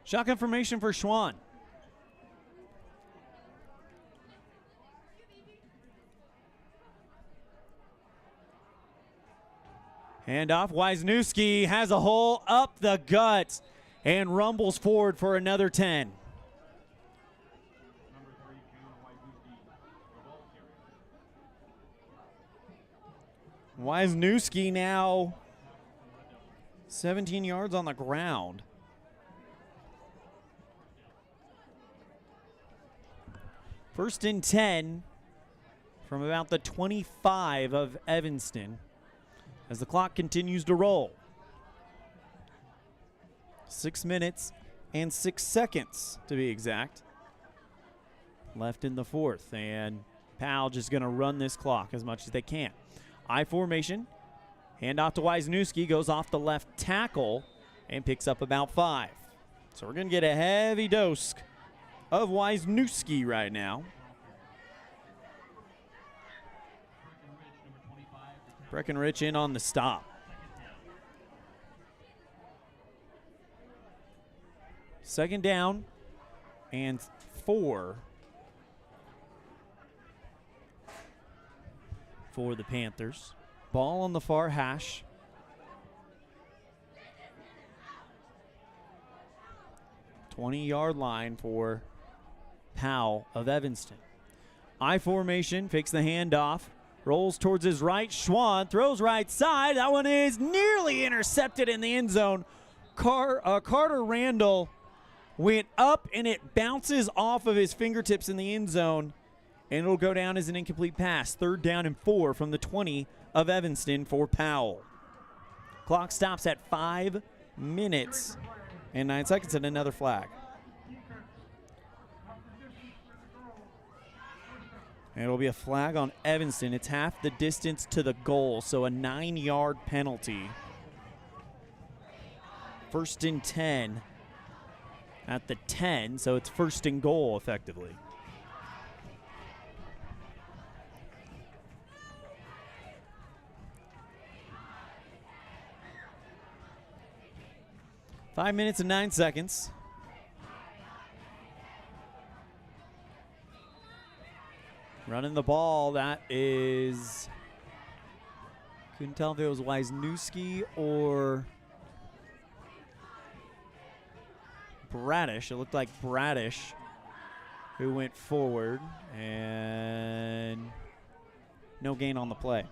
Shotgun formation for Schwann. Handoff. Wisniewski has a hole up the gut and rumbles forward for another 10. Wisniewski now 17 yards on the ground. First and 10 from about the 25 of Evanston as the clock continues to roll. 6 minutes and 6 seconds to be exact left in the 4th, and Powell just going to run this clock as much as they can. I formation, handoff to Wisniewski, goes off the left tackle and picks up about 5. So we're going to get a heavy dose of Wisniewski right now. Breckenridge in on the stop. Second down and 4 for the Panthers. Ball on the far hash. $20-yard line for Powell of Evanston. I formation, fakes the handoff, rolls towards his right. Schwann throws right side. That one is nearly intercepted in the end zone. Carter Randall went up and it bounces off of his fingertips in the end zone, and it'll go down as an incomplete pass. 3rd down and 4 from the 20 of Evanston for Powell. Clock stops at 5 minutes and 9 seconds and another flag. And it'll be a flag on Evanston. It's half the distance to the goal, so a 9-yard penalty. 1st and 10 at the 10, so it's 1st and goal effectively. Five minutes and 9 seconds. Running the ball, that is, couldn't tell if it was Wisniewski or Bradish. It looked like Bradish who went forward, and no gain on the play.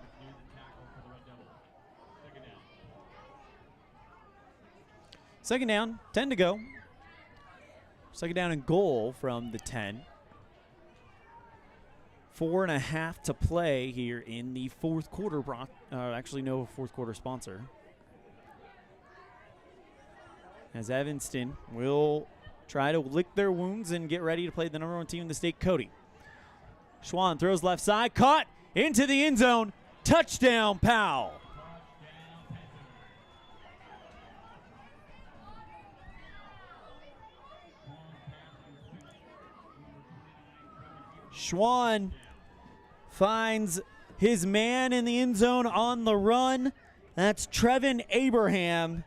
Second down, 10 to go. Second down and goal from the 10. 4.5 to play here in the fourth quarter. Actually, no fourth quarter sponsor. As Evanston will try to lick their wounds and get ready to play the number 1 team in the state, Cody. Schwann throws left side, caught into the end zone. Touchdown, Powell. Schwann finds his man in the end zone on the run. That's Trevin Abraham.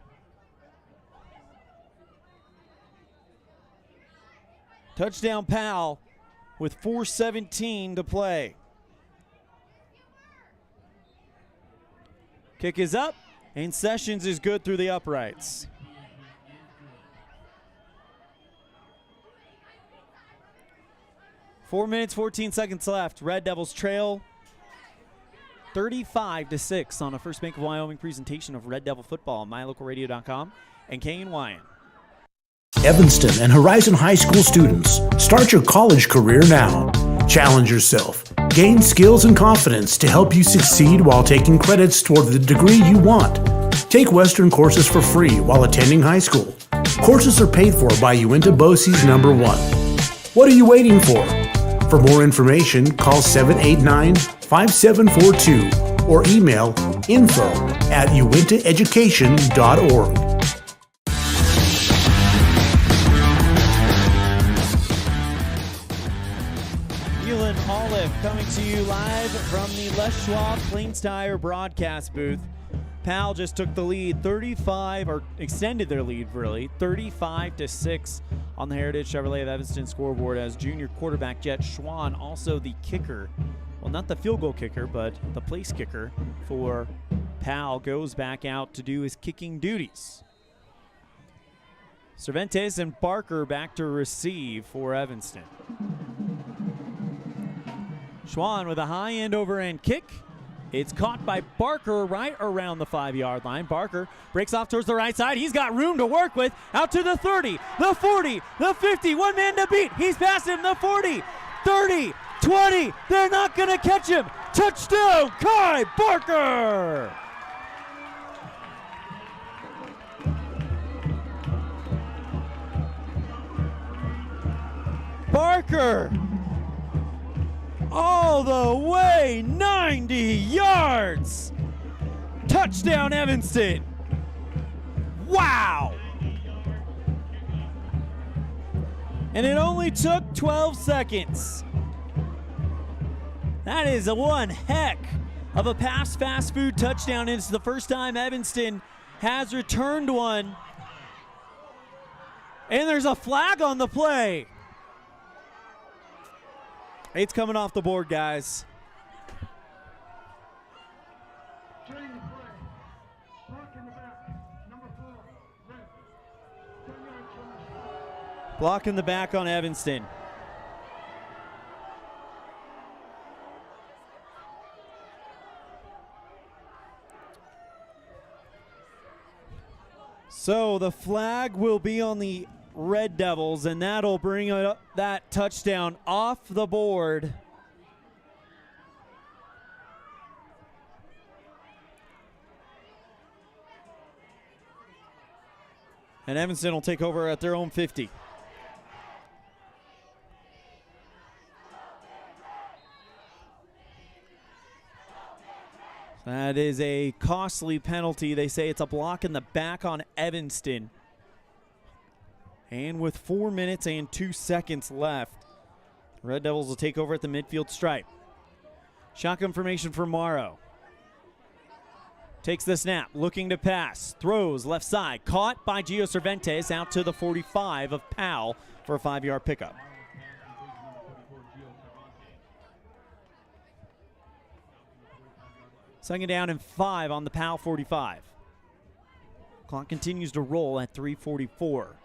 Touchdown, Powell, with 4:17 to play. Kick is up, and Sessions is good through the uprights. Four minutes, 14 seconds left. Red Devils trail 35-6 on a First Bank of Wyoming presentation of Red Devil football on mylocalradio.com and KNYN. Evanston and Horizon High School students, start your college career now. Challenge yourself. Gain skills and confidence to help you succeed while taking credits toward the degree you want. Take Western courses for free while attending high school. Courses are paid for by Uinta BOCES number 1. What are you waiting for? For more information, call 789-5742 or email info@uintaeducation.org. Elan, Olliff coming to you live from the Les Schwab Plains Tire broadcast booth. Powell just took the lead 35, or extended their lead really, 35-6 on the Heritage Chevrolet of Evanston scoreboard as junior quarterback Jet Schwann, also the kicker. Well, not the field goal kicker, but the place kicker for Powell, goes back out to do his kicking duties. Cervantes and Barker back to receive for Evanston. Schwann with a high end over end kick. It's caught by Barker right around the 5-yard line. Barker breaks off towards the right side. He's got room to work with. Out to the 30, the 40, the 50. One man to beat. He's past him. The 40, 30, 20. They're not going to catch him. Touchdown, Kai Barker. Barker all the way 90 yards. Touchdown, Evanston. Wow. And it only took 12 seconds. That is one heck of a pass fast food touchdown. And it's the first time Evanston has returned one. And there's a flag on the play. It's coming off the board, guys. Block in the back on Evanston. So the flag will be on the Red Devils, and that'll bring that touchdown off the board. And Evanston will take over at their own 50. That is a costly penalty. They say it's a block in the back on Evanston. And with 4 minutes and 2 seconds left, Red Devils will take over at the midfield stripe. Shotgun formation for Morrow. Takes the snap, looking to pass. Throws left side, caught by Gio Cervantes out to the 45 of Powell for a 5-yard pickup. Second down and 5 on the Powell 45. Clock continues to roll at 3:44.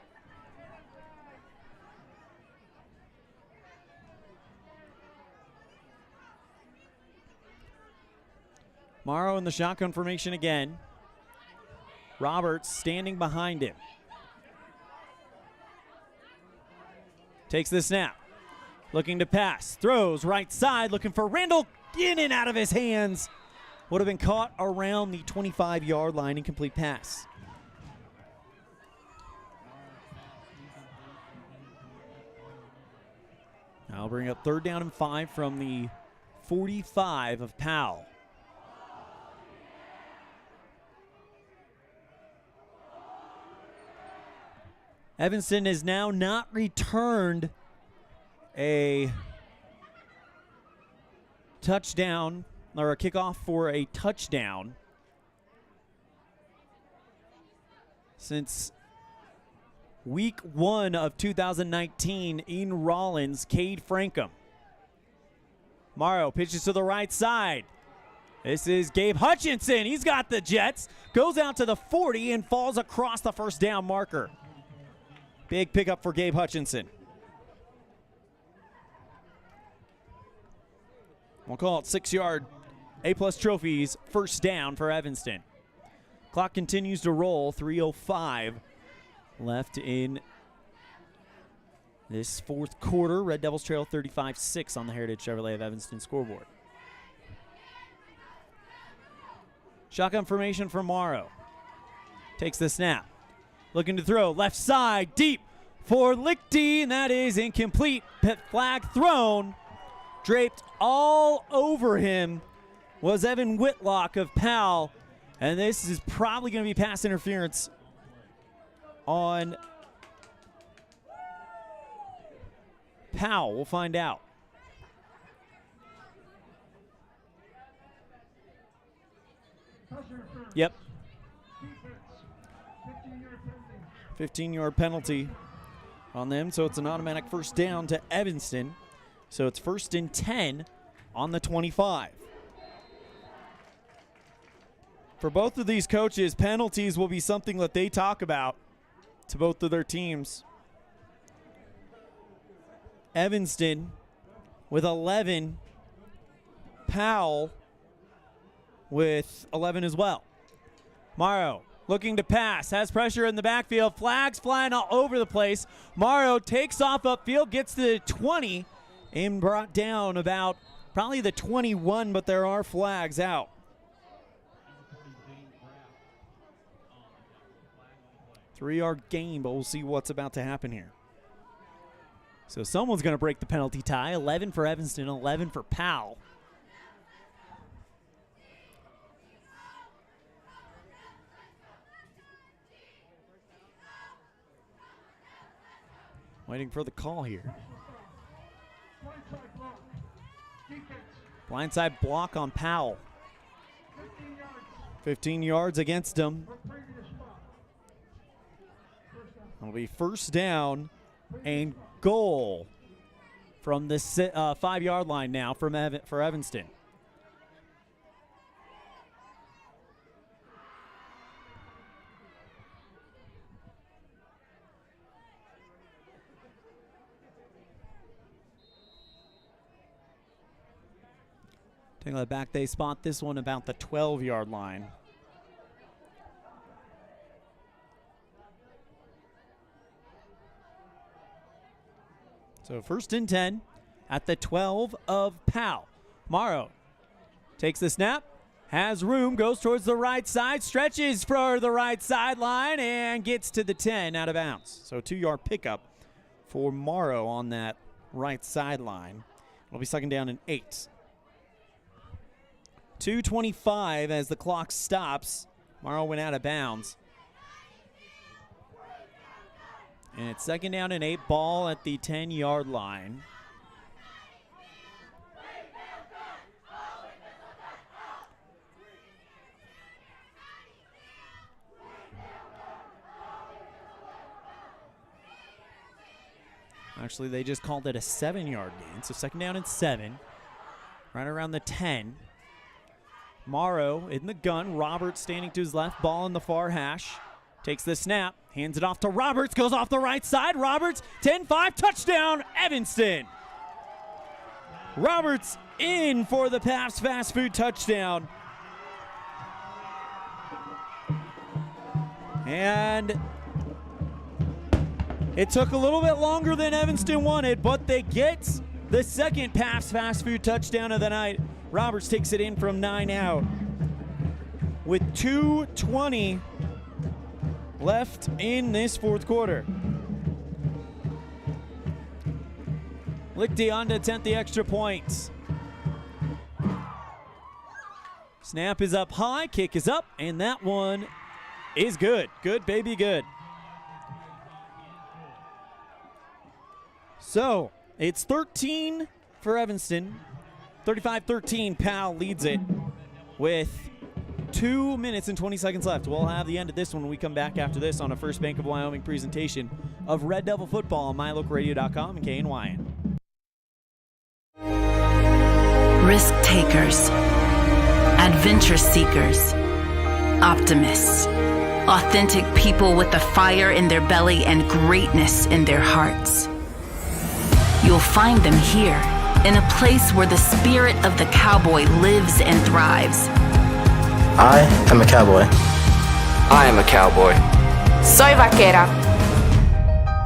Morrow in the shotgun formation again. Roberts standing behind him. Takes the snap. looking to pass, throws right side, looking for Randall, in and out of his hands. Would have been caught around the 25-yard line, incomplete pass. I'll bring up 3rd down and 5 from the 45 of Powell. Evanston has now not returned a touchdown or a kickoff for a touchdown since week 1 of 2019 in Rollins. Cade Frankham. Morrow pitches to the right side. This is Gabe Hutchinson. He's got the Jets. Goes out to the 40 and falls across the first down marker. Big pickup for Gabe Hutchinson. We'll call it 6-yard A-plus trophies, first down for Evanston. Clock continues to roll, 3:05 left in this 4th quarter. Red Devils trail 35-6 on the Heritage Chevrolet of Evanston scoreboard. Shotgun formation for Morrow. Takes the snap. Looking to throw, left side, deep for Lichty, and that is incomplete. Pit flag thrown. Draped all over him was Evan Whitlock of Powell, and this is probably going to be pass interference on Powell. We'll find out. Yep. 15-yard penalty on them, so it's an automatic first down to Evanston. So it's 1st and 10 on the 25. For both of these coaches, penalties will be something that they talk about to both of their teams. Evanston with 11. Powell with 11 as well. Morrow looking to pass, has pressure in the backfield, flags flying all over the place. Morrow takes off upfield, gets to the 20, and brought down about probably the 21, but there are flags out. Three-yard gain, but we'll see what's about to happen here. So someone's going to break the penalty tie. 11 for Evanston, 11 for Powell. Waiting for the call here. Blindside block on Powell. 15 yards against him. It'll be first down and goal from the 5-yard line now for Evanston. Taking that back, they spot this one about the 12-yard line. So 1st and 10 at the 12 of Powell. Morrow takes the snap, has room, goes towards the right side, stretches for the right sideline, and gets to the 10 out of bounds. So 2-yard pickup for Morrow on that right sideline. It'll be 2nd down and 8. 2:25 as the clock stops. Morrow went out of bounds. And it's 2nd down and 8, ball at the 10-yard line. Actually, they just called it a 7-yard gain, so 2nd down and 7. Right around the 10. Morrow in the gun. Roberts standing to his left. Ball in the far hash. Takes the snap. Hands it off to Roberts. Goes off the right side. Roberts, 10-5, touchdown, Evanston. Roberts in for the Pabst Fast Food touchdown. And it took a little bit longer than Evanston wanted, but they get the second Pabst fast food touchdown of the night. Roberts takes it in from 9 out. With 2:20 left in this fourth quarter. Lichty on to attempt the extra points. Snap is up high, kick is up, and that one is good. Good, baby, good. So, it's 13 for Evanston. 35-13, Powell leads it with 2 minutes and 20 seconds left. We'll have the end of this one when we come back after this on a First Bank of Wyoming presentation of Red Devil football on mylocalradio.com and KNYN. Risk takers, adventure seekers, optimists, authentic people with the fire in their belly and greatness in their hearts. You'll find them here, in a place where the spirit of the cowboy lives and thrives. I am a cowboy. I am a cowboy. Soy vaquera.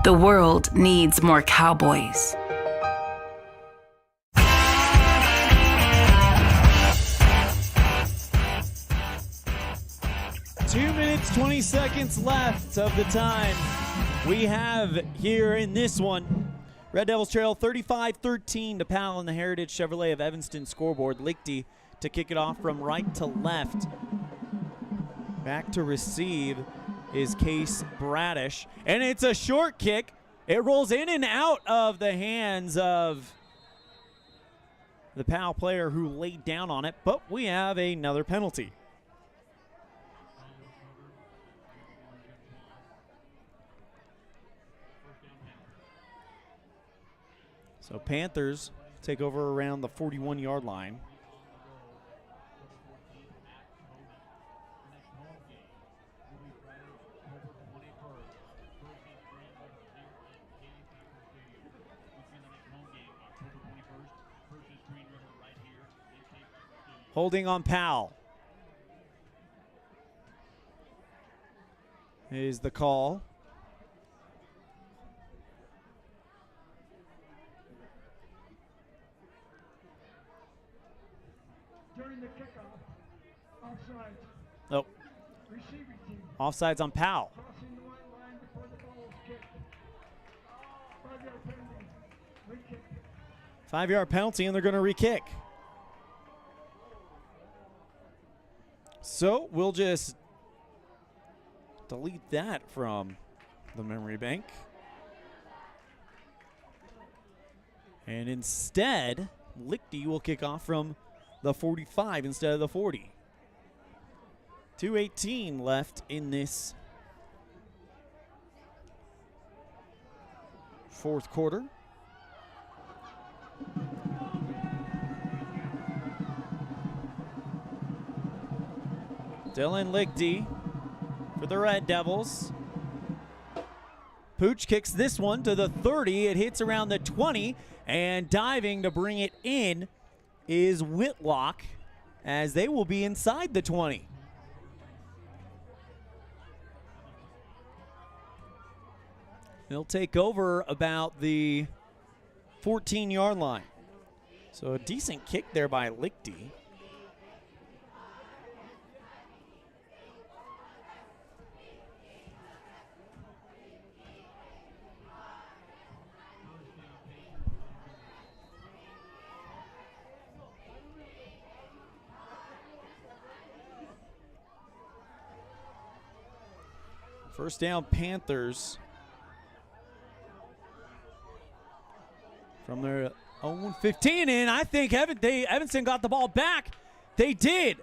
The world needs more cowboys. 2 minutes, 20 seconds left of the time we have here in this one. Red Devils trail 35-13 to Powell in the Heritage Chevrolet of Evanston scoreboard. Lichty to kick it off from right to left. Back to receive is Case Bradish. And it's a short kick. It rolls in and out of the hands of the Powell player who laid down on it, but we have another penalty. So Panthers take over around the 41-yard line. Holding on Powell is the call. During the kickoff, offside. Oh, Receiving team. offsides on Powell. Crossing the white line before the ball is kicked. 5-yard penalty. Re-kick. 5-yard penalty, and they're going to re-kick. So we'll just delete that from the memory bank. And instead, Lichty will kick off from the 45 instead of the 40. 2:18 left in this fourth quarter. Dylan Lichty for the Red Devils. Pooch kicks this one to the 30. It hits around the 20, and diving to bring it in is Whitlock, as they will be inside the 20. They'll take over about the 14-yard line. So a decent kick there by Lichty. First down, Panthers. From their own 15, and I think Evanston got the ball back. They did.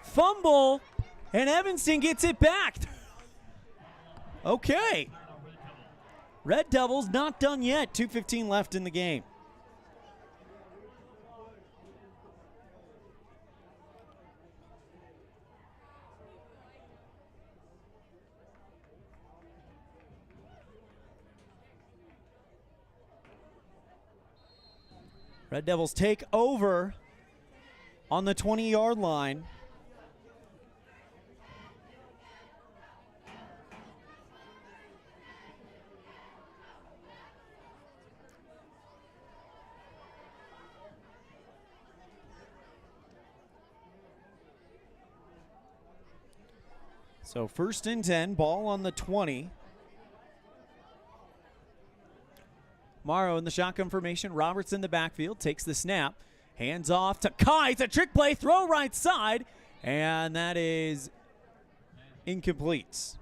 Fumble, and Evanston gets it back. Okay. Red Devils not done yet. 2:15 left in the game. Red Devils take over on the 20-yard line. So 1st and 10, ball on the 20. Morrow in the shotgun formation. Roberts in the backfield, takes the snap. Hands off to Kai. It's a trick play, throw right side, and that is incomplete.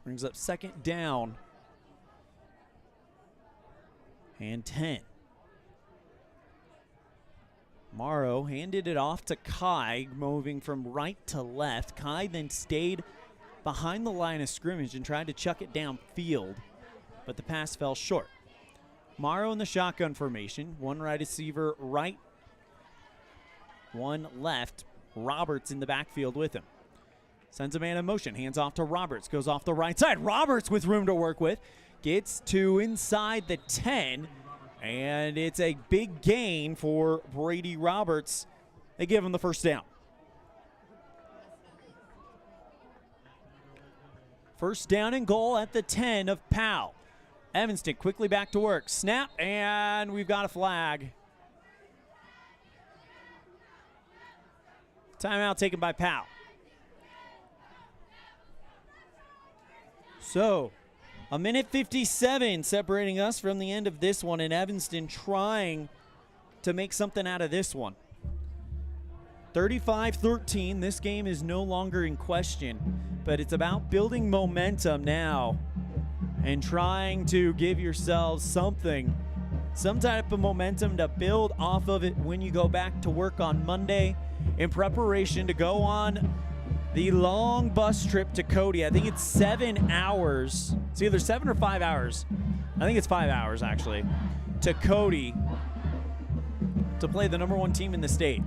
Brings up 2nd down and 10. Morrow handed it off to Kai, moving from right to left. Kai then stayed behind the line of scrimmage and tried to chuck it downfield, but the pass fell short. Morrow in the shotgun formation. One right receiver right, one left. Roberts in the backfield with him. Sends a man in motion. Hands off to Roberts. Goes off the right side. Roberts with room to work with. Gets to inside the 10. And it's a big gain for Brady Roberts. They give him the 1st down. 1st down and goal at the 10 of Powell. Evanston quickly back to work. Snap, and we've got a flag. Timeout taken by Powell. So, a minute 57 separating us from the end of this one, and Evanston trying to make something out of this one. 35-13, this game is no longer in question, but it's about building momentum now and trying to give yourselves some type of momentum to build off of it when you go back to work on Monday in preparation to go on the long bus trip to Cody. I think it's 7 hours. It's either 7 or 5 hours. I think it's 5 hours, actually, to Cody to play the number 1 team in the state.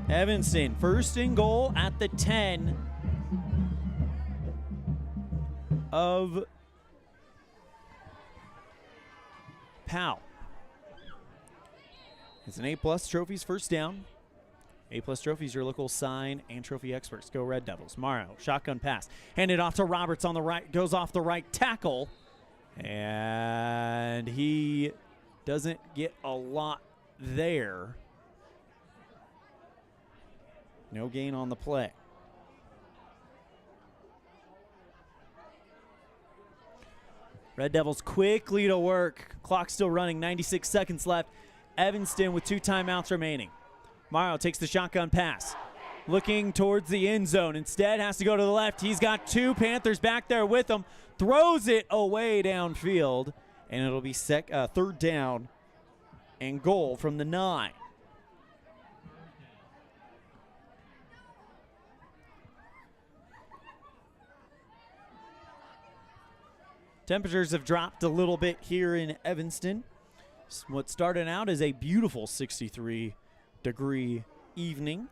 Evanston, 1st and goal at the 10 of Powell. It's an A+ trophies 1st down. A+ trophies, your local sign and trophy experts. Go Red Devils. Morrow, shotgun pass. Handed off to Roberts on the right. Goes off the right tackle. And he doesn't get a lot there. No gain on the play. Red Devils quickly to work. Clock still running, 96 seconds left. Evanston with 2 timeouts remaining. Morrow takes the shotgun pass. Looking towards the end zone. Instead has to go to the left. He's got 2 Panthers back there with him. Throws it away downfield. And it'll be 3rd down and goal from the 9. Temperatures have dropped a little bit here in Evanston. What started out as a beautiful 63-degree evening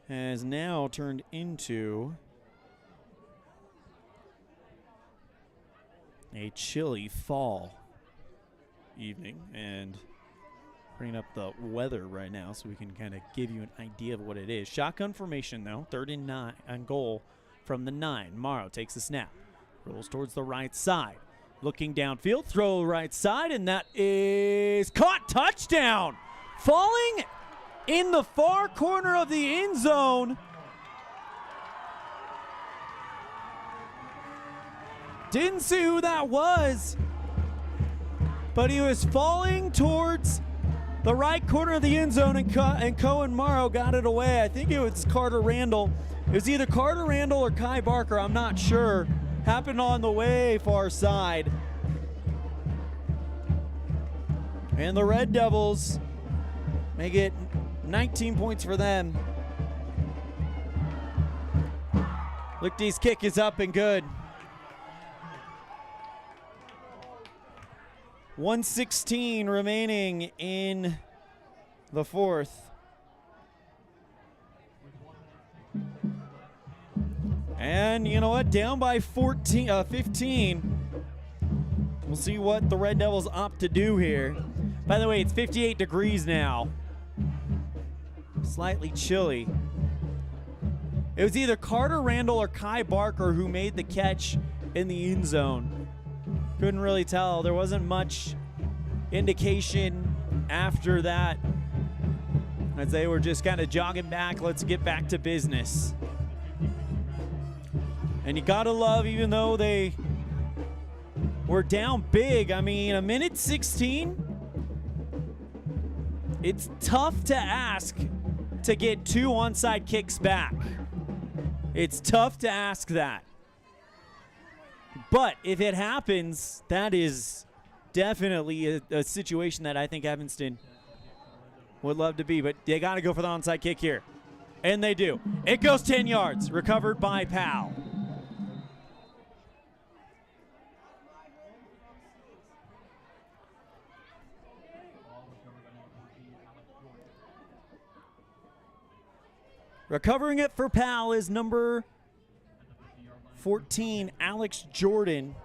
has now turned into a chilly fall evening. And bringing up the weather right now so we can kind of give you an idea of what it is. Shotgun formation, though, 3rd and 9 on goal from the 9. Morrow takes the snap. Rolls towards the right side. Looking downfield, throw right side, and that is caught. Touchdown! Falling in the far corner of the end zone. Didn't see who that was, but he was falling towards the right corner of the end zone, and Cohen Morrow got it away. I think it was Carter Randall. It was either Carter Randall or Kai Barker, I'm not sure. Happened on the way far side. And the Red Devils make it 19 points for them. Lichty's kick is up and good. 1:16 remaining in the 4th. And you know what? Down by 15. We'll see what the Red Devils opt to do here. By the way, it's 58 degrees now. Slightly chilly. It was either Carter Randall or Kai Barker who made the catch in the end zone. Couldn't really tell. There wasn't much indication after that, as they were just kind of jogging back, let's get back to business. And you got to love, even though they were down big, I mean, a minute 16, it's tough to ask to get 2 onside kicks back. It's tough to ask that. But if it happens, that is definitely a situation that I think Evanston would love to be. But they got to go for the onside kick here. And they do. It goes 10 yards, recovered by Powell. Recovering it for Powell is number 14, Alex Jordan.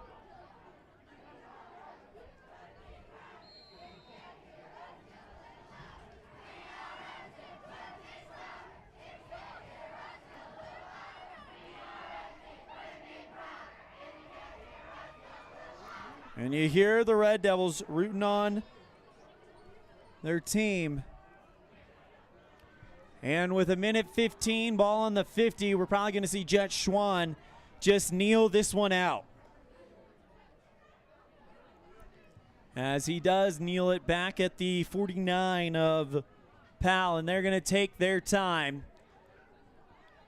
And you hear the Red Devils rooting on their team. And with a minute 15, ball on the 50, we're probably going to see Jet Schwann just kneel this one out. As he does kneel it back at the 49 of Powell, and they're going to take their time.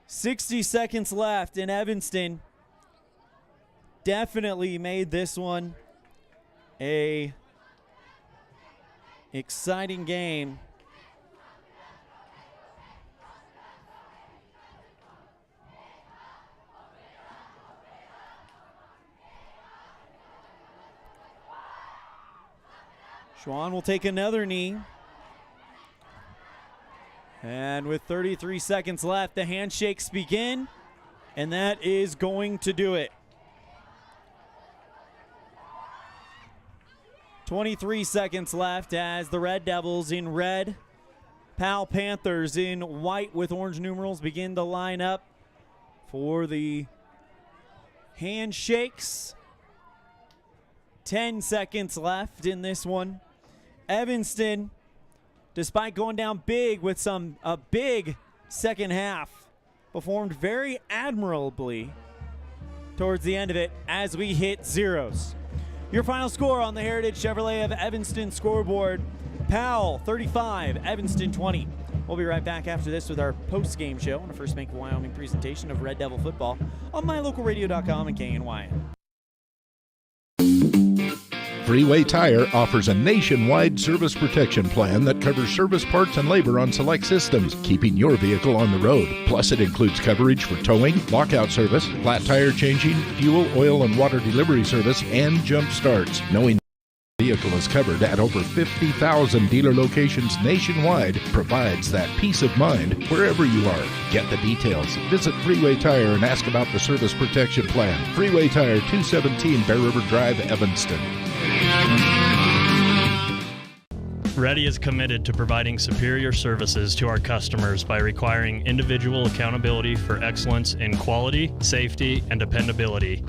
60 seconds left, and Evanston definitely made this one a exciting game. Schwann will take another knee. And with 33 seconds left, the handshakes begin, and that is going to do it. 23 seconds left as the Red Devils in red, Powell Panthers in white with orange numerals begin to line up for the handshakes. 10 seconds left in this one. Evanston, despite going down big with a big second half, performed very admirably towards the end of it as we hit zeros. Your final score on the Heritage Chevrolet of Evanston scoreboard: Powell 35, Evanston 20. We'll be right back after this with our post-game show on a First Bank of Wyoming presentation of Red Devil football on mylocalradio.com and KNYN. Freeway Tire offers a nationwide service protection plan that covers service parts and labor on select systems, keeping your vehicle on the road. Plus, it includes coverage for towing, lockout service, flat tire changing, fuel, oil, and water delivery service, and jump starts. Knowing the vehicle is covered at over 50,000 dealer locations nationwide provides that peace of mind wherever you are. Get the details. Visit Freeway Tire and ask about the service protection plan. Freeway Tire, 217 Bear River Drive, Evanston. Ready is committed to providing superior services to our customers by requiring individual accountability for excellence in quality, safety, and dependability.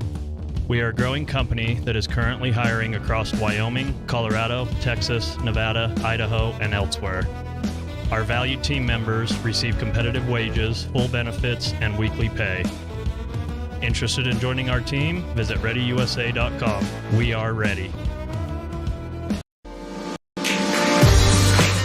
We are a growing company that is currently hiring across Wyoming, Colorado, Texas, Nevada, Idaho, and elsewhere. Our valued team members receive competitive wages, full benefits, and weekly pay. Interested in joining our team? Visit ReadyUSA.com. We are ready.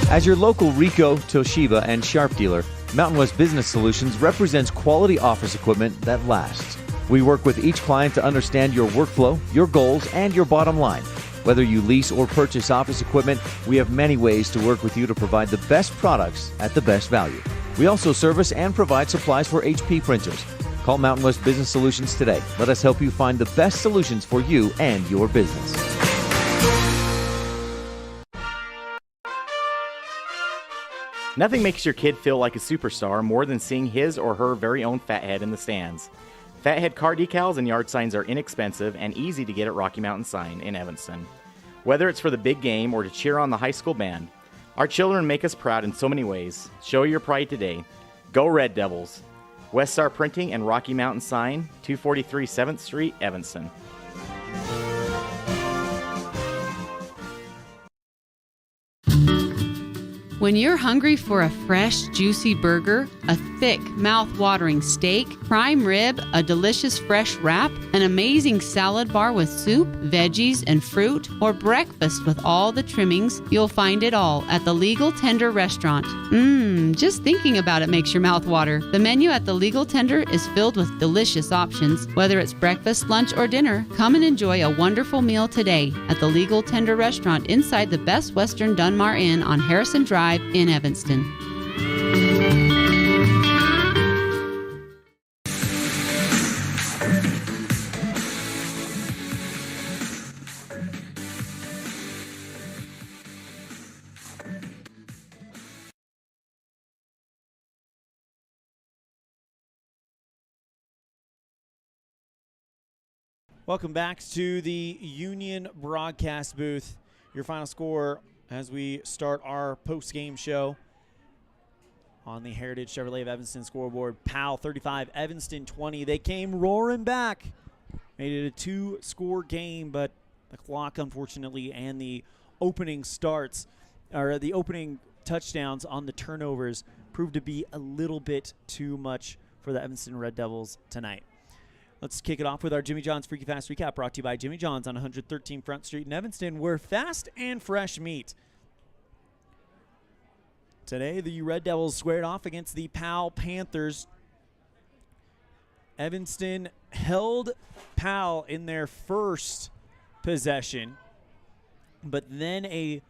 As your local Ricoh, Toshiba, and Sharp dealer, Mountain West Business Solutions represents quality office equipment that lasts. We work with each client to understand your workflow, your goals, and your bottom line. Whether you lease or purchase office equipment, we have many ways to work with you to provide the best products at the best value. We also service and provide supplies for HP printers. Call Mountain West Business Solutions today. Let us help you find the best solutions for you and your business. Nothing makes your kid feel like a superstar more than seeing his or her very own Fathead in the stands. Fathead car decals and yard signs are inexpensive and easy to get at Rocky Mountain Sign in Evanston. Whether it's for the big game or to cheer on the high school band, our children make us proud in so many ways. Show your pride today. Go Red Devils! West Star Printing and Rocky Mountain Sign, 243 7th Street, Evanston. When you're hungry for a fresh, juicy burger, a thick, mouth-watering steak, prime rib, a delicious fresh wrap, an amazing salad bar with soup, veggies, and fruit, or breakfast with all the trimmings, you'll find it all at the Legal Tender Restaurant. Just thinking about it makes your mouth water. The menu at the Legal Tender is filled with delicious options. Whether it's breakfast, lunch, or dinner, come and enjoy a wonderful meal today at the Legal Tender Restaurant inside the Best Western Dunmar Inn on Harrison Drive in Evanston. Welcome back to the Union broadcast booth. Your final score as we start our post-game show on the Heritage Chevrolet of Evanston scoreboard. Powell 35, Evanston 20. They came roaring back. Made it a two-score game, but the clock, unfortunately, and the opening starts, or the opening touchdowns on the turnovers proved to be a little bit too much for the Evanston Red Devils tonight. Let's kick it off with our Jimmy John's Freaky Fast Recap, brought to you by Jimmy John's on 113 Front Street in Evanston, where fast and fresh meat. Today, the Red Devils squared off against the Powell Panthers. Evanston held Powell in their first possession, but then a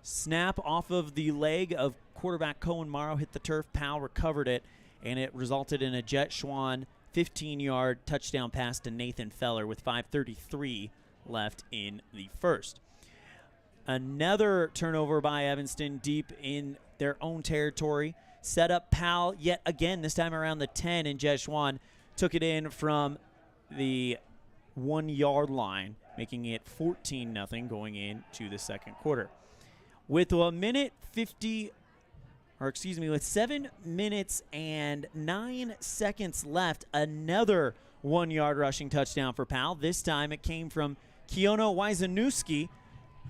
snap off of the leg of quarterback Cohen Morrow hit the turf. Powell recovered it, and it resulted in a Jet Schwan 15-yard touchdown pass to Nathan Feller with 5:33 left in the first. Another turnover by Evanston deep in their own territory. Set up Powell yet again, this time around the 10, and Jet Schwan took it in from the 1-yard line, making it 14-0 going into the second quarter. With 7 minutes and 9 seconds left, another 1-yard rushing touchdown for Powell. This time it came from Keono Wyzanewski.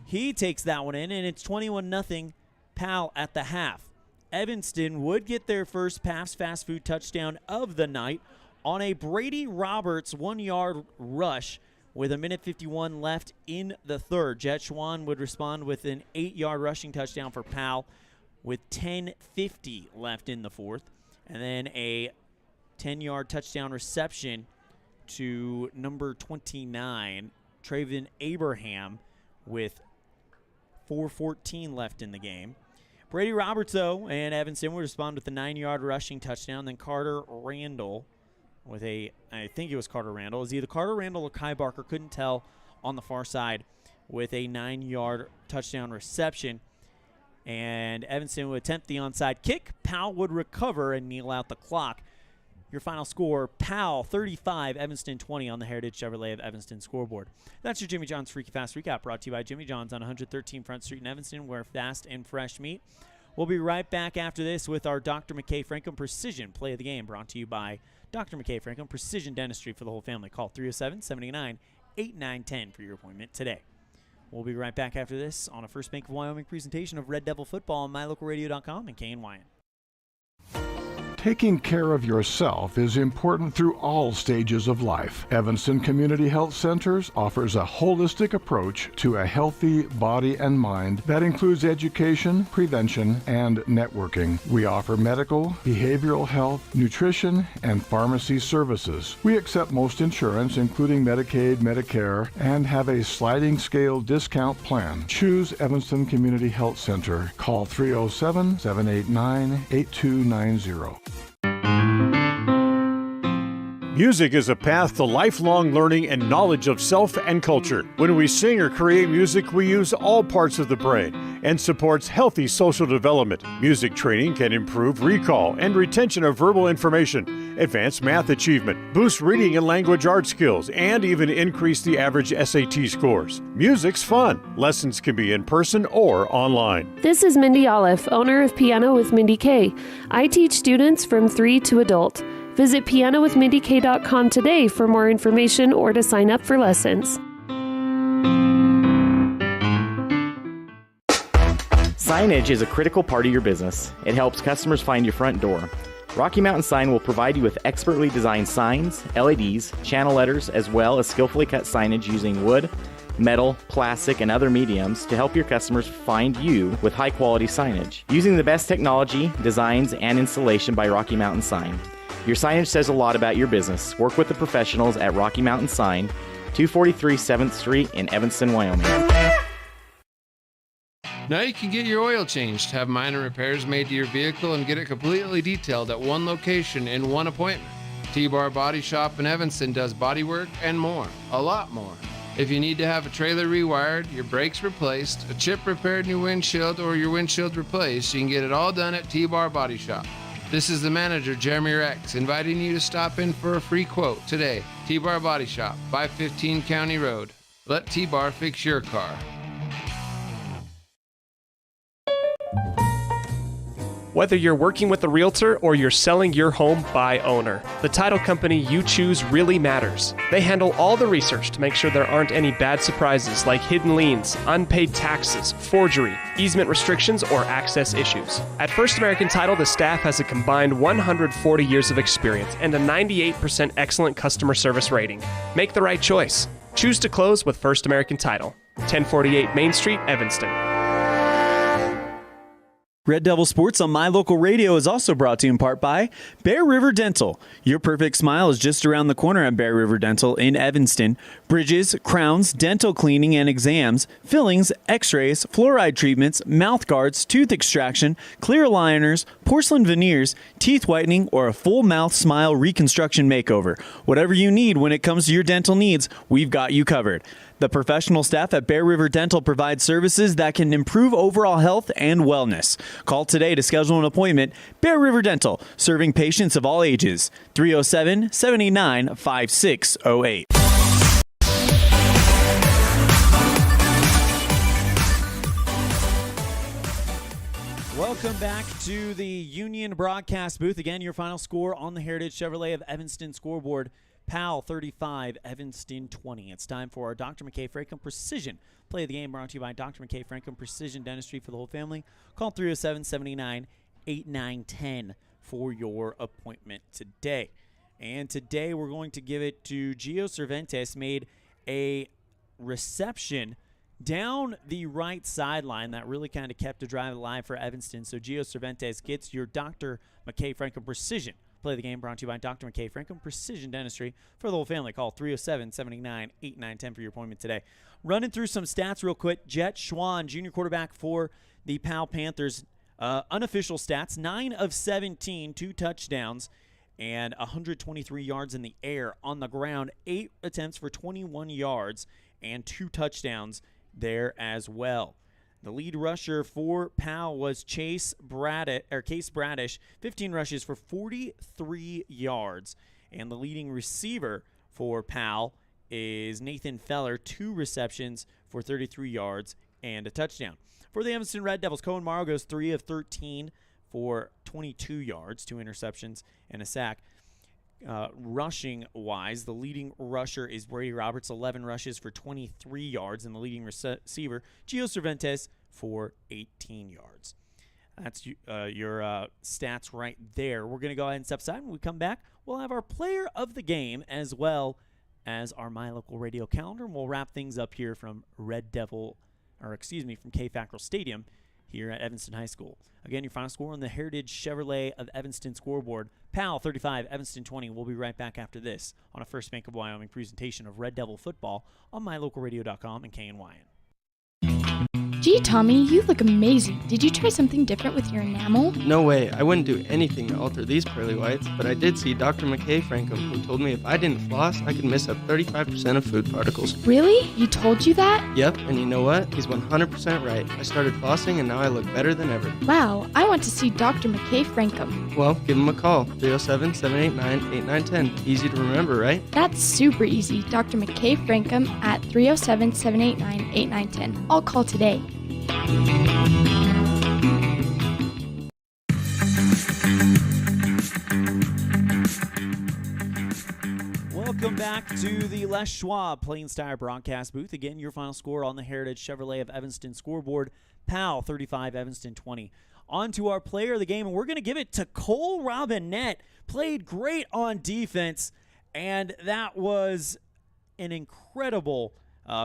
He takes that one in, and it's 21-0 Powell at the half. Evanston would get their first Pabst Fast Food touchdown of the night on a Brady Roberts 1-yard rush with 1:51 left in the third. Jet Schwan would respond with an 8-yard rushing touchdown for Powell with 10:50 left in the fourth. And then a 10-yard touchdown reception to number 29, Traven Abraham, with 4:14 left in the game. Brady Roberts, though, and Evanston would respond with a 9-yard rushing touchdown. Then Carter Randall with I think it was Carter Randall. It was either Carter Randall or Kai Barker, couldn't tell, on the far side with a 9-yard touchdown reception. And Evanston would attempt the onside kick. Powell would recover and kneel out the clock. Your final score, Powell 35, Evanston 20 on the Heritage Chevrolet of Evanston scoreboard. That's your Jimmy John's Freaky Fast Recap, brought to you by Jimmy John's on 113 Front Street in Evanston, where fast and fresh meat. We'll be right back after this with our Dr. McKay Franklin Precision Play of the Game, brought to you by Dr. McKay Franklin Precision Dentistry for the whole family. Call 307-789-8910 for your appointment today. We'll be right back after this on a First Bank of Wyoming presentation of Red Devil Football on MyLocalRadio.com and KNYN. Taking care of yourself is important through all stages of life. Evanston Community Health Centers offers a holistic approach to a healthy body and mind that includes education, prevention, and networking. We offer medical, behavioral health, nutrition, and pharmacy services. We accept most insurance, including Medicaid, Medicare, and have a sliding scale discount plan. Choose Evanston Community Health Center. Call 307-789-8290. Music is a path to lifelong learning and knowledge of self and culture. When we sing or create music, we use all parts of the brain and supports healthy social development. Music training can improve recall and retention of verbal information, advance math achievement, boost reading and language arts skills, and even increase the average SAT scores. Music's fun. Lessons can be in person or online. This is Mindy Olliff, owner of Piano with Mindy K. I teach students from 3 to adult. Visit pianowithmindyk.com today for more information or to sign up for lessons. Signage is a critical part of your business. It helps customers find your front door. Rocky Mountain Sign will provide you with expertly designed signs, LEDs, channel letters, as well as skillfully cut signage using wood, metal, plastic, and other mediums to help your customers find you with high-quality signage. Using the best technology, designs, and installation by Rocky Mountain Sign. Your signage says a lot about your business. Work with the professionals at Rocky Mountain Sign, 243 7th Street in Evanston, Wyoming. Now you can get your oil changed, have minor repairs made to your vehicle, and get it completely detailed at one location in one appointment. T-Bar Body Shop in Evanston does body work and more, a lot more. If you need to have a trailer rewired, your brakes replaced, a chip repaired in your windshield, or your windshield replaced, you can get it all done at T-Bar Body Shop. This is the manager, Jeremy Rex, inviting you to stop in for a free quote today. T-Bar Body Shop, 515 County Road. Let T-Bar fix your car. Whether you're working with a realtor or you're selling your home by owner, the title company you choose really matters. They handle all the research to make sure there aren't any bad surprises like hidden liens, unpaid taxes, forgery, easement restrictions, or access issues. At First American Title, the staff has a combined 140 years of experience and a 98% excellent customer service rating. Make the right choice. Choose to close with First American Title. 1048 Main Street, Evanston. Red Devil Sports on My Local Radio is also brought to you in part by Bear River Dental. Your perfect smile is just around the corner at Bear River Dental in Evanston. Bridges, crowns, dental cleaning and exams, fillings, x-rays, fluoride treatments, mouth guards, tooth extraction, clear aligners, porcelain veneers, teeth whitening, or a full mouth smile reconstruction makeover. Whatever you need when it comes to your dental needs, we've got you covered. The professional staff at Bear River Dental provides services that can improve overall health and wellness. Call today to schedule an appointment. Bear River Dental, serving patients of all ages. 307-789-5608. Welcome back to the Union broadcast booth. Again, your final score on the Heritage Chevrolet of Evanston scoreboard. Powell 35, Evanston 20. It's time for our Dr. McKay Franklin Precision Play of the Game, brought to you by Dr. McKay Franklin Precision Dentistry for the whole family. Call 307-789-8910 for your appointment today. And today we're going to give it to Gio Cervantes. Made a reception down the right sideline that really kind of kept the drive alive for Evanston. So Gio Cervantes gets your Dr. McKay Franklin Precision Play of the Game, brought to you by Dr. McKay Franklin Precision Dentistry for the whole family. Call 307-789-8910 for your appointment today. Running through some stats real quick. Jet Schwan, junior quarterback for the Powell Panthers. Unofficial stats, 9 of 17, 2 touchdowns, and 123 yards in the air. On the ground, 8 attempts for 21 yards and 2 touchdowns there as well. The lead rusher for Powell was Case Bradish, 15 rushes for 43 yards. And the leading receiver for Powell is Nathan Feller, 2 receptions for 33 yards and a touchdown. For the Evanston Red Devils, Cohen Morrow goes 3 of 13 for 22 yards, 2 interceptions and a sack. Rushing-wise, the leading rusher is Brady Roberts, 11 rushes for 23 yards, and the leading receiver, Gio Cervantes, for 18 yards. That's your stats right there. We're going to go ahead and step aside. When we come back, we'll have our player of the game as well as our My Local Radio calendar, and we'll wrap things up here from from K. Fackrell Stadium here at Evanston High School. Again, your final score on the Heritage Chevrolet of Evanston scoreboard. Powell 35, Evanston 20. We'll be right back after this on a First Bank of Wyoming presentation of Red Devil football on MyLocalRadio.com and KNYN. Gee, Tommy, you look amazing. Did you try something different with your enamel? No way. I wouldn't do anything to alter these pearly whites, but I did see Dr. McKay Franklin, who told me if I didn't floss, I could miss up 35% of food particles. Really? You told you that? Yep, and you know what? He's 100% right. I started flossing, and now I look better than ever. Wow, I want to see Dr. McKay Franklin. Well, give him a call. 307-789-8910. Easy to remember, right? That's super easy. Dr. McKay Franklin at 307-789-8910. I'll call today. Welcome back to the Les Schwab Plains Tire broadcast booth. Again, your final score on the Heritage Chevrolet of Evanston scoreboard. Powell 35, Evanston 20. On to our player of the game, and we're going to give it to Cole Robinette. Played great on defense, and that was an incredible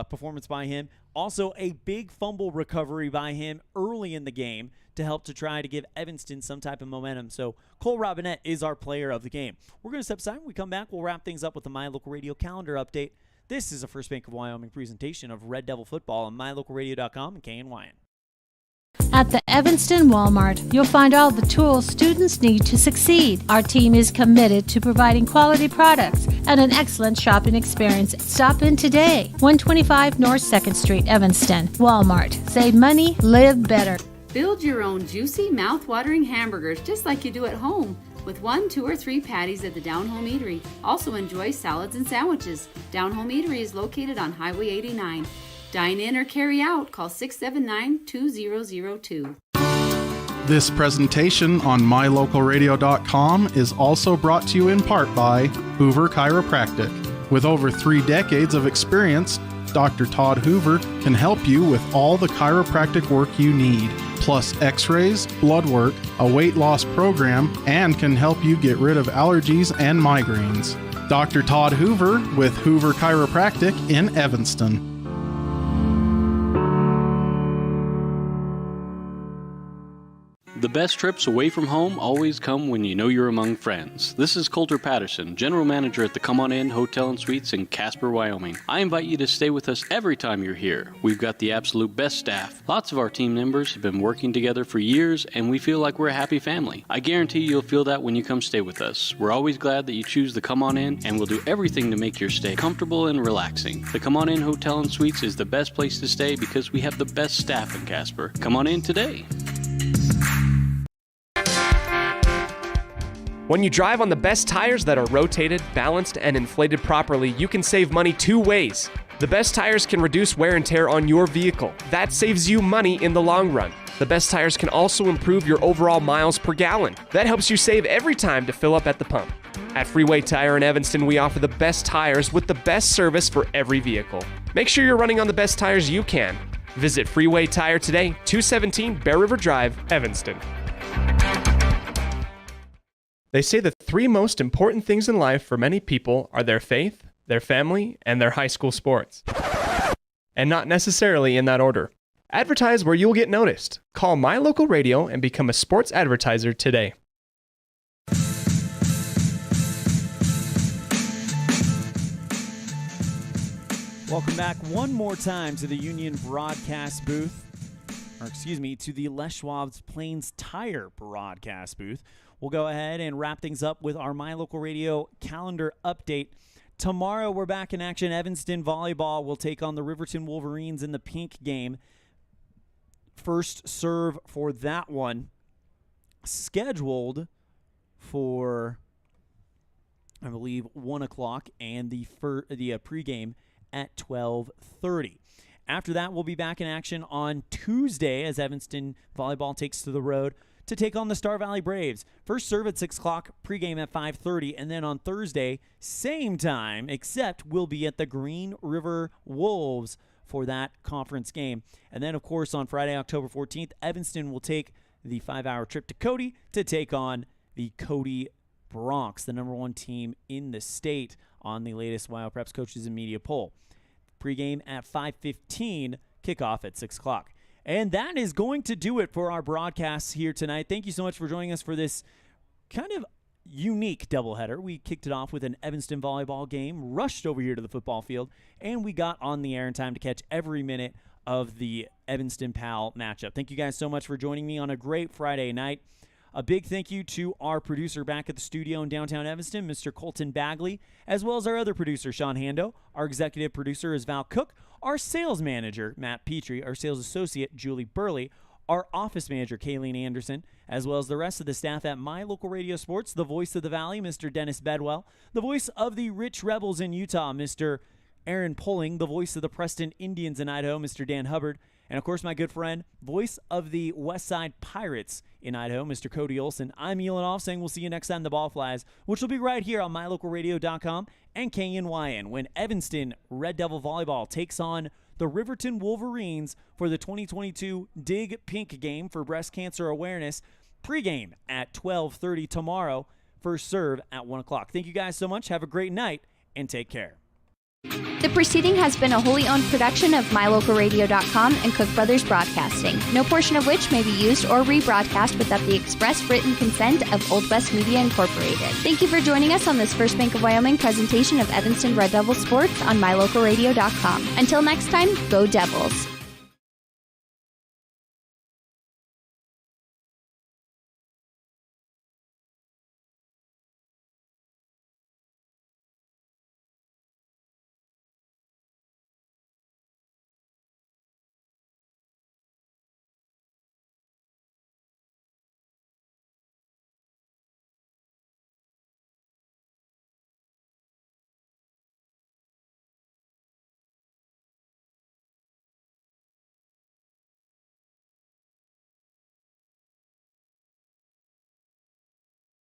performance by him. Also, a big fumble recovery by him early in the game to help to try to give Evanston some type of momentum. So Cole Robinette is our player of the game. We're going to step aside. When we come back, we'll wrap things up with the My Local Radio calendar update. This is a First Bank of Wyoming presentation of Red Devil Football on MyLocalRadio.com and KNYN. At the Evanston Walmart, you'll find all the tools students need to succeed. Our team is committed to providing quality products and an excellent shopping experience. Stop in today. 125 North 2nd Street, Evanston. Walmart. Save money, live better. Build your own juicy, mouth-watering hamburgers just like you do at home with 1, 2, or 3 patties at the Down Home Eatery. Also enjoy salads and sandwiches. Down Home Eatery is located on Highway 89. Dine in or carry out. Call 679-2002. This presentation on mylocalradio.com is also brought to you in part by Hoover Chiropractic. With over 3 decades of experience, Dr. Todd Hoover can help you with all the chiropractic work you need, plus x-rays, blood work, a weight loss program, and can help you get rid of allergies and migraines. Dr. Todd Hoover with Hoover Chiropractic in Evanston. The best trips away from home always come when you know you're among friends. This is Coulter Patterson, General Manager at the Come On In Hotel and Suites in Casper, Wyoming. I invite you to stay with us every time you're here. We've got the absolute best staff. Lots of our team members have been working together for years, and we feel like we're a happy family. I guarantee you'll feel that when you come stay with us. We're always glad that you choose the Come On In, and we'll do everything to make your stay comfortable and relaxing. The Come On In Hotel and Suites is the best place to stay because we have the best staff in Casper. Come on in today. When you drive on the best tires that are rotated, balanced, and inflated properly, you can save money 2 ways. The best tires can reduce wear and tear on your vehicle. That saves you money in the long run. The best tires can also improve your overall miles per gallon. That helps you save every time to fill up at the pump. At Freeway Tire in Evanston, we offer the best tires with the best service for every vehicle. Make sure you're running on the best tires you can. Visit Freeway Tire today, 217 Bear River Drive, Evanston. They say the 3 most important things in life for many people are their faith, their family, and their high school sports. And not necessarily in that order. Advertise where you'll get noticed. Call My Local Radio and become a sports advertiser today. Welcome back one more time to the Union broadcast booth, to the Les Schwab's Plains Tire broadcast booth. We'll go ahead and wrap things up with our My Local Radio calendar update. Tomorrow, we're back in action. Evanston Volleyball will take on the Riverton Wolverines in the pink game. First serve for that one scheduled for, I believe, 1 o'clock, and the pregame at 12:30. After that, we'll be back in action on Tuesday as Evanston Volleyball takes to the road to take on the Star Valley Braves. First serve at 6 o'clock, pregame at 5:30, and then on Thursday, same time, except we'll be at the Green River Wolves for that conference game. And then, of course, on Friday, October 14th, Evanston will take the 5-hour trip to Cody to take on the Cody Bronx, the number 1 team in the state on the latest Wild Preps Coaches and Media poll. Pregame at 5:15, kickoff at 6 o'clock. And that is going to do it for our broadcasts here tonight. Thank you so much for joining us for this kind of unique doubleheader. We kicked it off with an Evanston volleyball game, rushed over here to the football field, and we got on the air in time to catch every minute of the Evanston-Powell matchup. Thank you guys so much for joining me on a great Friday night. A big thank you to our producer back at the studio in downtown Evanston, Mr. Colton Bagley, as well as our other producer, Sean Hando. Our executive producer is Val Cook. Our sales manager, Matt Petrie. Our sales associate, Julie Burley. Our office manager, Kayleen Anderson, as well as the rest of the staff at My Local Radio Sports, the voice of the Valley, Mr. Dennis Bedwell, the voice of the Rich Rebels in Utah, Mr. Aaron Poling, the voice of the Preston Indians in Idaho, Mr. Dan Hubbard, And, of course, my good friend, voice of the West Side Pirates in Idaho, Mr. Cody Olson. I'm Elan saying we'll see you next time the ball flies, which will be right here on mylocalradio.com and KNYN when Evanston Red Devil Volleyball takes on the Riverton Wolverines for the 2022 Dig Pink game for breast cancer awareness. Pregame at 12:30 tomorrow. First serve at 1 o'clock. Thank you guys so much. Have a great night and take care. The proceeding has been a wholly owned production of mylocalradio.com and Cook Brothers Broadcasting, no portion of which may be used or rebroadcast without the express written consent of Old West Media Incorporated. Thank you for joining us on this First Bank of Wyoming presentation of Evanston Red Devil Sports on mylocalradio.com. Until next time, go Devils.